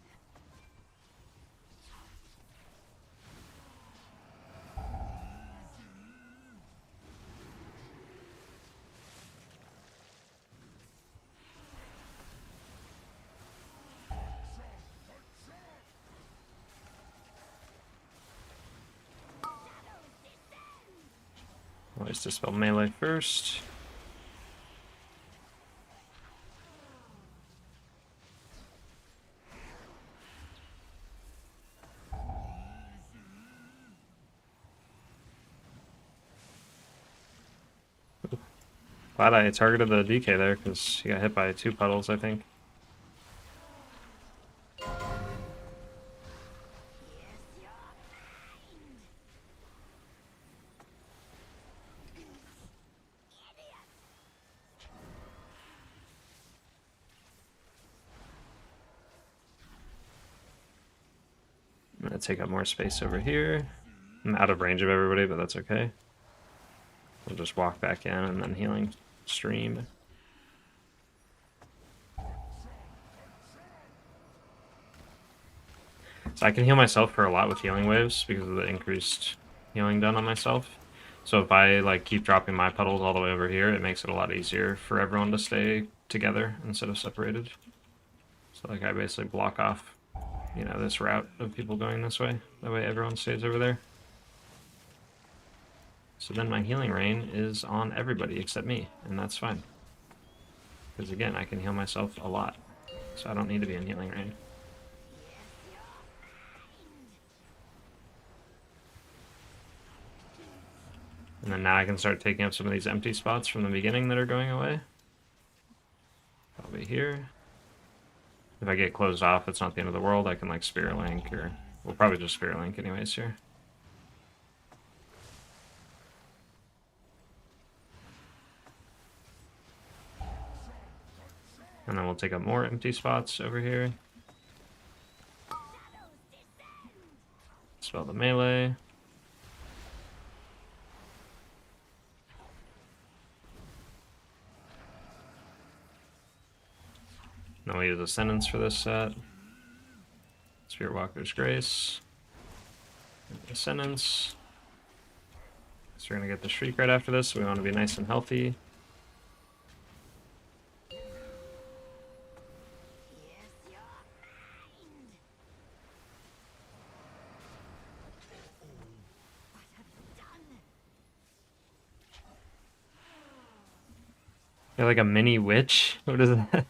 Always dispel melee first. Glad I targeted the DK there because he got hit by 2 puddles, I think. I'm gonna take up more space over here. I'm out of range of everybody, but that's okay. We'll just walk back in and then healing stream. So I can heal myself for a lot with healing waves because of the increased healing done on myself. So if I like keep dropping my puddles all the way over here, it makes it a lot easier for everyone to stay together instead of separated. So like I basically block off, you know, this route of people going this way. That way everyone stays over there. So then my healing rain is on everybody except me, and that's fine. Because again, I can heal myself a lot. So I don't need to be in healing rain. And then now I can start taking up some of these empty spots from the beginning that are going away. Probably here. If I get closed off, it's not the end of the world. I can like Spirit Link, or we'll probably just Spirit Link anyways here. And then we'll take up more empty spots over here. Spell the melee. Then we'll use Ascendance for this set. Spirit Walker's Grace. Ascendance. So we're going to get the Shriek right after this, so we want to be nice and healthy. You're like a mini witch? What is that?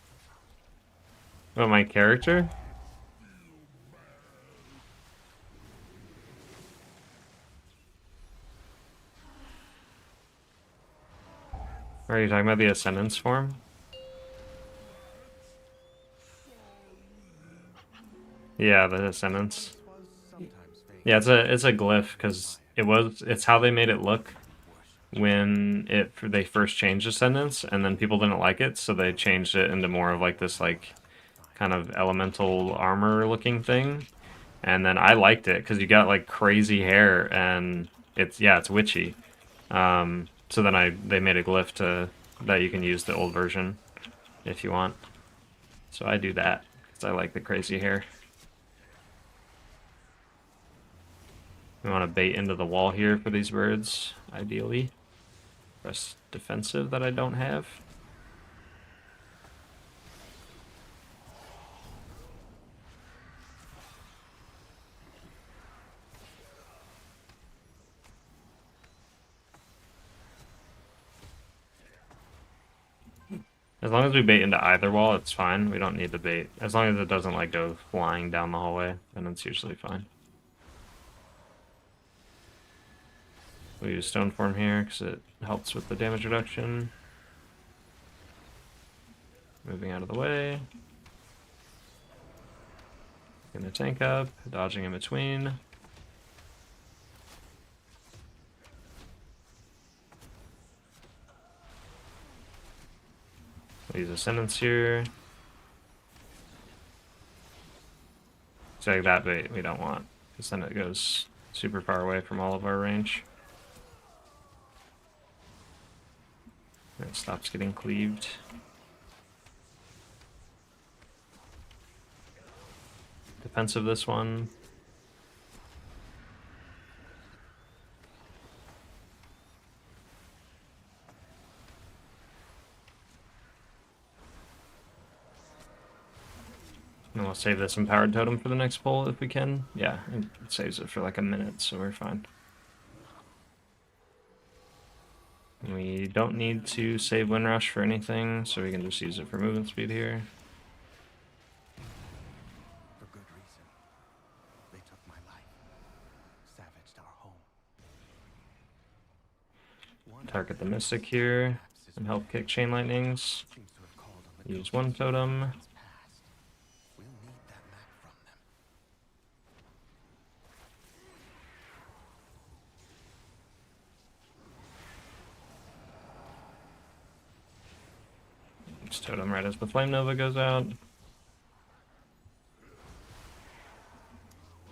What, my character? Are you talking about the Ascendance form? Yeah, the Ascendance. Yeah, it's a glyph because it's how they made it look when they first changed Ascendance, and then people didn't like it, so they changed it into more of like this like kind of elemental armor looking thing. And then I liked it because you got like crazy hair and it's witchy. So then they made a glyph that you can use the old version if you want. So I do that because I like the crazy hair. We want to bait into the wall here for these birds, ideally. Press defensive that I don't have. As long as we bait into either wall, it's fine. We don't need to bait. As long as it doesn't like go flying down the hallway, then it's usually fine. We use Stone Form here because it helps with the damage reduction. Moving out of the way. Getting the tank up, dodging in between. We use Ascendance here. So like that bait we don't want, because then it goes super far away from all of our range. And it stops getting cleaved. Defensive this one. And we'll save this Empowered Totem for the next pull if we can. Yeah, it saves it for like a minute, so we're fine. We don't need to save Windrush for anything, so we can just use it for movement speed here. For good reason. They took my life. Savaged our home. Target the Mystic here and help kick Chain Lightnings. Seems to have called on the Use one totem. past. We'll need that map from them. Use totem right as the Flame Nova goes out. And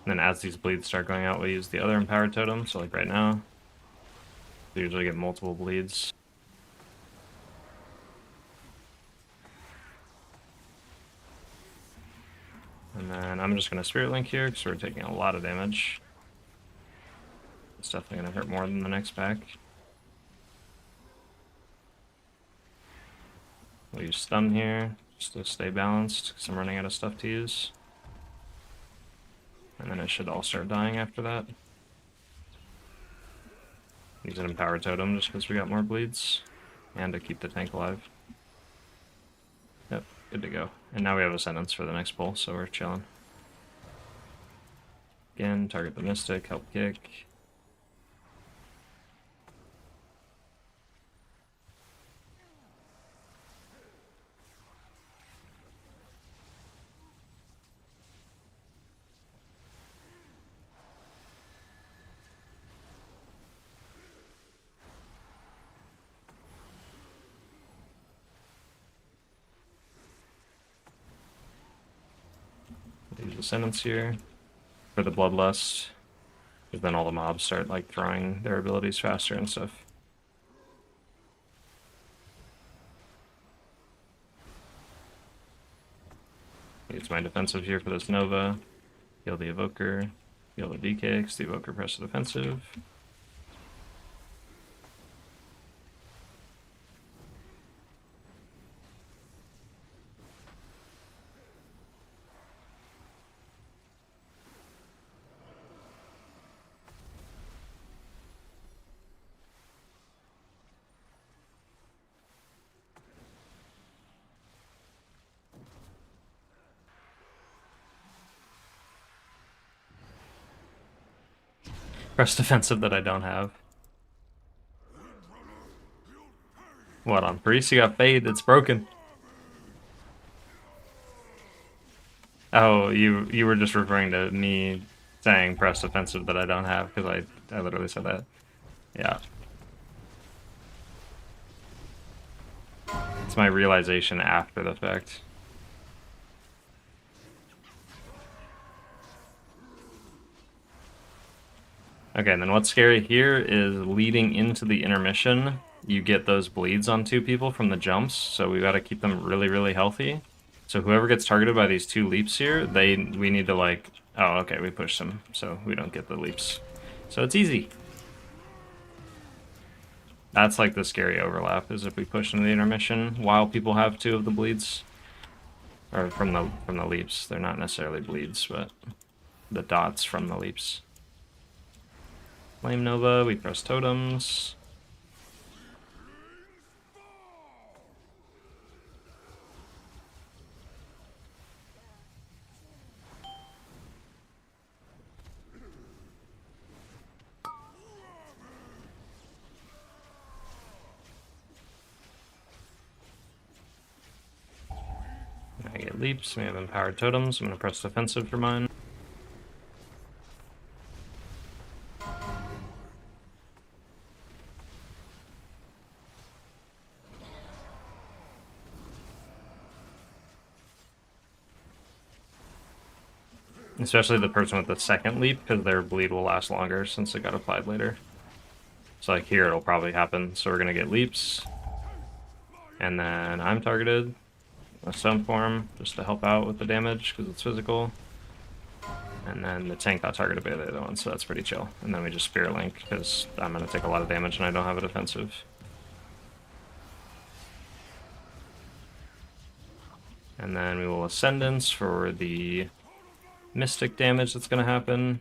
then as these bleeds start going out, we use the other Empowered Totem. So like right now, we usually get multiple bleeds. And then I'm just going to Spirit Link here because we're taking a lot of damage. It's definitely going to hurt more than the next pack. We'll use Stun here just to stay balanced because I'm running out of stuff to use. And then it should all start dying after that. Use an Empowered Totem just because we got more bleeds. And to keep the tank alive. Yep, good to go. And now we have a sentence for the next pull, so we're chilling. Again, target the Mystic, help kick. Use the sentence here for the Bloodlust, because then all the mobs start like throwing their abilities faster and stuff. Use my defensive here for this Nova. Heal the Evoker. Heal the DK because the Evoker press the defensive. Press defensive that I don't have. What, on Priest? You got Fade, it's broken. Oh, you were just referring to me saying press defensive that I don't have, because I literally said that. Yeah. It's my realization after the fact. Okay, and then what's scary here is leading into the intermission, you get those bleeds on two people from the jumps, so we gotta keep them really, really healthy. So whoever gets targeted by these two leaps here, we need to like, oh, okay, we push them, so we don't get the leaps. So it's easy. That's like the scary overlap, is if we push into the intermission while people have 2 of the bleeds. Or from the leaps. They're not necessarily bleeds, but the dots from the leaps. Flame Nova, we press totems. I get leaps, we have empowered totems. I'm gonna press defensive for mine. Especially the person with the second leap, because their bleed will last longer since it got applied later. So like here it'll probably happen. So we're gonna get leaps. And then I'm targeted. A stone form just to help out with the damage because it's physical. And then the tank got targeted by the other one, so that's pretty chill. And then we just Spirit Link because I'm gonna take a lot of damage and I don't have a defensive. And then we will Ascendance for the mystic damage that's gonna happen.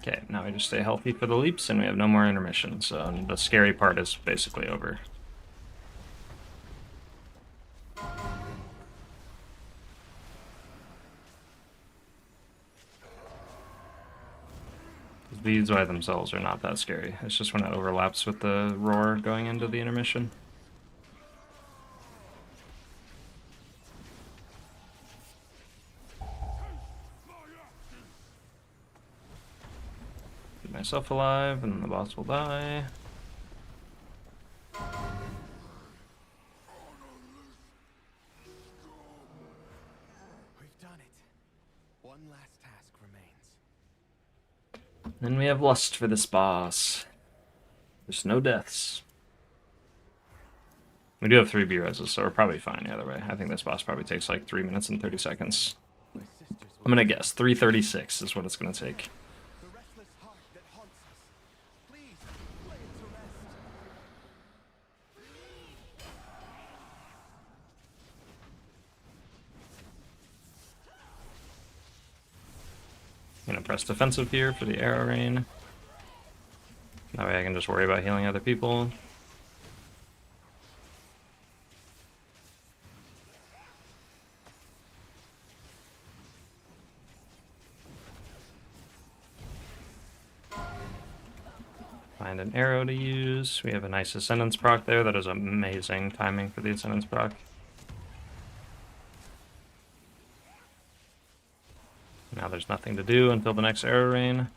Okay, now we just stay healthy for the leaps and we have no more intermission, so the scary part is basically over. These by themselves are not that scary. It's just when it overlaps with the roar going into the intermission. Keep myself alive and the boss will die. We've done it. One last task remains. Then we have Lust for this boss. There's no deaths. We do have 3 B-reses, so we're probably fine either way. I think this boss probably takes like 3 minutes and 30 seconds. My sisters will I'm gonna guess 3:36 is what it's gonna take. the restless heart that haunts us. Please, lay it to rest. I'm gonna press defensive here for the arrow rain. That way I can just worry about healing other people. Find an arrow to use. We have a nice Ascendance proc there. That is amazing timing for the Ascendance proc. Now there's nothing to do until the next arrow rain.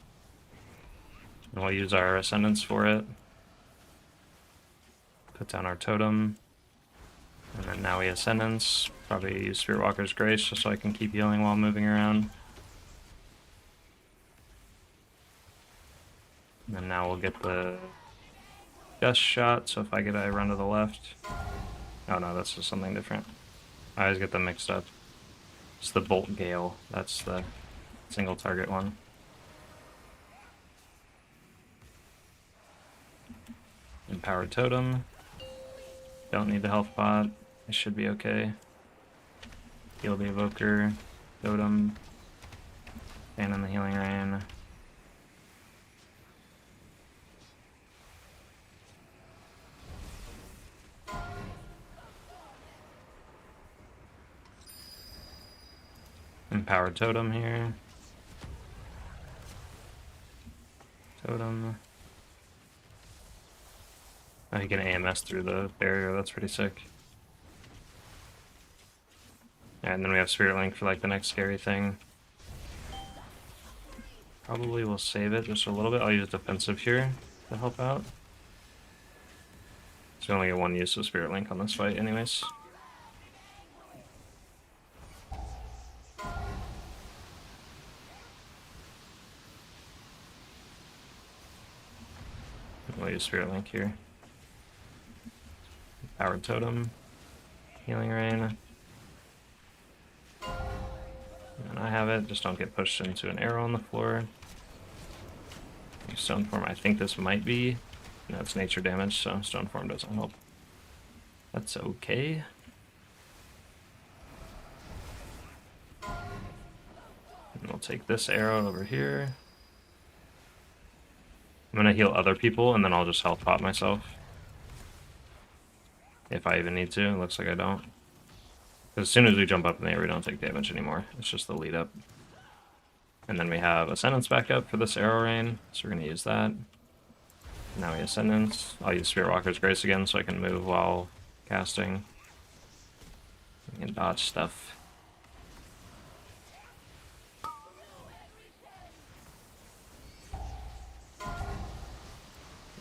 And we'll use our Ascendance for it. Put down our totem. And then now we Ascendance. Probably use Spirit Walker's Grace just so I can keep healing while moving around. And then now we'll get the Gust shot, so if I get I run to the left. Oh no, that's just something different. I always get them mixed up. It's the Bolt Gale, that's the single target one. Empowered Totem. Don't need the health pot. It should be okay. Heal the Evoker. Totem. Stand in the Healing Rain. Empowered Totem here. Totem. Oh, you can AMS through the barrier, that's pretty sick. Yeah, and then we have Spirit Link for like the next scary thing. Probably will save it just a little bit. I'll use defensive here to help out. So we only get 1 use of Spirit Link on this fight anyways. use Spirit Link here. Powered Totem. Healing Rain. And I have it, just don't get pushed into an arrow on the floor. Stone Form, I think this might be. No, it's nature damage, so Stone Form doesn't help. That's okay. And we'll take this arrow over here. I'm gonna heal other people, and then I'll just health pot myself. If I even need to. It looks like I don't. As soon as we jump up in the air, we don't take damage anymore. It's just the lead up. And then we have Ascendance back up for this Arrow Rain, so we're going to use that. Now we Ascendance. I'll use Spirit Walker's Grace again so I can move while casting. We can dodge stuff.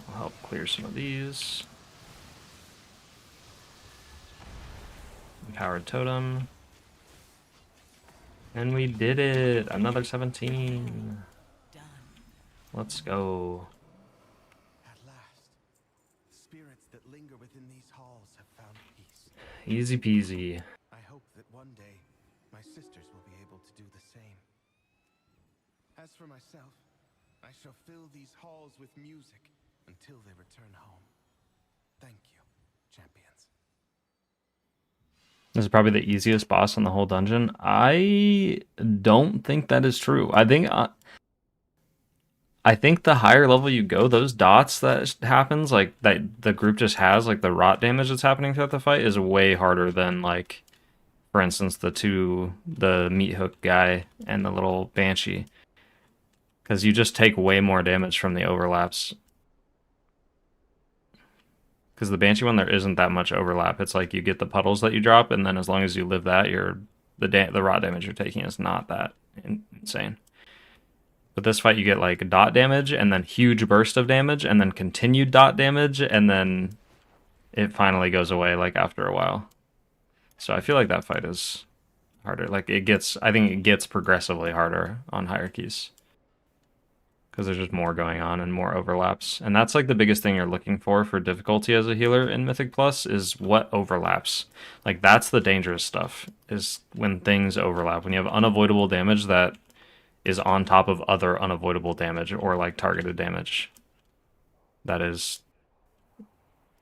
I'll help clear some of these. Powered Totem. And we did it! Another 17! Let's go. At last, the spirits that linger within these halls have found peace. Easy peasy. I hope that one day, my sisters will be able to do the same. As for myself, I shall fill these halls with music until they return home. Thank you, champions. This is probably the easiest boss in the whole dungeon. I don't think that is true. I think the higher level you go, those dots that happens, like that the group just has, like the rot damage that's happening throughout the fight, is way harder than, like, for instance, the meat hook guy and the little banshee, because you just take way more damage from the overlaps. Because the Banshee one, there isn't that much overlap. It's like you get the puddles that you drop, and then as long as you live that, the rot damage you're taking is not that insane. But this fight, you get like dot damage, and then huge burst of damage, and then continued dot damage, and then it finally goes away like after a while. So I feel like that fight is harder. Like I think it gets progressively harder on hierarchies. Because there's just more going on and more overlaps. And that's like the biggest thing you're looking for difficulty as a healer in Mythic Plus is what overlaps. Like that's the dangerous stuff, is when things overlap. When you have unavoidable damage that is on top of other unavoidable damage or like targeted damage. That is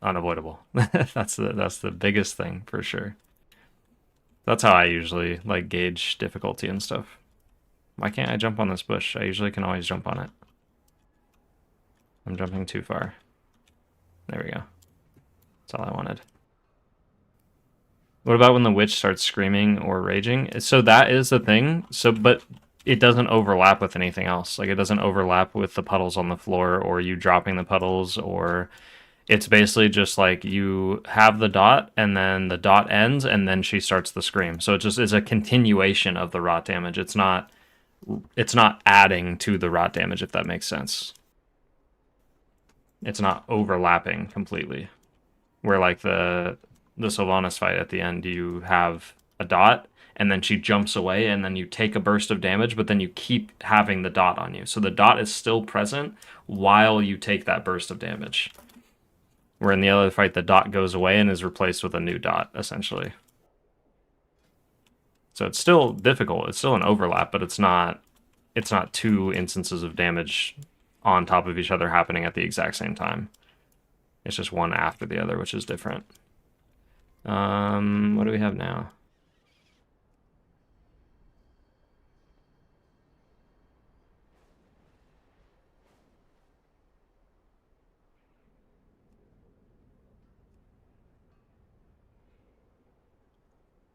unavoidable. That's the biggest thing for sure. That's how I usually like gauge difficulty and stuff. Why can't I jump on this bush? I usually can always jump on it. I'm jumping too far. There we go. That's all I wanted. What about when the witch starts screaming or raging? So that is the thing. But it doesn't overlap with anything else. Like it doesn't overlap with the puddles on the floor or you dropping the puddles, or it's basically just like you have the dot and then the dot ends and then she starts the scream. So it just is a continuation of the rot damage. It's not adding to the rot damage, if that makes sense. It's not overlapping completely. Where like the Sylvanas fight at the end, you have a dot and then she jumps away and then you take a burst of damage, but then you keep having the dot on you. So the dot is still present while you take that burst of damage. Where in the other fight, the dot goes away and is replaced with a new dot, essentially. So it's still difficult. It's still an overlap, but it's not two instances of damage on top of each other happening at the exact same time. It's just one after the other, which is different. What do we have now?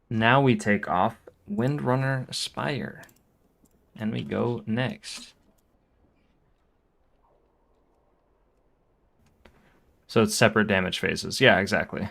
Now we take off Windrunner Spire. And we go next. So it's separate damage phases. Yeah, exactly.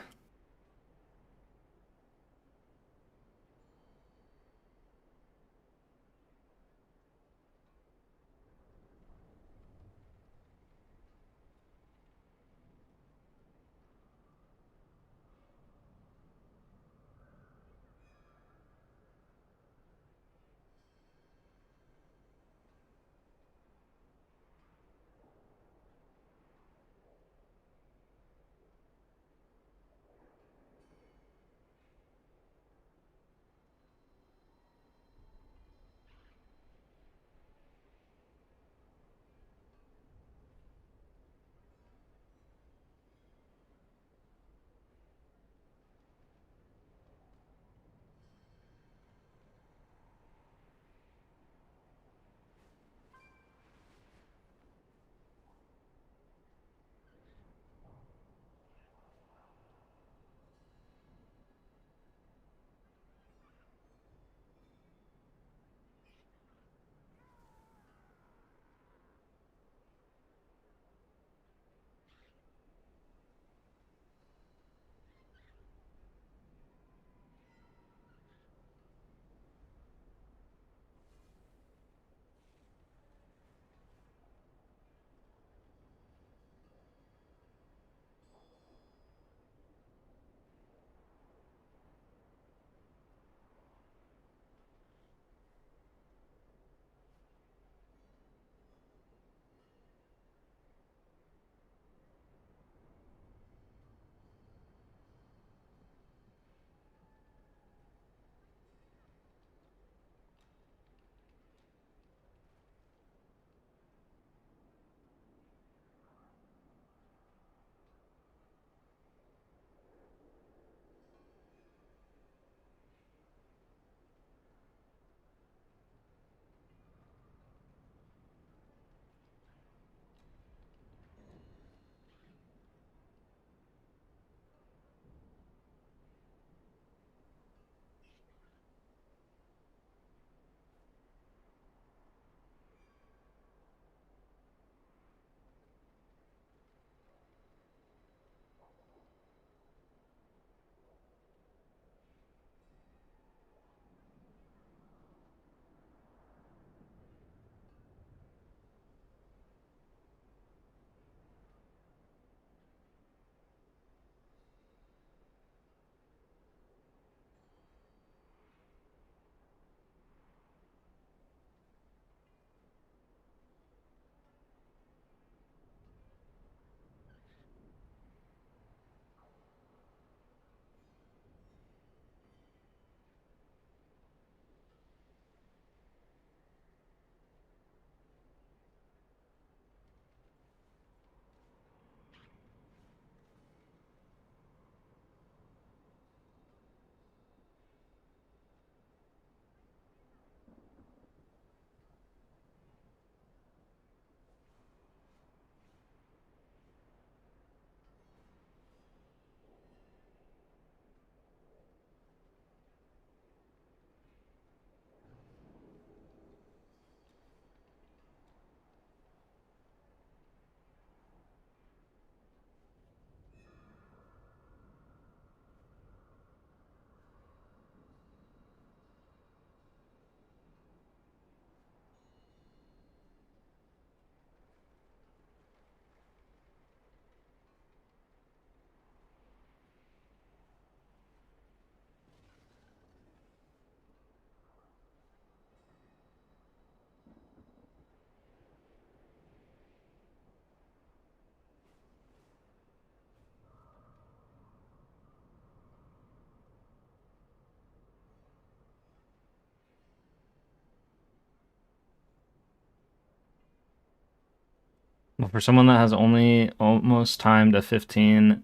Well, for someone that has only almost time to 15,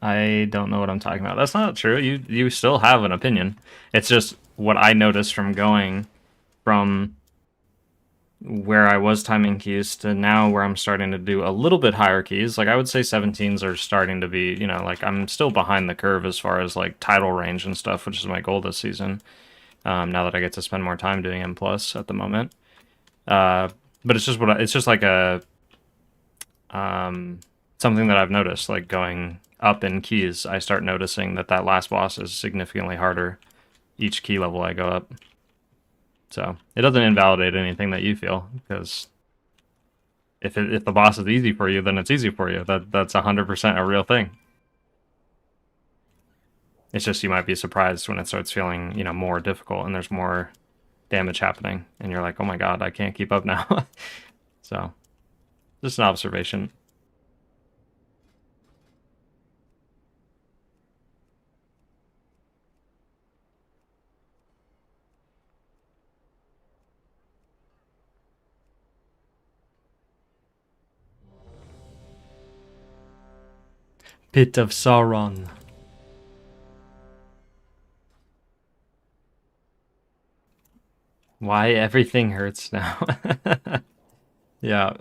I don't know what I'm talking about. That's not true. You still have an opinion. It's just what I noticed from going from where I was timing keys to now where I'm starting to do a little bit higher keys. Like I would say 17s are starting to be, you know, like I'm still behind the curve as far as like tidal range and stuff, which is my goal this season. Now that I get to spend more time doing M plus at the moment. But it's just it's just like a something that I've noticed, like going up in keys, I start noticing that that last boss is significantly harder each key level I go up. So it doesn't invalidate anything that you feel, because if the boss is easy for you, then it's easy for you. That's 100% a real thing. It's just you might be surprised when it starts feeling, you know, more difficult and there's more damage happening, and you're like, oh my god, I can't keep up now. So, just an observation. Pit of Sauron. Why everything hurts now. Yeah.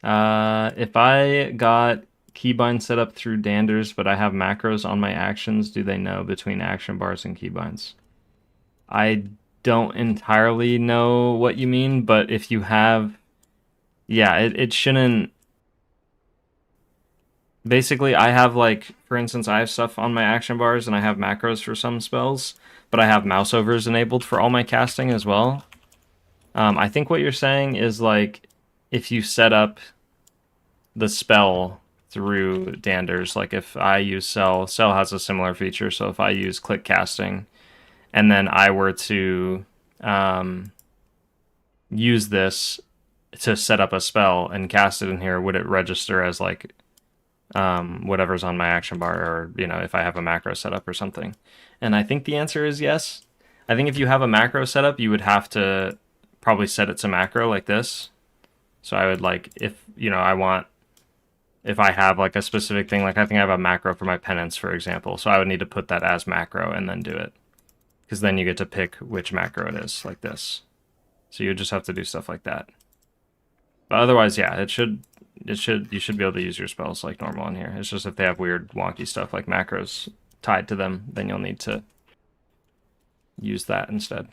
If I got keybind set up through Danders, but I have macros on my actions, do they know between action bars and keybinds? I don't entirely know what you mean, but if you have... Yeah, it shouldn't... Basically, I have, like, for instance, I have stuff on my action bars and I have macros for some spells, but I have mouse overs enabled for all my casting as well. I think what you're saying is, like, if you set up the spell through Danders, like if I use Cell has a similar feature, so if I use click casting and then I were to use this to set up a spell and cast it in here, would it register as like whatever's on my action bar, or, you know, if I have a macro set up or something? And I think the answer is yes. I think if you have a macro set up, you would have to probably set it to macro like this. So I would, like, if, you know, if I have like a specific thing, like I think I have a macro for my penance, for example, so I would need to put that as macro and then do it, because then you get to pick which macro it is, like this. So you just have to do stuff like that. But otherwise, yeah, you should be able to use your spells like normal in here. It's just if they have weird wonky stuff like macros tied to them, then you'll need to use that instead.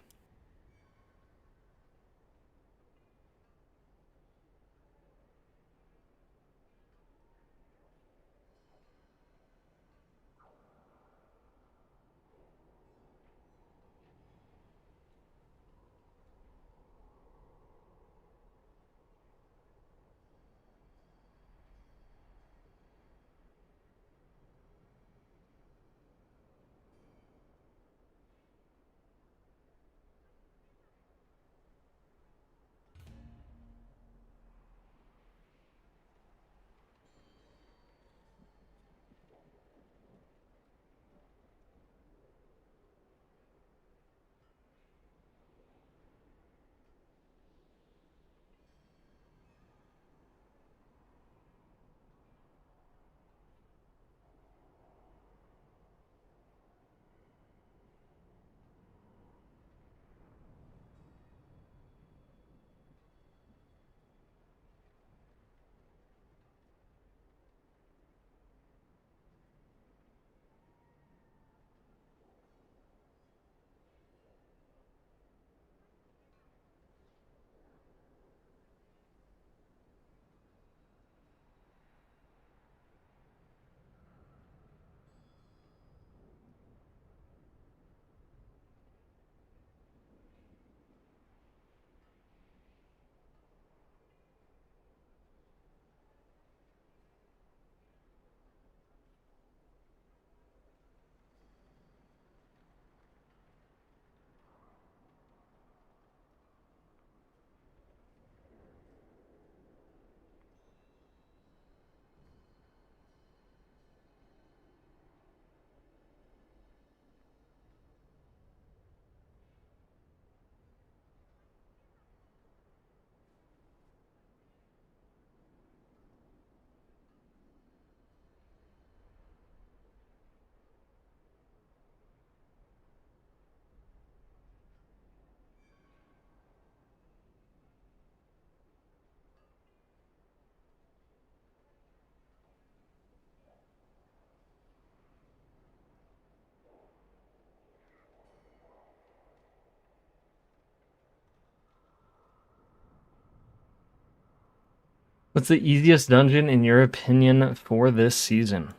What's the easiest dungeon in your opinion for this season?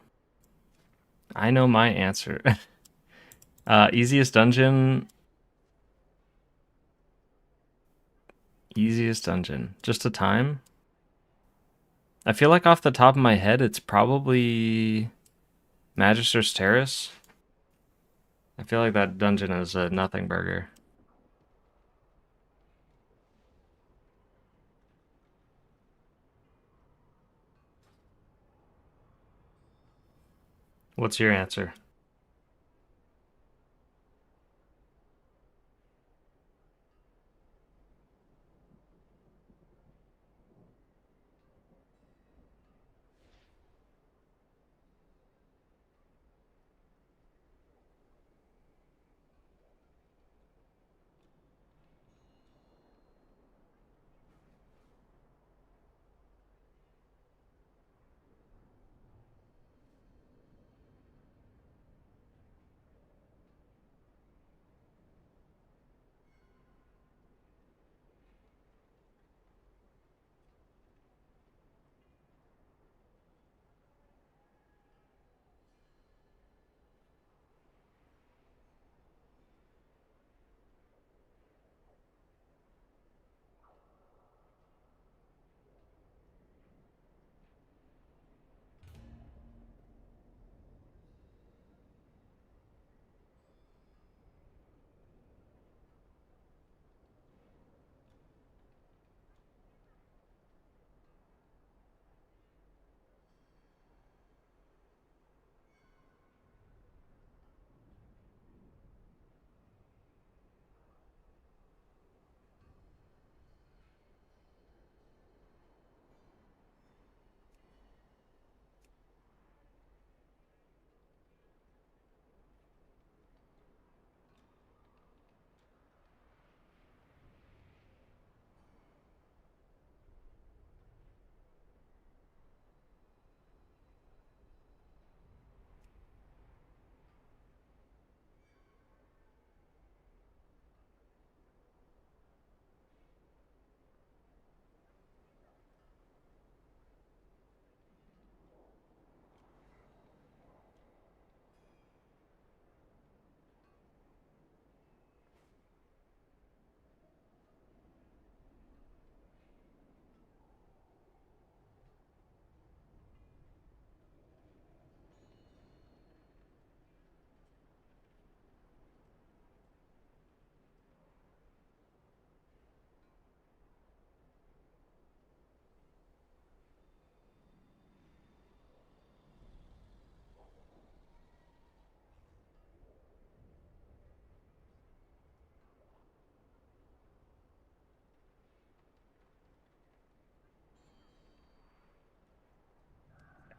I know my answer. Easiest dungeon. Easiest dungeon. Just a time? I feel like off the top of my head, it's probably Magister's Terrace. I feel like that dungeon is a nothing burger. What's your answer?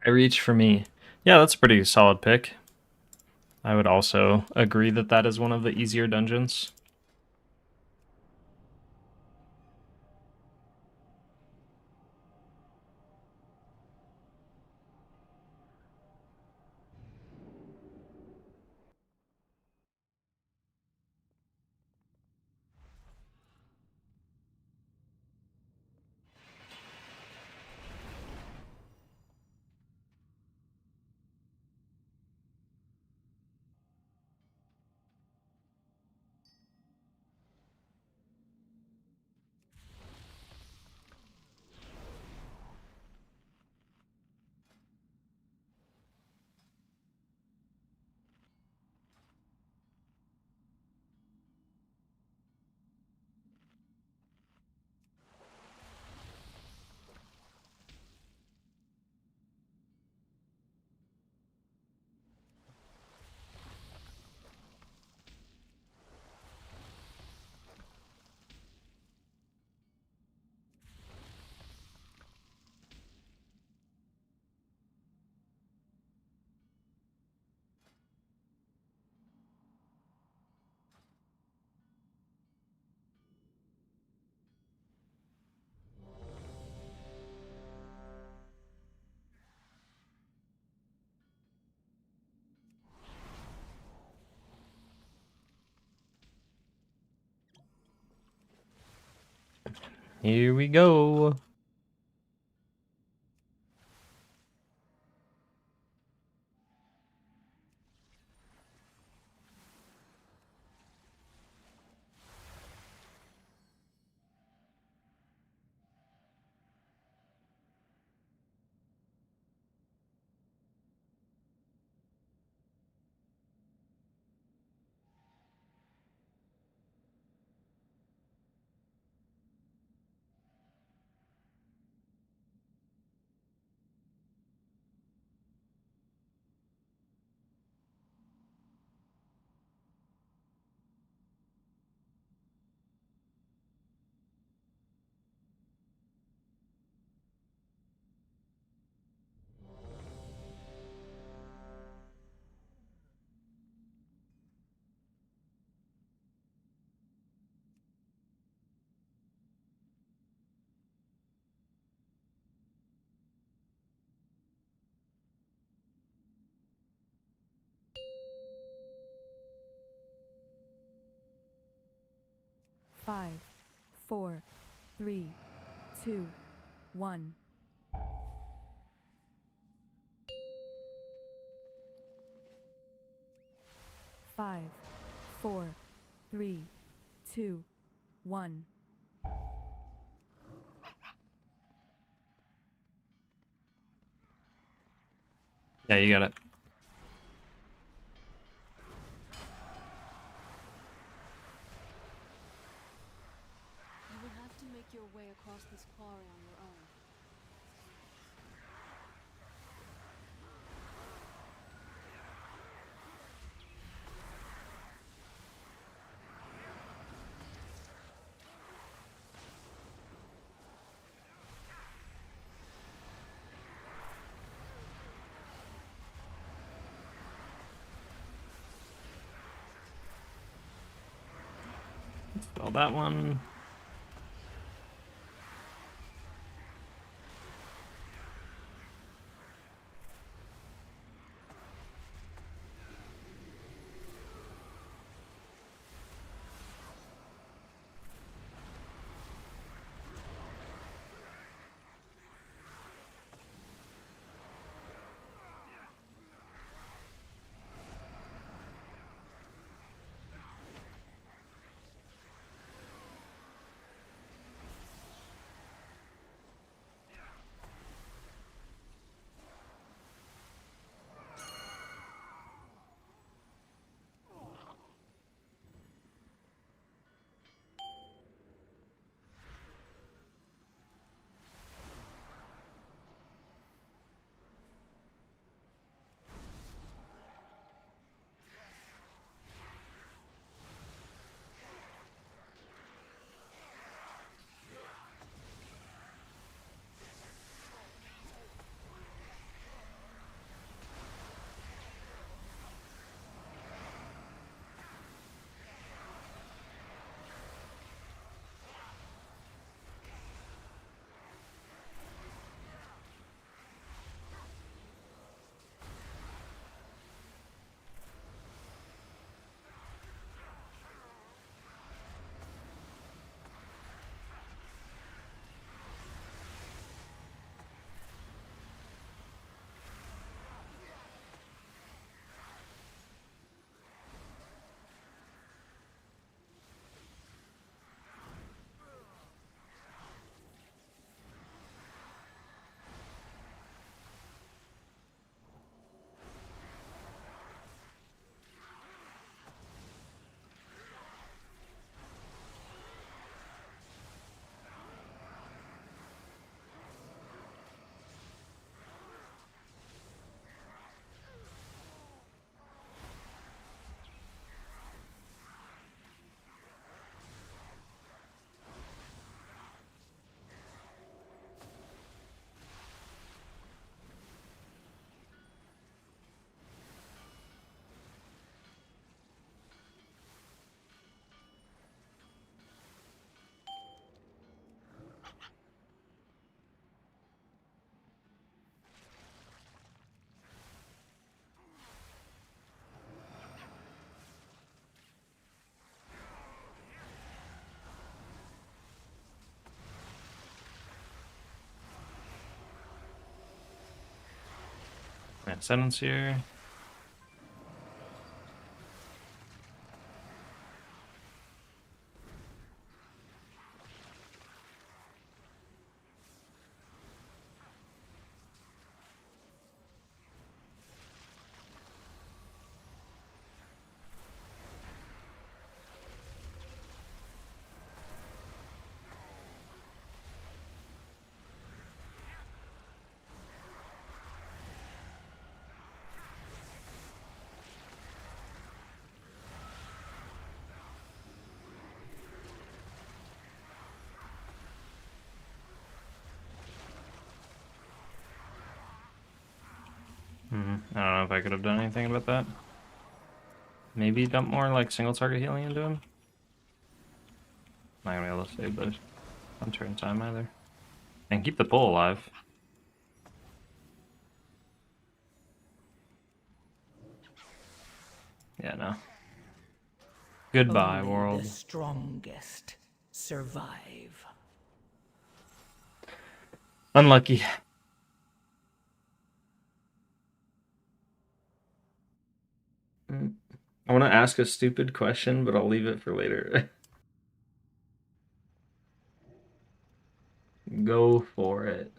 I reach for me. Yeah, that's a pretty solid pick. I would also agree that that is one of the easier dungeons. Here we go. 5, 4, 3, 2, 1. Five, 4, 3, 2, 1. Yeah, you got it. You will have to make your way across this quarry on your own. Spell that one. Yeah, sentence here. I don't know if I could have done anything about that. Maybe dump more like single target healing into him. Not gonna be able to save those on turn time either. And keep the pull alive. Yeah, no. Goodbye, Only world. the strongest survive. Unlucky. I want to ask a stupid question, but I'll leave it for later. Go for it.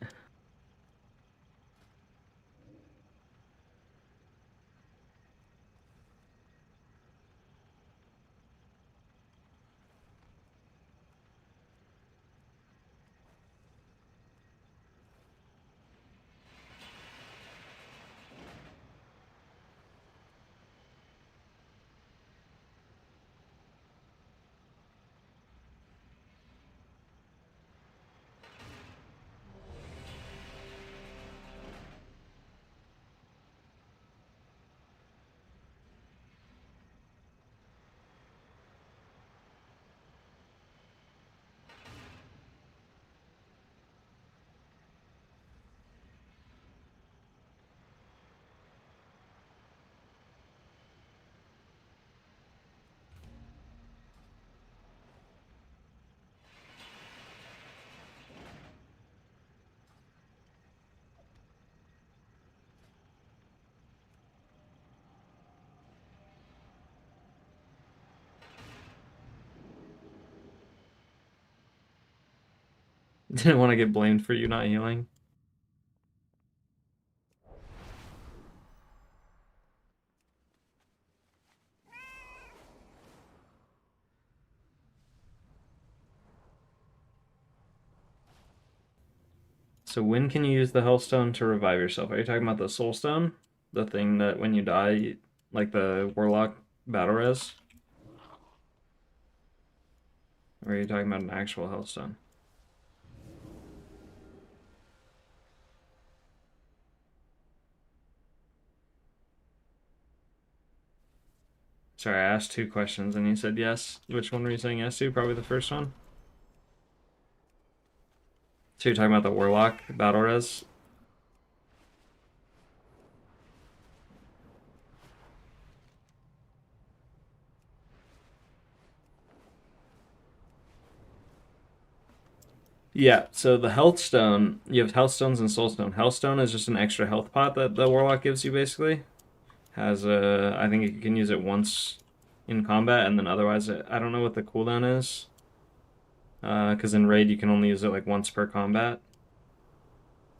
Didn't want to get blamed for you not healing. So when can you use the Hellstone to revive yourself? Are you talking about the Soul Stone? The thing that when you die, like the Warlock battle res? Or are you talking about an actual Hellstone? Sorry, I asked 2 questions and you said yes. Which one were you saying yes to? Probably the first one? So you're talking about the Warlock battle res? Yeah, so the Health Stone, you have Health Stones and Soul Stone. Health Stone is just an extra health pot that the Warlock gives you, basically. Has a, I think you can use it once in combat, and then otherwise, I don't know what the cooldown is. Because in Raid, you can only use it like once per combat.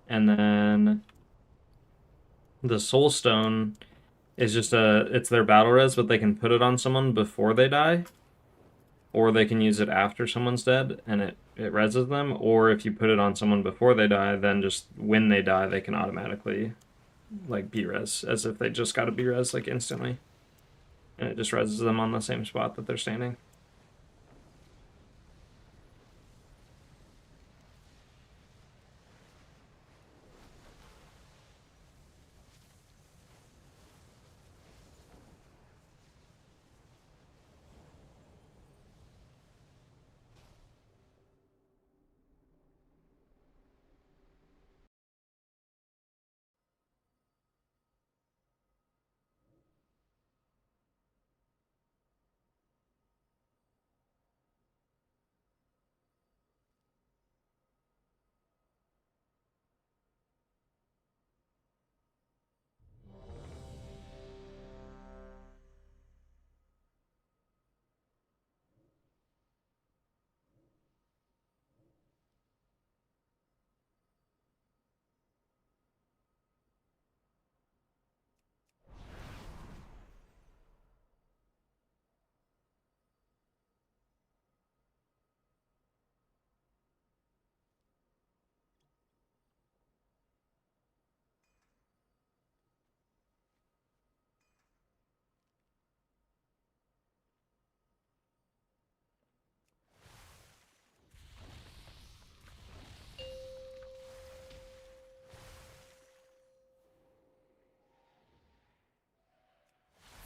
And then the Soul Stone is just it's their battle res, but they can put it on someone before they die. Or they can use it after someone's dead, and it reses them. Or if you put it on someone before they die, then just when they die, they can automatically like B-res, as if they just got a B-res like instantly. And it just reses them on the same spot that they're standing.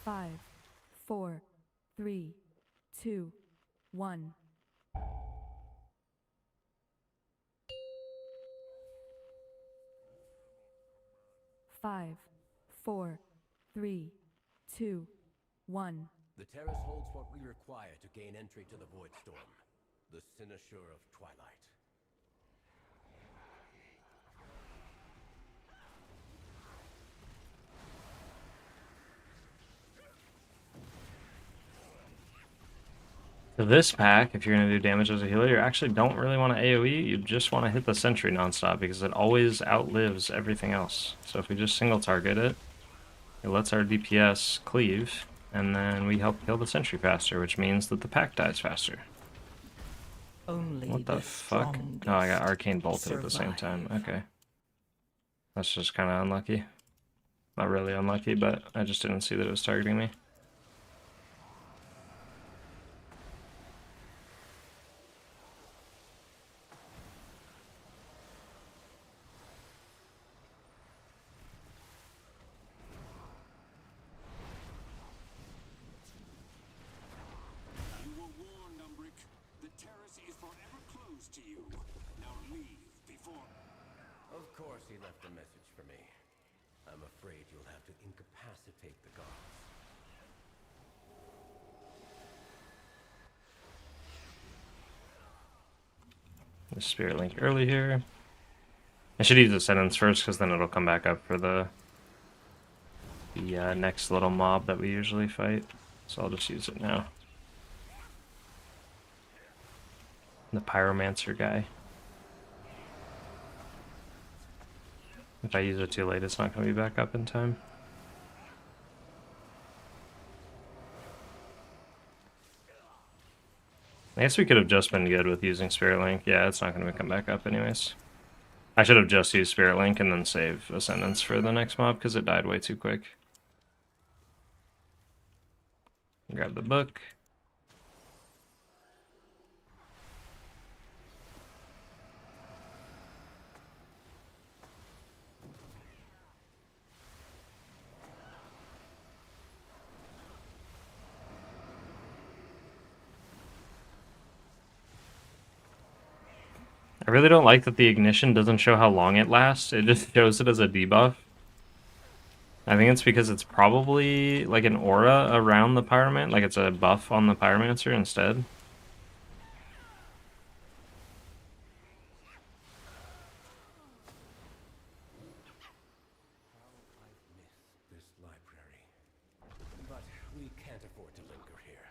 Five, 4, 3, 2, 1. Five, 4, 3, 2, 1. The terrace holds what we require to gain entry to the Void Storm. the cynosure of twilight. So this pack, if you're going to do damage as a healer, you actually don't really want to AoE, you just want to hit the sentry nonstop because it always outlives everything else. So if we just single target it, it lets our DPS cleave, and then we help kill the sentry faster, which means that the pack dies faster. Only What the fuck? Oh, I got Arcane Bolted at the same time. Okay. That's just kind of unlucky. Not really unlucky, but I just didn't see that it was targeting me. Of course he left a message for me. I'm afraid you'll have to incapacitate the gods. The Spirit Link early here. I should use Ascendance first because then it'll come back up for the next little mob that we usually fight. So I'll just use it now. The Pyromancer guy. If I use it too late, it's not going to be back up in time. I guess we could have just been good with using Spirit Link. Yeah, it's not going to come back up anyways. I should have just used Spirit Link and then save Ascendance for the next mob because it died way too quick. Grab the book. I really don't like that the ignition doesn't show how long it lasts. It just shows it as a debuff. I think it's because it's probably like an aura around the Pyromancer, like it's a buff on the Pyromancer instead. I've missed this library, but we can't afford to linger here.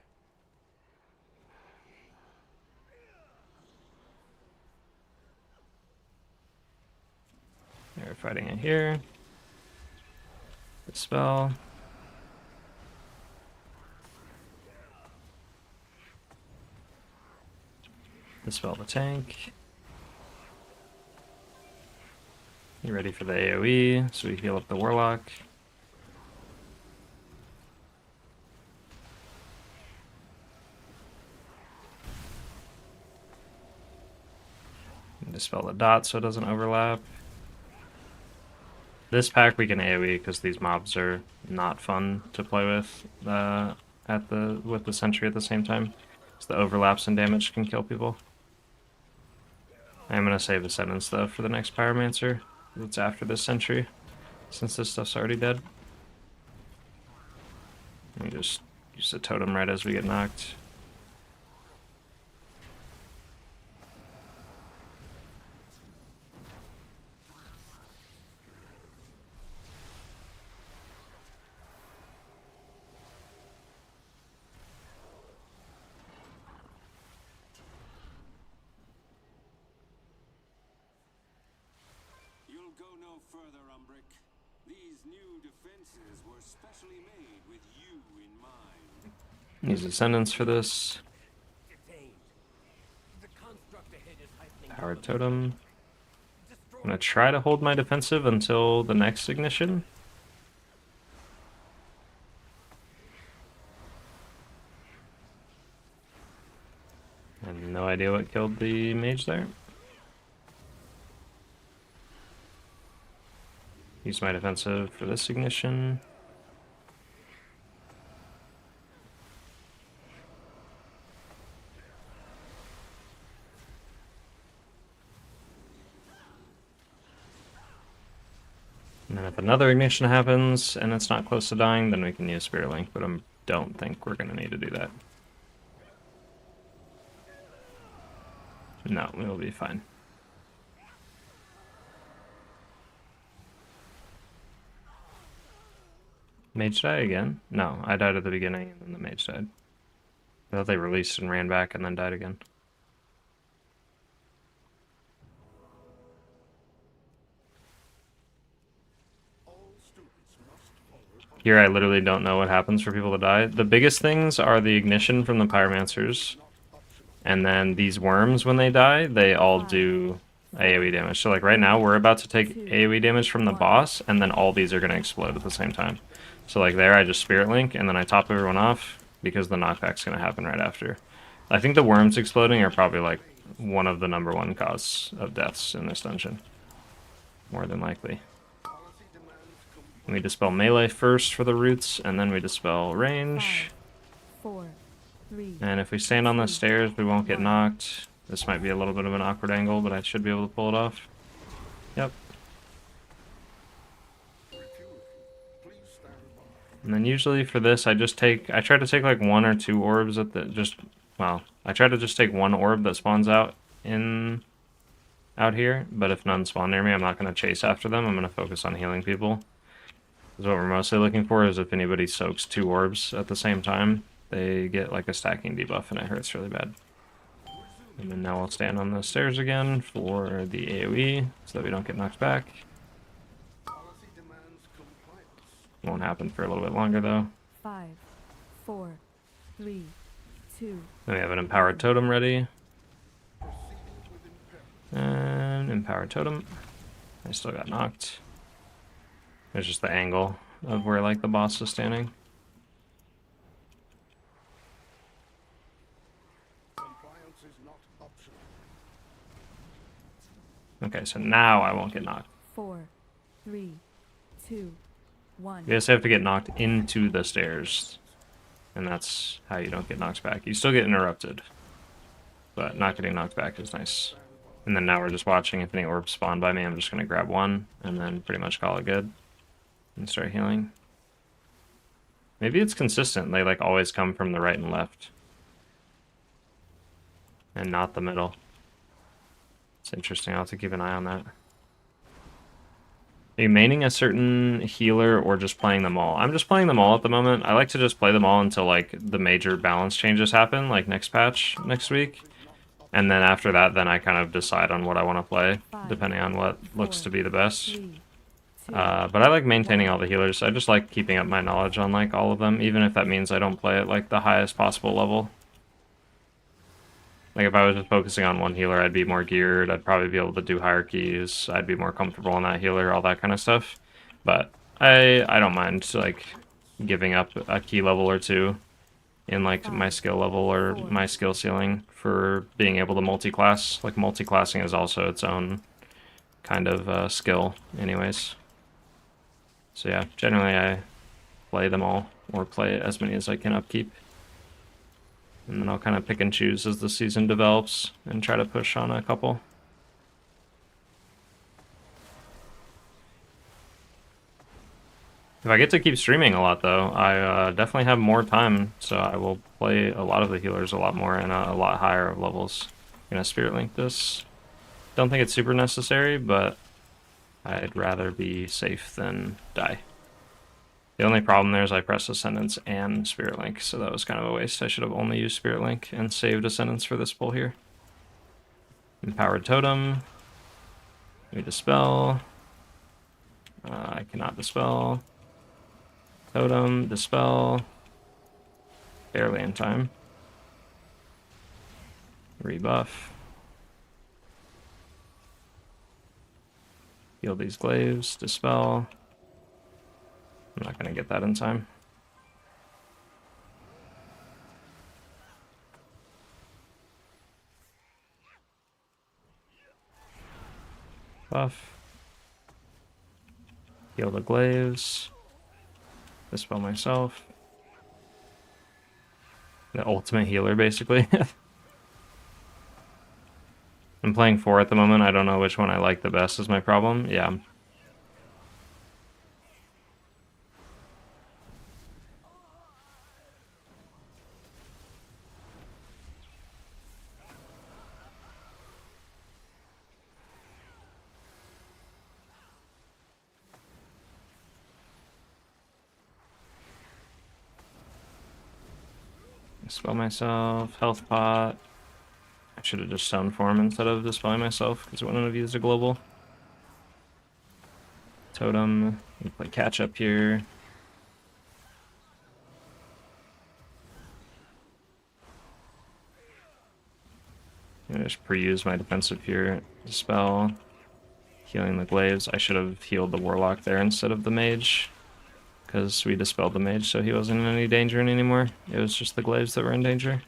We're fighting it here. Dispel. Dispel the tank. You ready for the AoE, so we heal up the Warlock. And dispel the dot so it doesn't overlap. This pack we can AoE because these mobs are not fun to play with with the sentry at the same time. So the overlaps and damage can kill people. I'm gonna save Ascendance though for the next Pyromancer. It's after this sentry, since this stuff's already dead. We just use the totem right as we get knocked. Go no further, Umbric. These new defenses were specially made with you in mind. Use Ascendance for this. Powered Totem. I'm gonna try to hold my defensive until the next ignition. I have no idea what killed the mage there. Use my defensive for this ignition. And then if another ignition happens and it's not close to dying, then we can use Spirit Link, but I don't think we're going to need to do that. No, we'll be fine. Mage die again? No, I died at the beginning and then the mage died. I thought they released and ran back and then died again. Here I literally don't know what happens for people to die. The biggest things are the ignition from the pyromancers. And then these worms, when they die, they all do AoE damage. So like right now, we're about to take AoE damage from the boss, and then all these are going to explode at the same time. So like there, I just Spirit Link, and then I top everyone off, because the knockback's going to happen right after. I think the worms exploding are probably like one of the #1 cause of deaths in this dungeon. More than likely. We dispel melee first for the roots, and then we dispel range. 5, 4, 3. And if we stand on the stairs, we won't get knocked. This might be a little bit of an awkward angle, but I should be able to pull it off. Yep. And then usually for this, I try to take like 1 or 2 orbs at the, I try to just take 1 orb that spawns out here, but if none spawn near me, I'm not going to chase after them. I'm going to focus on healing people. Because what we're mostly looking for is if anybody soaks 2 orbs at the same time, they get like a stacking debuff and it hurts really bad. And then now we'll stand on the stairs again for the AoE so that we don't get knocked back. Won't happen for a little bit longer though. 5, 4, 3, 2. Then we have an Empowered Totem ready. And Empowered Totem. I still got knocked. There's just the angle of where like the boss is standing. Okay, so now I won't get knocked. 4, 3, 2, 1. You just have to get knocked into the stairs. And that's how you don't get knocked back. You still get interrupted. But not getting knocked back is nice. And then now we're just watching if any orbs spawn by me. I'm just going to grab 1 and then pretty much call it good. And start healing. Maybe it's consistent. They like always come from the right and left. And not the middle. It's interesting. I'll have to keep an eye on that. Are you maining a certain healer or just playing them all? I'm just playing them all at the moment. I like to just play them all until like the major balance changes happen, like next patch next week. And then after that, then I kind of decide on what I want to play, depending on what looks to be the best. But I like maintaining all the healers. I just like keeping up my knowledge on like all of them, even if that means I don't play at like the highest possible level. Like if I was just focusing on one healer, I'd be more geared. I'd probably be able to do higher keys. I'd be more comfortable on that healer, all that kind of stuff. But I don't mind like giving up a key level or 2 in like my skill level or my skill ceiling for being able to multi-class. Like multi-classing is also its own kind of skill anyways. So yeah, generally I play them all, or play as many as I can upkeep. And then I'll kind of pick and choose as the season develops and try to push on a couple. If I get to keep streaming a lot though, I definitely have more time, so I will play a lot of the healers a lot more and a lot higher of levels. I'm gonna Spirit Link this. Don't think it's super necessary, but I'd rather be safe than die. The only problem there is I pressed Ascendance and Spirit Link, so that was kind of a waste. I should have only used Spirit Link and saved Ascendance for this pull here. Empowered Totem. We Dispel. I cannot Dispel. Totem, Dispel. Barely in time. Rebuff. Heal these glaives, Dispel. I'm not going to get that in time. Buff. Heal the glaives. Dispel myself. The ultimate healer, basically. I'm playing 4 at the moment. I don't know which one I like the best is my problem. Yeah. Dispel myself. Health pot. I should have just Stone Form instead of dispelling myself because I wouldn't have used a global. Totem. We play catch up here. I just pre-use my defensive here. Dispel. Healing the glaives. I should have healed the warlock there instead of the mage. Because we dispelled the mage, so he wasn't in any danger anymore. It was just the glaives that were in danger.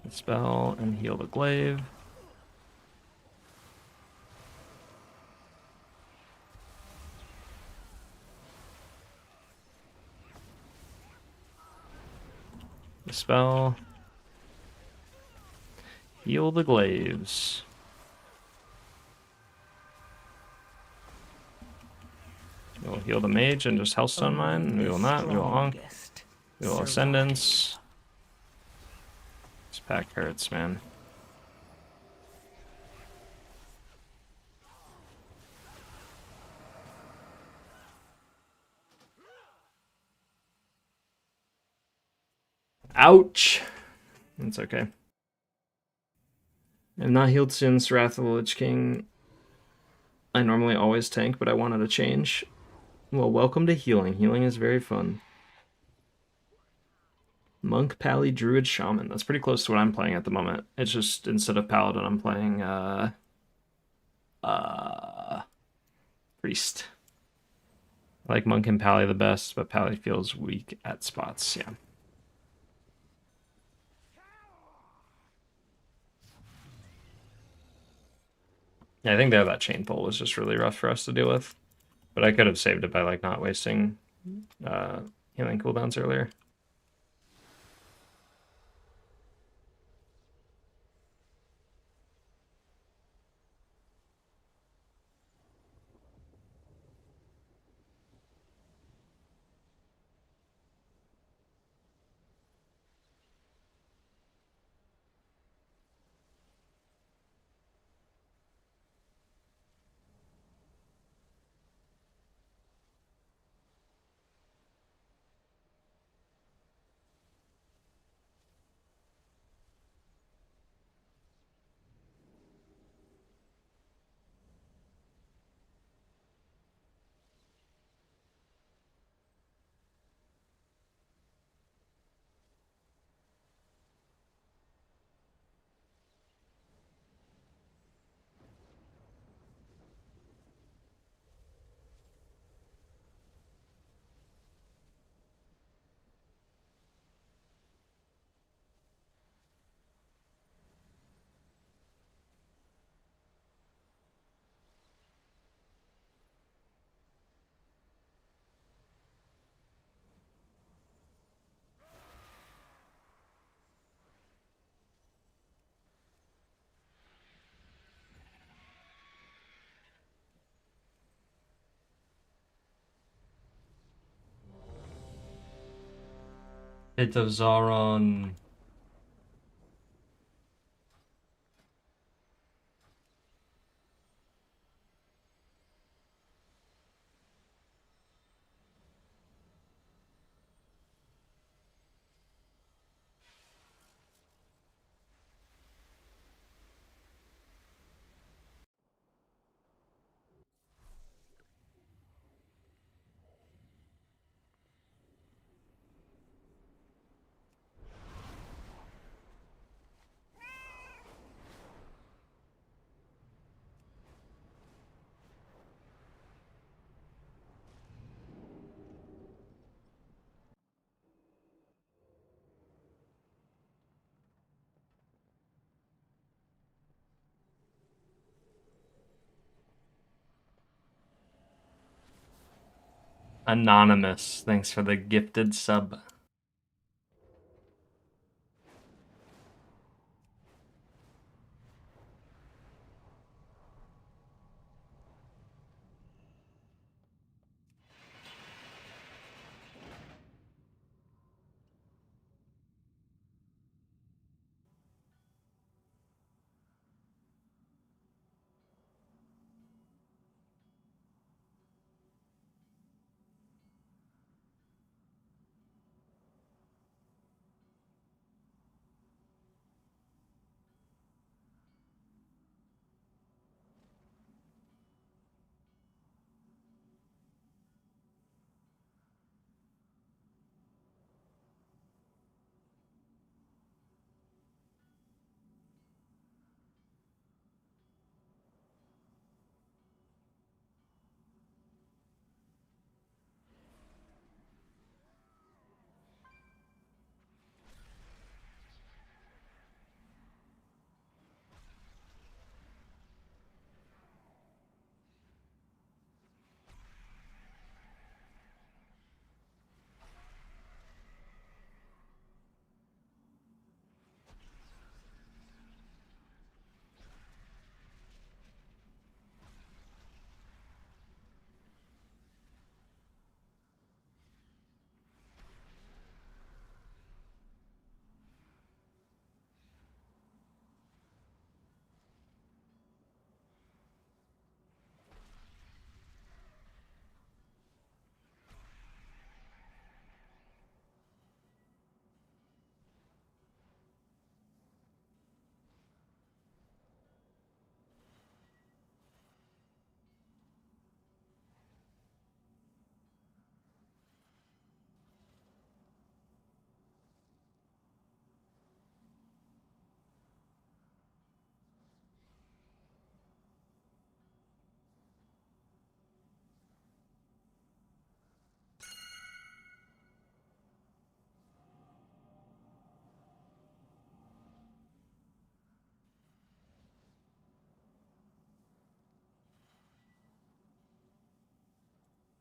Dispel and heal the glaive. Dispel. Heal the glaives. We'll heal the mage and just Hellstone Mine. We will not. We will Honk. We will Ascendance. This pack hurts, man. Ouch! It's okay. I've not healed since Wrath of the Lich King. I normally always tank, but I wanted a change. Well, welcome to healing. Healing is very fun. Monk, Pally, Druid, Shaman. That's pretty close to what I'm playing at the moment. It's just, instead of Paladin, I'm playing, Priest. I like Monk and Pally the best, but Pally feels weak at spots, yeah. Yeah, I think there that chain pull was just really rough for us to deal with. But I could have saved it by like not wasting healing cooldowns earlier. Pit of Zaron. Anonymous, thanks for the gifted sub.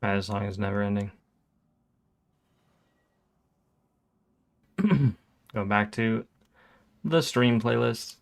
As long as never ending. Go back to the stream playlist.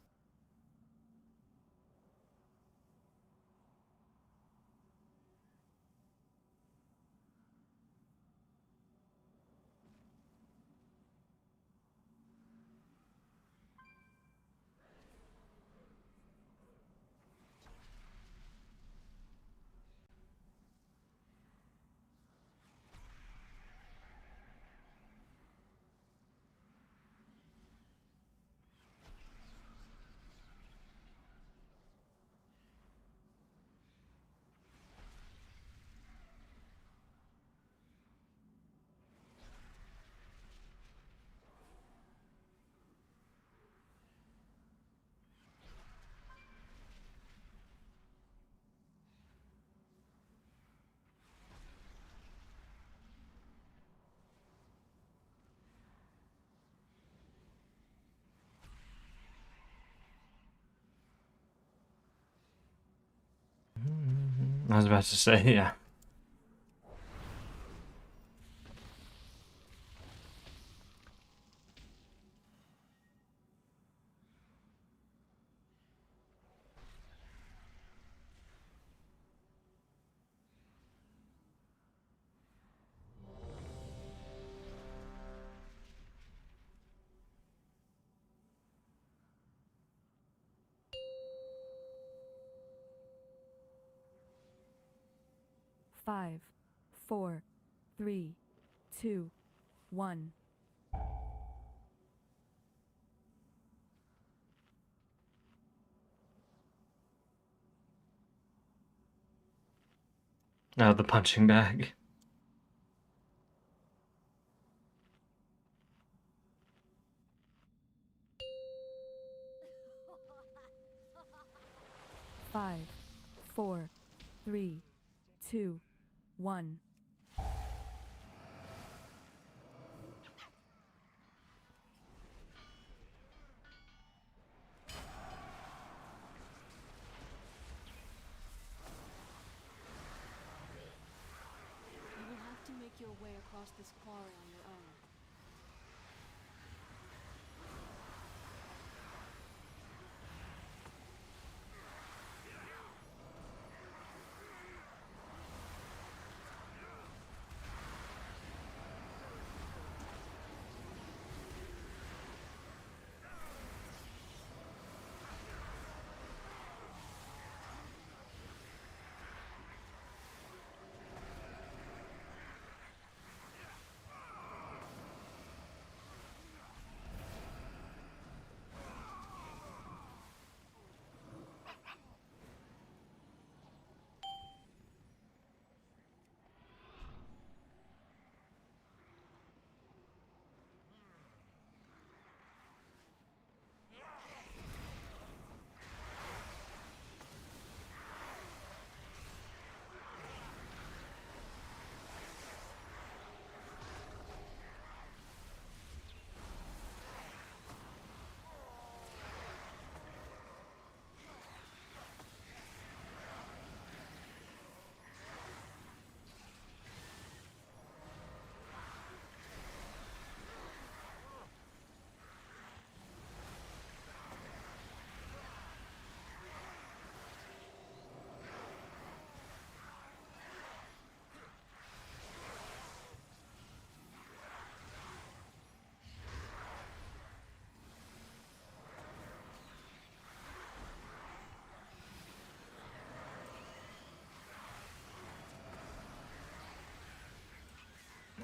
I was about to say, yeah. Five, 4, 3, 2, 1. Oh, the punching bag. Five, 4, 3, 2, 1. You will have to make your way across this quarry on your own.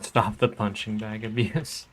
Stop the punching bag abuse.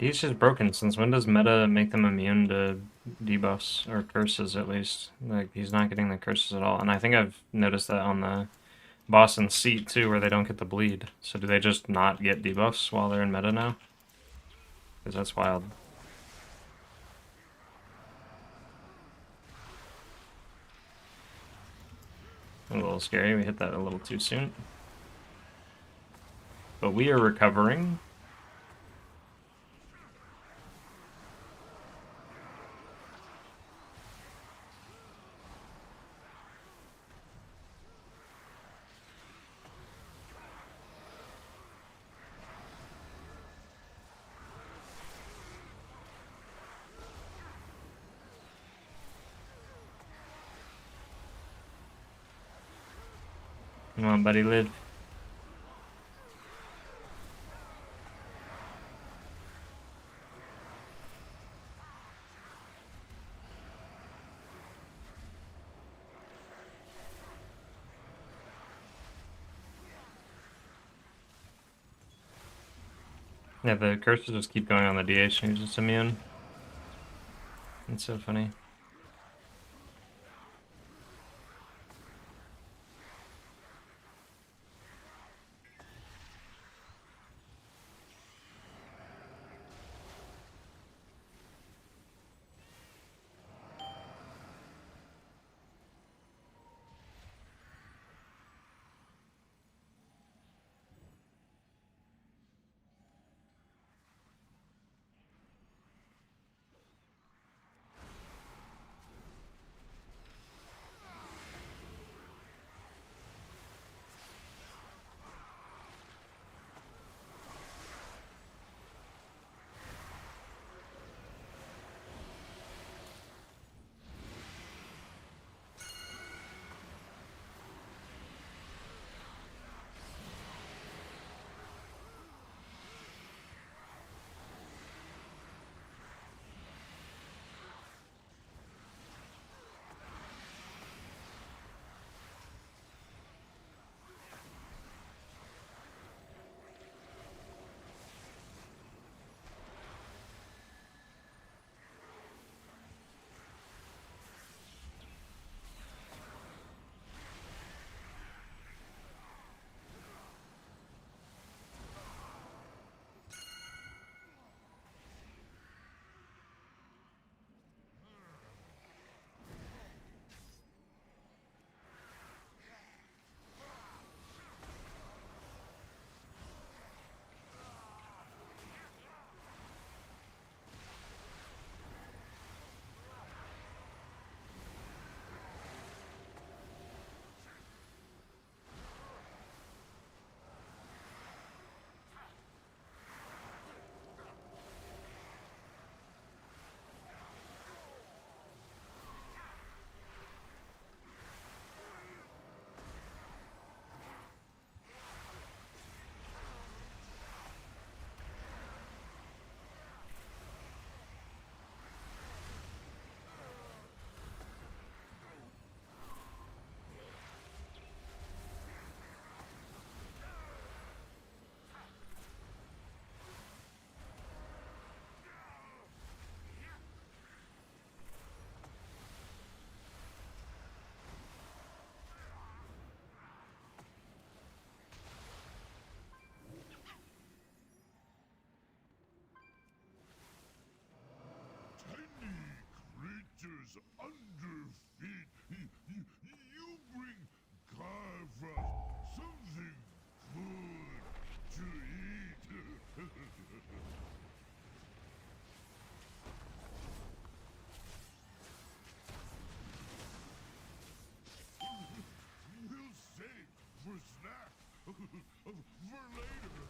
He's just broken. Since when does meta make them immune to debuffs or curses at least? Like he's not getting the curses at all. And I think I've noticed that on the boss and seat too, where they don't get the bleed. So do they just not get debuffs while they're in meta now? Because that's wild. A little scary. We hit that a little too soon. But we are recovering. Come on, buddy, live. Yeah, the curses just keep going on the DH and he's just immune. It's so funny. Creatures under feet. You bring Carver something good to eat. We'll save for snack for later.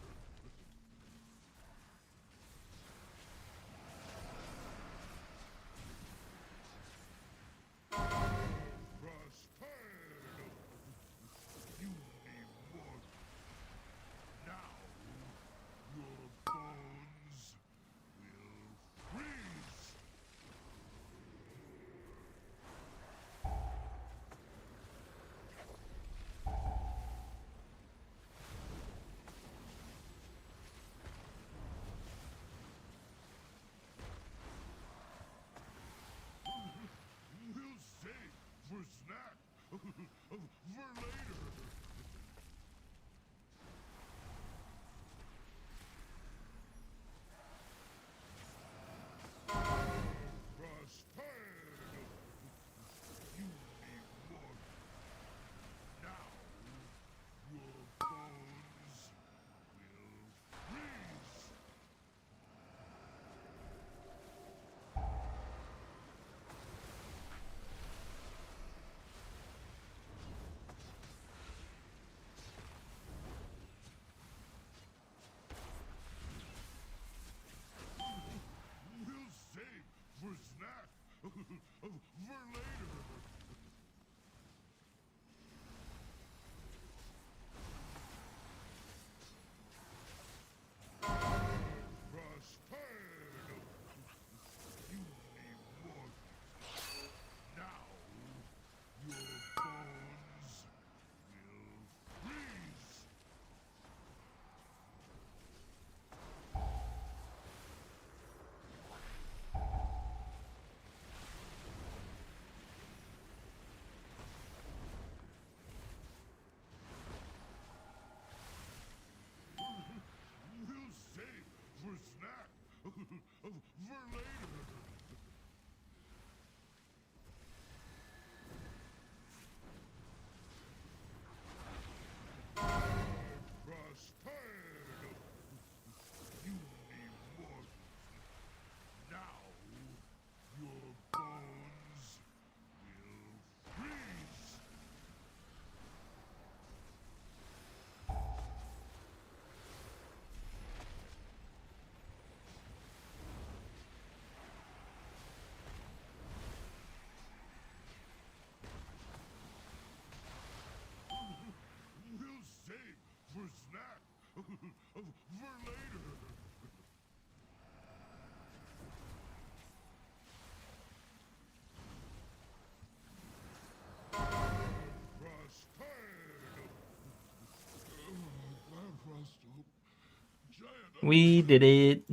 We did it.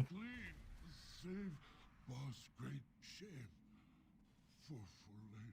Save boss great shame for later.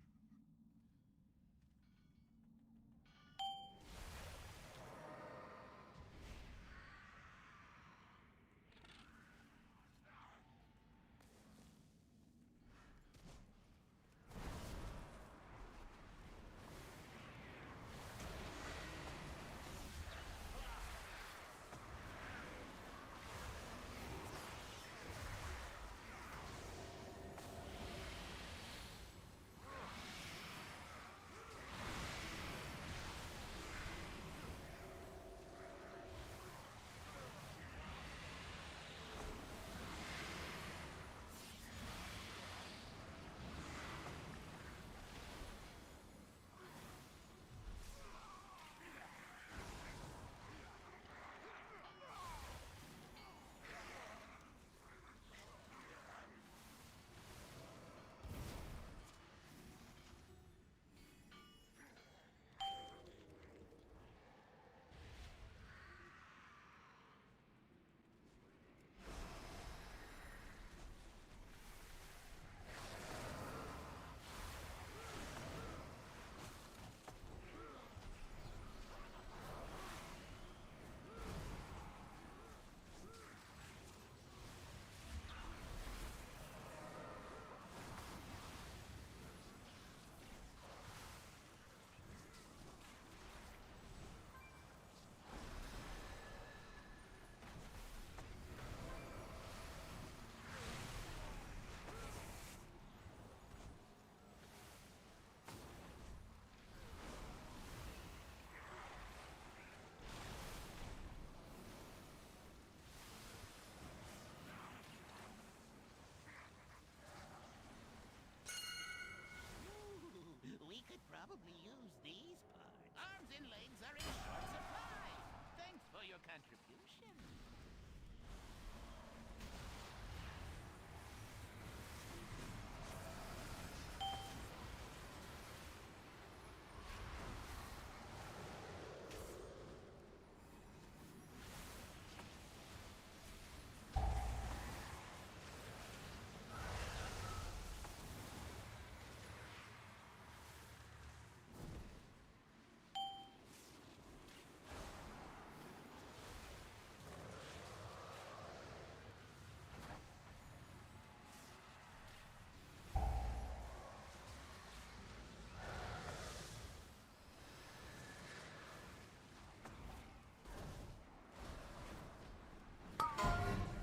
We could probably use these parts. Arms and legs are in short supply. Thanks for your contribution.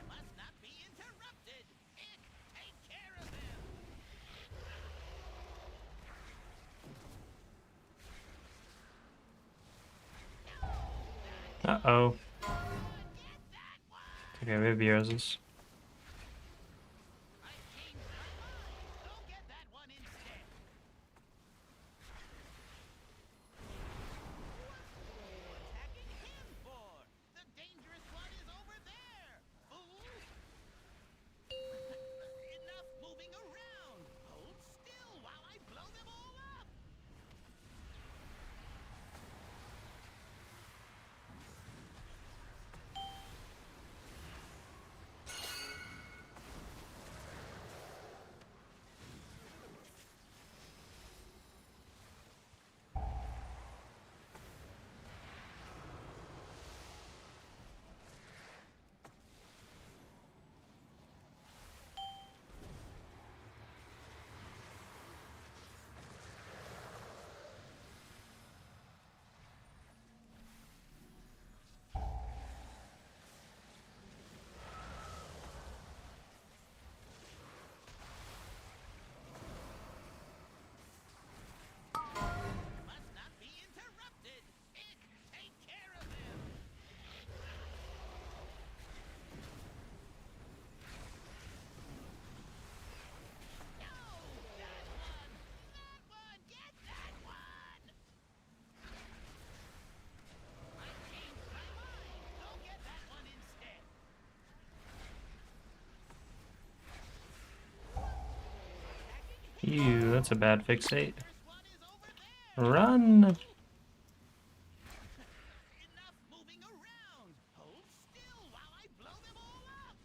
Must not be interrupted. Ick, take care of them. Uh-oh. Okay, we have Roses. I changed my mind. Go get that one instead. What attacking him for? The dangerous one is over there, fool! Enough moving around. Hold still while I blow them all up. Ew, that's a bad fixate. Run! Enough moving around. Hold still while I blow them all up.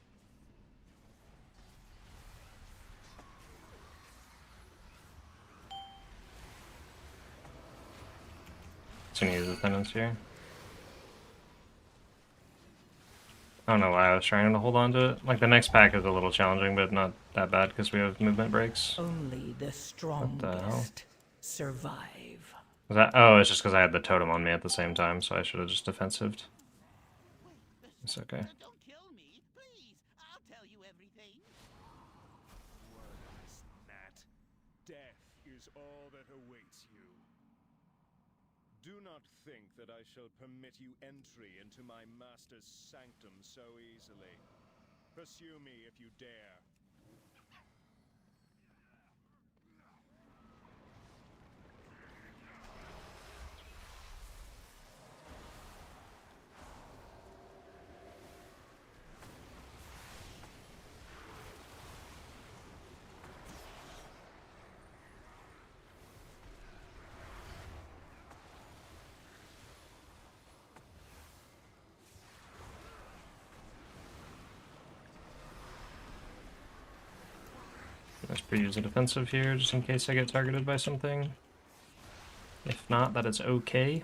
Just gonna use the sentence here. I don't know why I was trying to hold on to it. Like, the next pack is a little challenging, but not that bad because we have movement breaks. Only the strongest survive. Was that? Oh, it's just because I had the totem on me at the same time, so I should have just defensived. It's okay. Don't kill me, please. I'll tell you everything. Worthless gnat. Death is all that awaits you. Do not think that I shall permit you entry into my master's sanctum so easily. Pursue me if you dare. Let's use a defensive here, just in case I get targeted by something. If not, that is okay.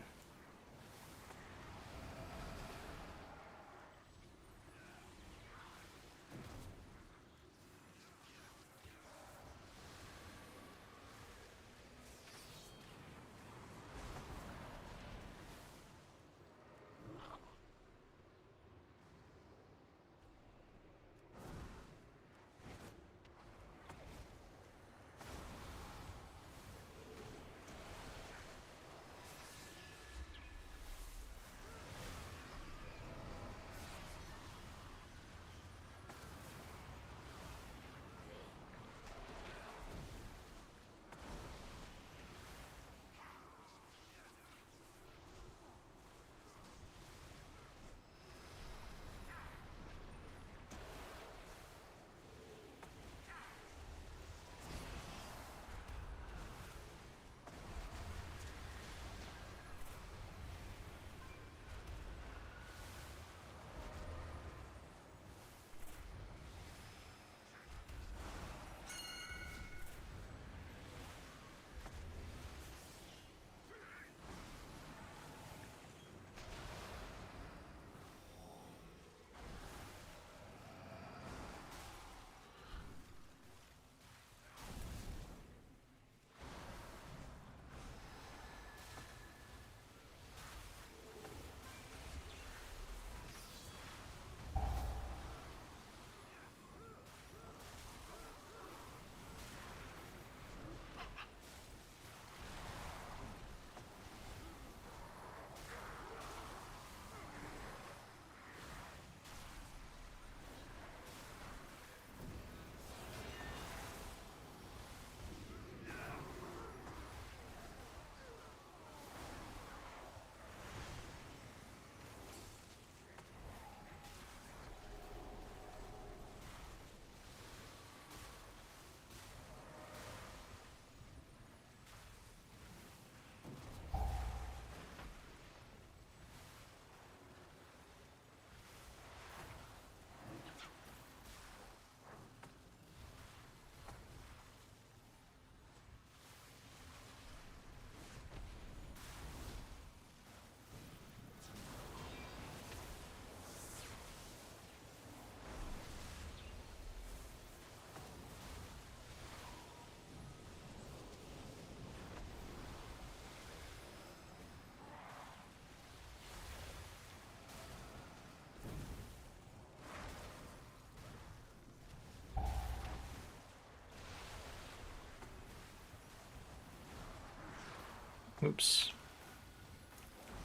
Oops.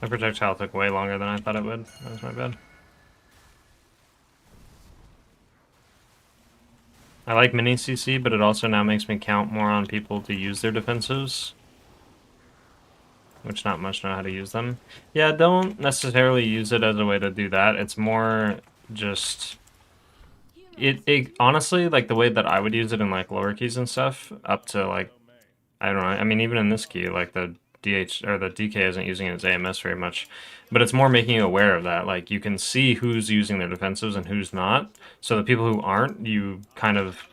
My projectile took way longer than I thought it would. That was my bad. I like mini CC, but it also now makes me count more on people to use their defensives, which not much know how to use them. Yeah, don't necessarily use it as a way to do that. It's more just It honestly, like the way that I would use it in like lower keys and stuff, up to like, I don't know. I mean, even in this key, like the DH or the DK isn't using it as AMS very much, but it's more making you aware of that. Like you can see who's using their defensives and who's not. So the people who aren't, you kind of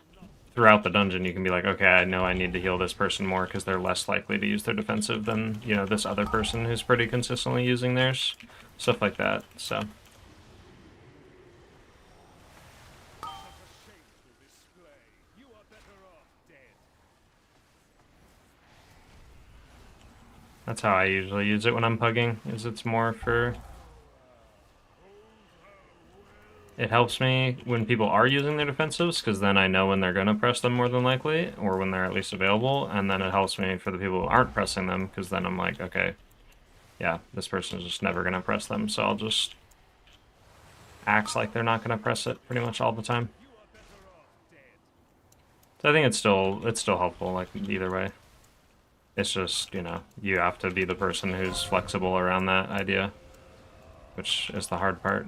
throughout the dungeon, you can be like, okay, I know I need to heal this person more because they're less likely to use their defensive than, you know, this other person who's pretty consistently using theirs. Stuff like that. So. That's how I usually use it when I'm pugging, is it's more for... It helps me when people are using their defensives, because then I know when they're going to press them more than likely, or when they're at least available, and then it helps me for the people who aren't pressing them, because then I'm like, okay, yeah, this person's just never going to press them, so I'll just act like they're not going to press it pretty much all the time. So I think it's still helpful, like, either way. It's just, you know, you have to be the person who's flexible around that idea, which is the hard part.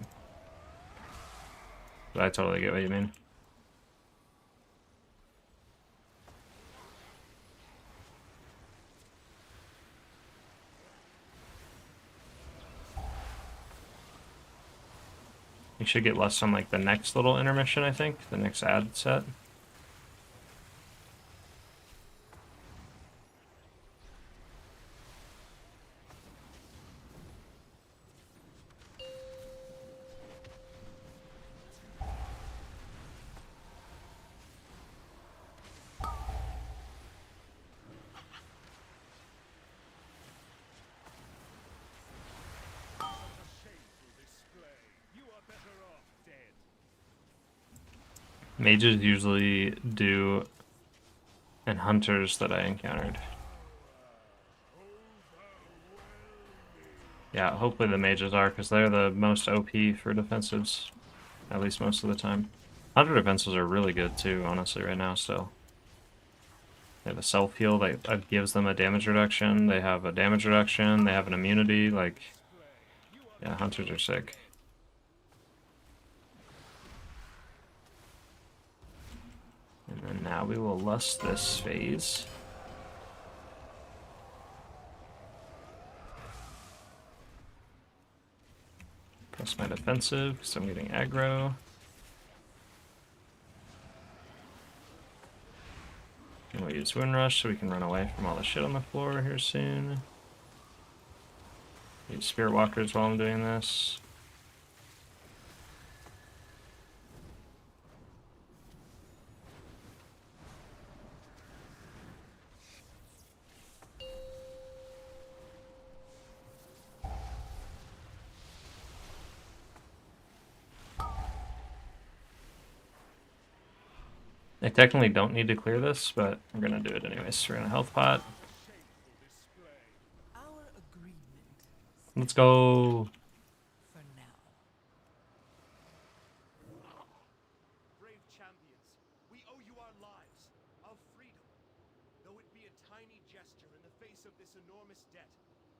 But I totally get what you mean. You should get less on like the next little intermission, I think, the next ad set. Mages usually do, and hunters that I encountered. Yeah, hopefully the mages are, because they're the most OP for defensives, at least most of the time. Hunter defensives are really good too, honestly, right now still. They have a self-heal that gives them a damage reduction, they have a damage reduction, they have an immunity, like... Yeah, hunters are sick. And then now we will lust this phase. Press my defensive, because I'm getting aggro. And we'll use Wound Rush so we can run away from all the shit on the floor here soon. Use Spirit Walkers while I'm doing this. I technically don't need to clear this, but I'm gonna do it anyways. We're gonna health pot. Let's go. Brave champions, we owe you our lives, our freedom. Though it be a tiny gesture in the face of this enormous debt,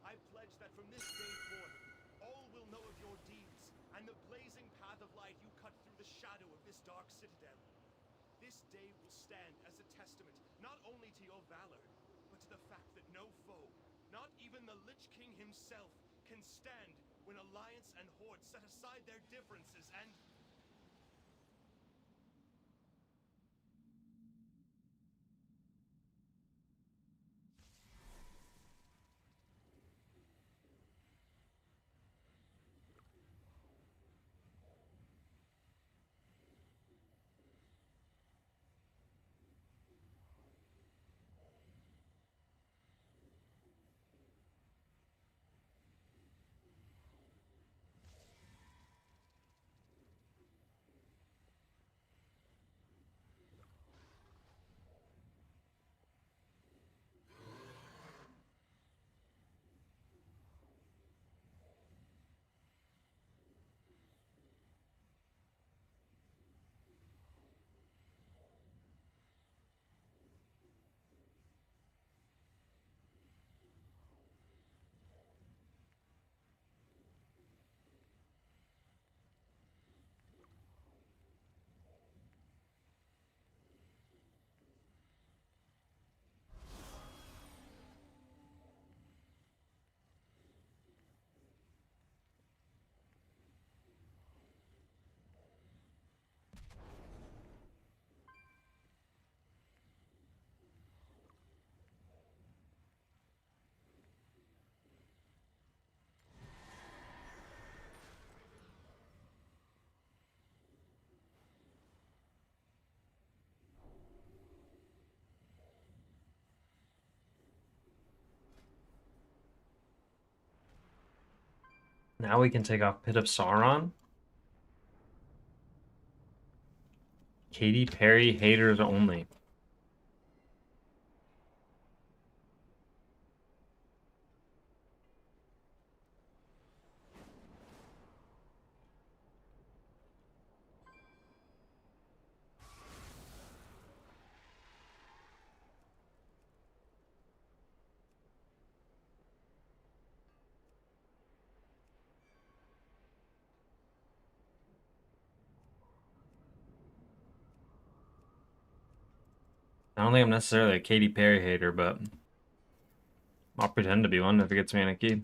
I pledge that from this day forth, all will know of your deeds and the blazing path of light you cut through the shadow of this dark citadel. This day will stand as a testament not only to your valor, but to the fact that no foe, not even the Lich King himself, can stand when Alliance and Horde set aside their differences and... Now we can take off Pit of Sauron. Katy Perry haters only. I don't think I'm necessarily a Katy Perry hater, but I'll pretend to be one if it gets me in a key.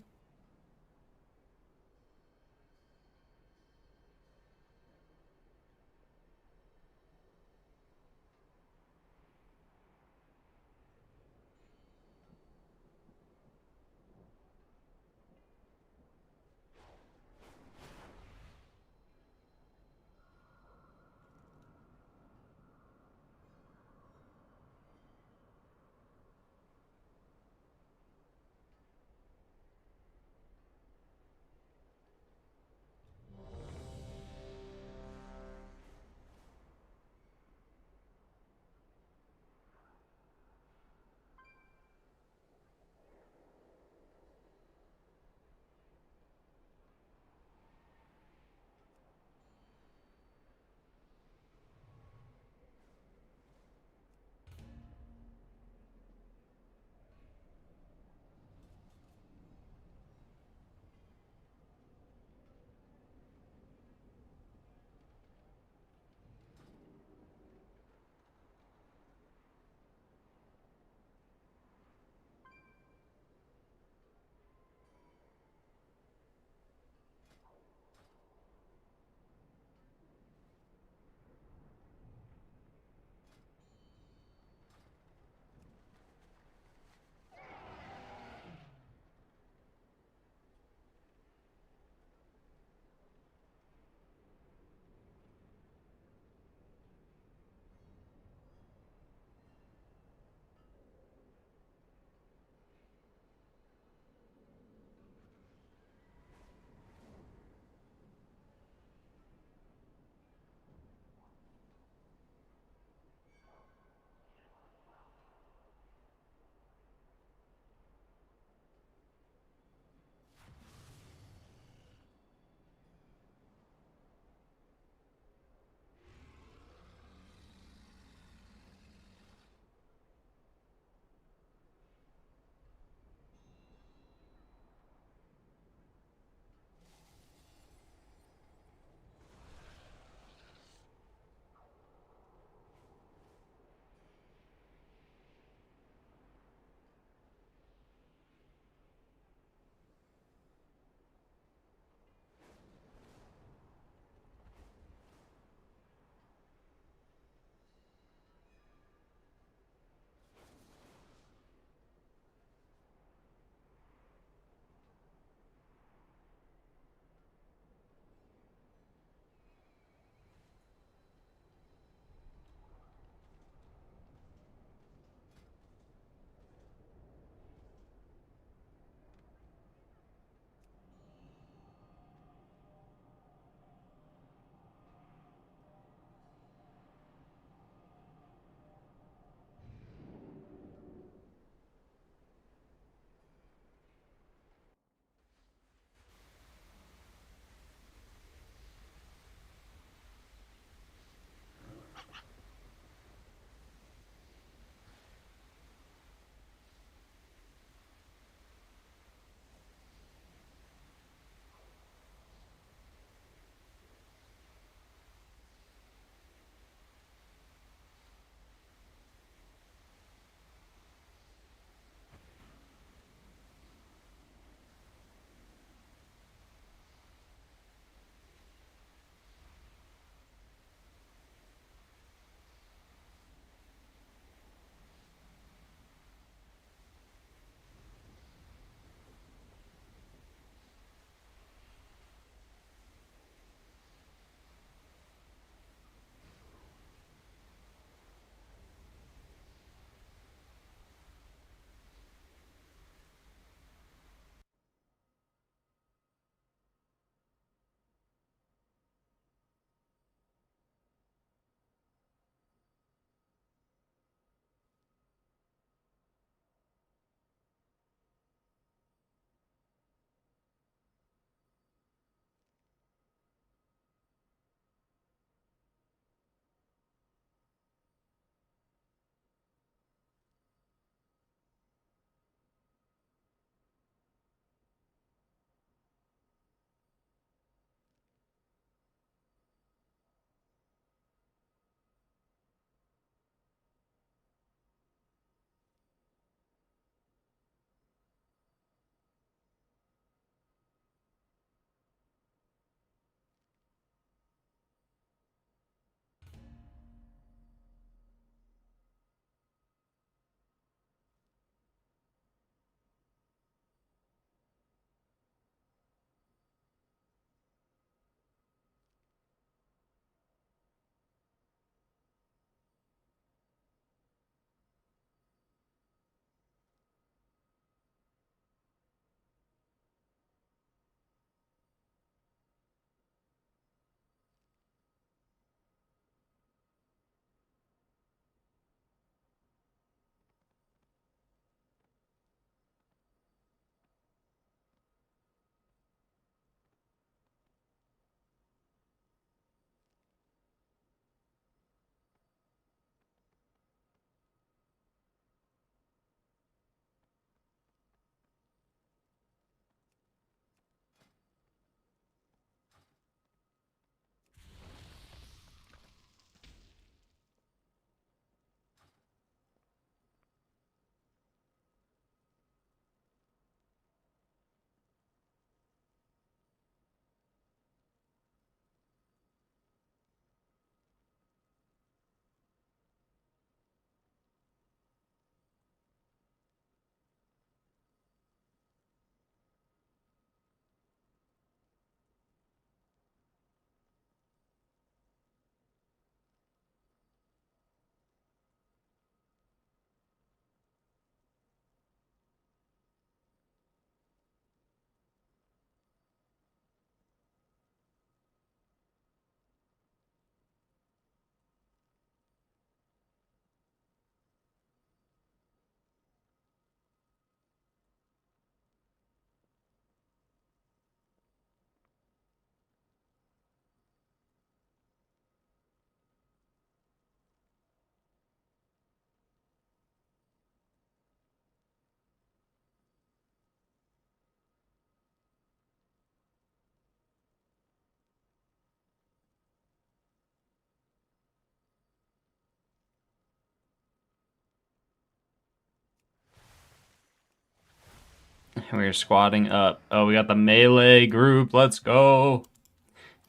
We're squatting up. Oh, we got the melee group. Let's go.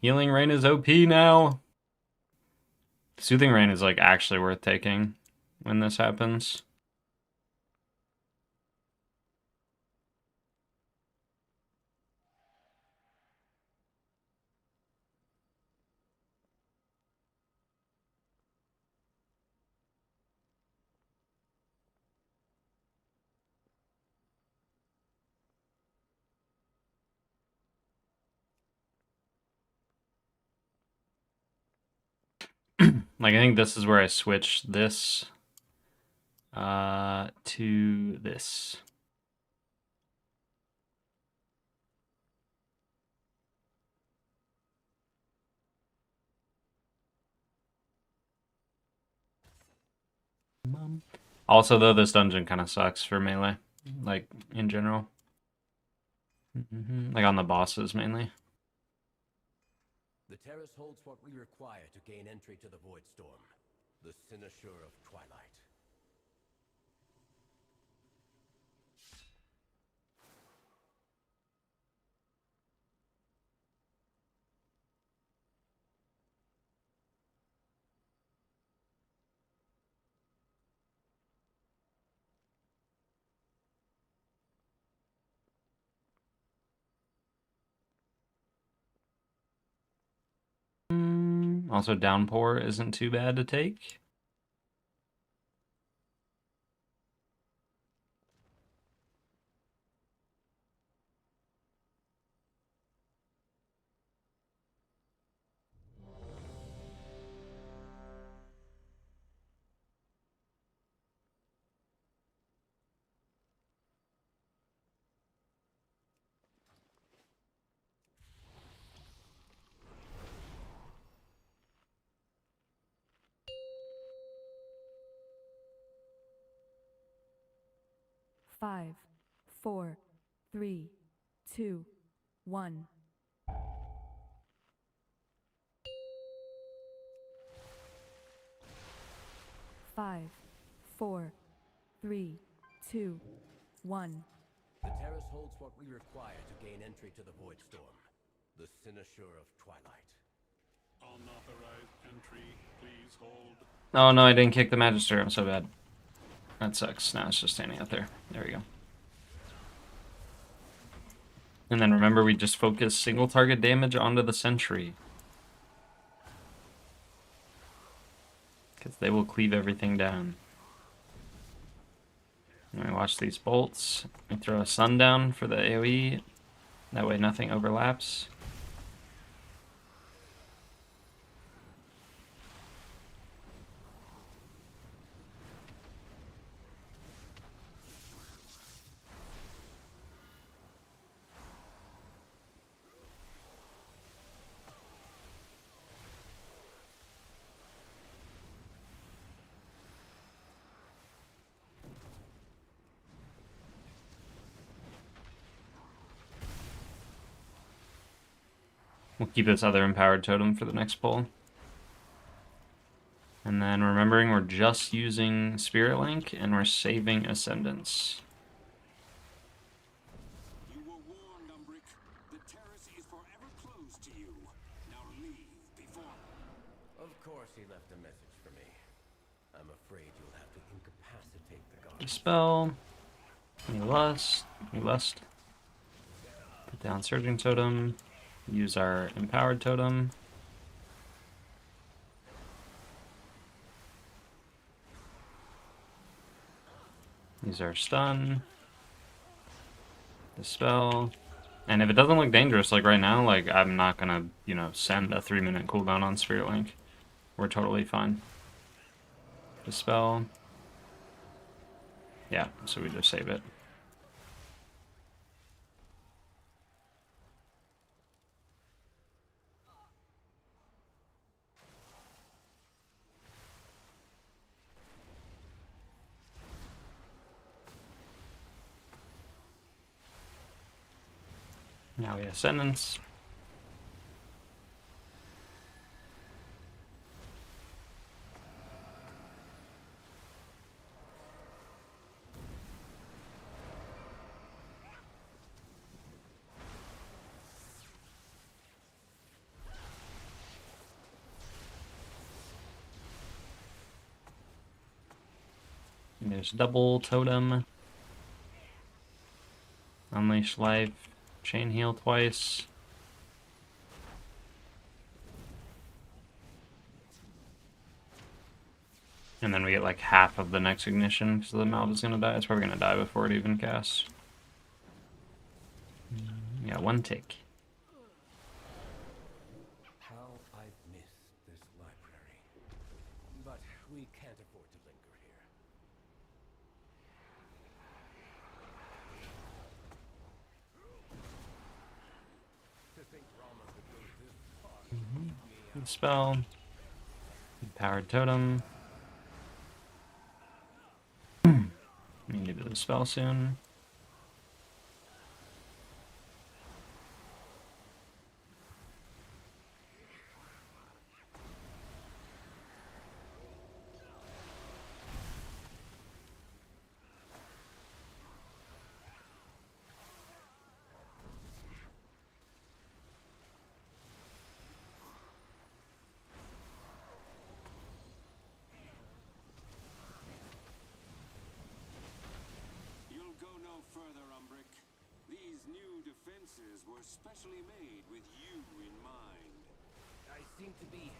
Healing Rain is OP now. Soothing Rain is like actually worth taking when this happens. Like, I think this is where I switch this to this. Also, though, this dungeon kind of sucks for melee, like, in general. Like, on the bosses, mainly. The terrace holds what we require to gain entry to the Void Storm, the Cynosure of Twilight. Also, Downpour isn't too bad to take. Five, 4, 3, 2, 1. Five, 4, 3, 2, 1. The terrace holds what we require to gain entry to the Void Storm, the Cynosure of Twilight. Unauthorized entry, please hold. Oh no, I didn't kick the Magister. I'm so bad. That sucks. Now it's just standing out there. There we go. And then remember, we just focus single target damage onto the Sentry. Because they will cleave everything down. And we watch these bolts. We throw a Sundown for the AoE. That way nothing overlaps. We'll keep this other empowered totem for the next pull. And then remembering we're just using Spirit Link and we're saving Ascendance. You were warned, Umbric. The terrace is forever closed to you. Now leave before... Of course he left a message for me. I'm afraid you'll have to incapacitate the god. Dispel. We lust. Put down Surging Totem. Use our empowered totem. Use our stun. Dispel. And if it doesn't look dangerous, like right now, like I'm not gonna, you know, send a 3-minute cooldown on Spirit Link. We're totally fine. Dispel. Yeah, so we just save it. Now we have Ascendance. And there's double totem. Unleash life. Chain heal twice. And then we get like half of the next ignition because the Malv is gonna die. It's probably gonna die before it even casts. Yeah, one tick. How I've missed this library. But we can't afford to linger here. To think Rama could go this far to keep me out. Good spell. Powered totem. We need to do the spell soon. Were specially made with you in mind. I seem to be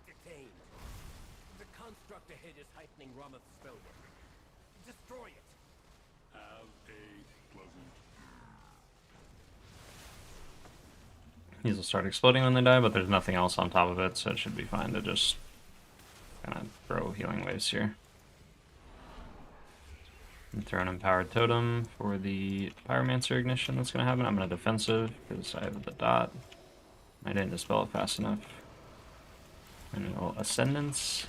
detained. The construct ahead is heightening Rama's spellwork. Destroy it. Have a pleasant. These will start exploding when they die, but there's nothing else on top of it, so it should be fine to just kind of throw healing waves here. I'm throwing Empowered Totem for the Pyromancer ignition that's going to happen. I'm going to defensive because I have the dot. I didn't dispel it fast enough. And a little Ascendance.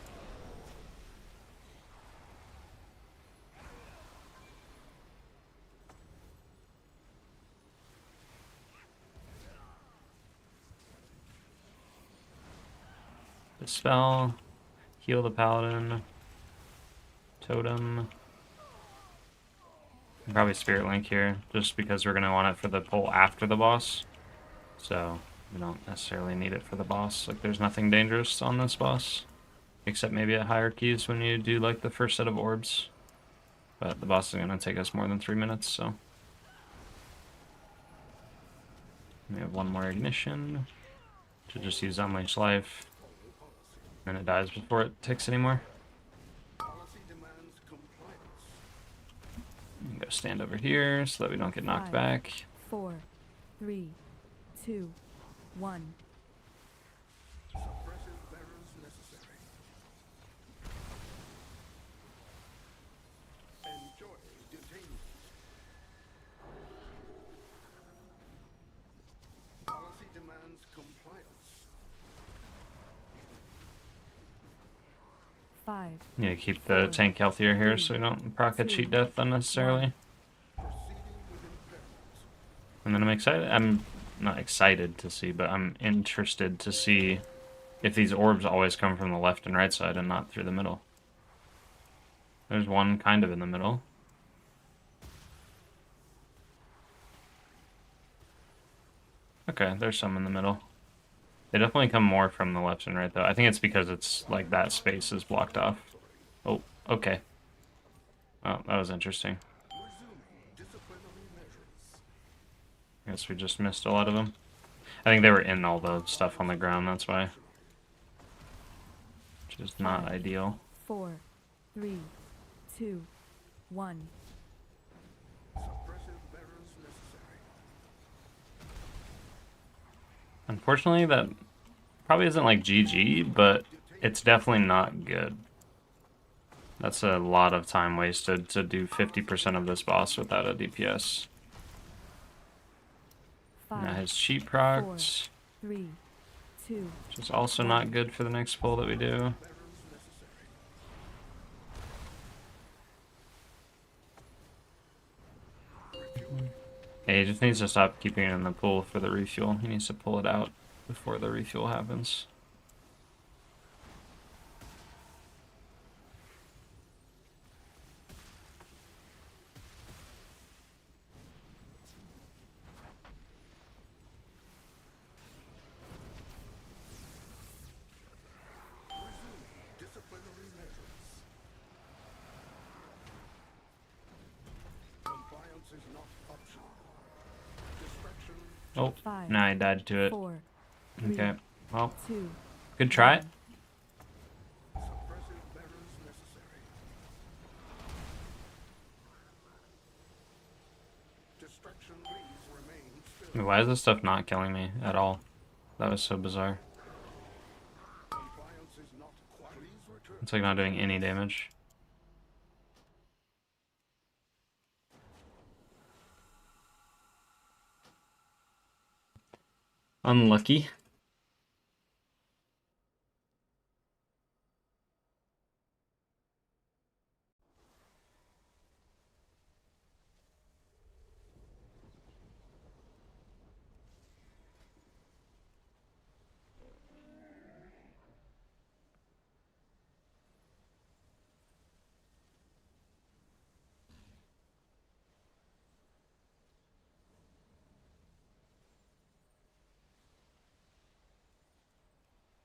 Dispel. Heal the Paladin. Totem. Probably Spirit Link here, just because we're going to want it for the pull after the boss. So, we don't necessarily need it for the boss. Like, there's nothing dangerous on this boss. Except maybe at higher keys when you do, like, the first set of orbs. But the boss is going to take us more than 3 minutes, so... We have one more ignition. To just use Unleash Life. Then it dies before it ticks anymore. Go stand over here so that we don't get knocked 5, back. 4, 3, 2, 1. Suppressive barrels necessary. Enjoy detainment. Policy demands compliance. 5. Yeah, keep the tank healthier here so we don't proc a cheat death unnecessarily. And then I'm excited. I'm not excited to see, but I'm interested to see if these orbs always come from the left and right side and not through the middle. There's one kind of in the middle. Okay, there's some in the middle. They definitely come more from the left and right, though. I think it's because it's like that space is blocked off. Oh, okay. Oh, that was interesting. I guess we just missed a lot of them. I think they were in all the stuff on the ground, that's why. Which is not 5, ideal. 4, 3, 2, 1. Unfortunately, that probably isn't like GG, but it's definitely not good. That's a lot of time wasted to do 50% of this boss without a DPS. 5, Now his cheat 4, procs, 3, 2. which is also not good for the next pull that we do. Yeah, he just needs to stop keeping it in the pool for the refuel. He needs to pull it out before the refuel happens. Oh, 5, now I died to it. 4, Okay, well, 2, good try. 1. Suppressive barriers necessary. Distraction leads remain still. Why is this stuff not killing me at all? That was so bizarre. Compliance is not quite. Please return. It's like not doing any damage. Unlucky.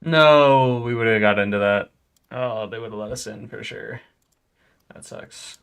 No, we would have got into that. Oh, they would have let us in for sure. That sucks.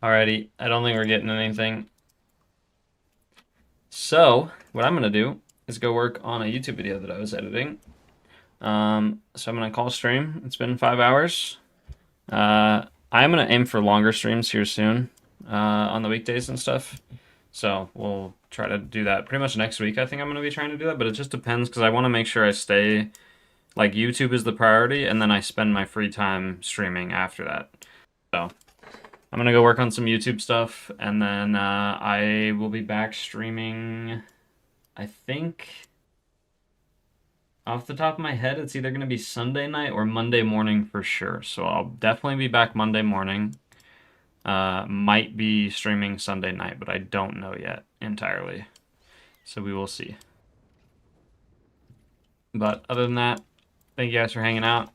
Alrighty, I don't think we're getting anything. So, what I'm going to do is go work on a YouTube video that I was editing. So I'm going to call stream. It's been 5 hours. I'm going to aim for longer streams here soon on the weekdays and stuff. So we'll try to do that pretty much next week. I think I'm going to be trying to do that, but it just depends because I want to make sure I stay, like, YouTube is the priority, and then I spend my free time streaming after that. So I'm going to go work on some YouTube stuff, and then I will be back streaming, I think, off the top of my head, it's either going to be Sunday night or Monday morning for sure. So I'll definitely be back Monday morning. Might be streaming Sunday night, but I don't know yet entirely. So we will see. But other than that, thank you guys for hanging out.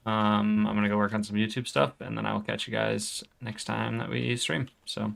I'm going to go work on some YouTube stuff, and then I will catch you guys next time that we stream. So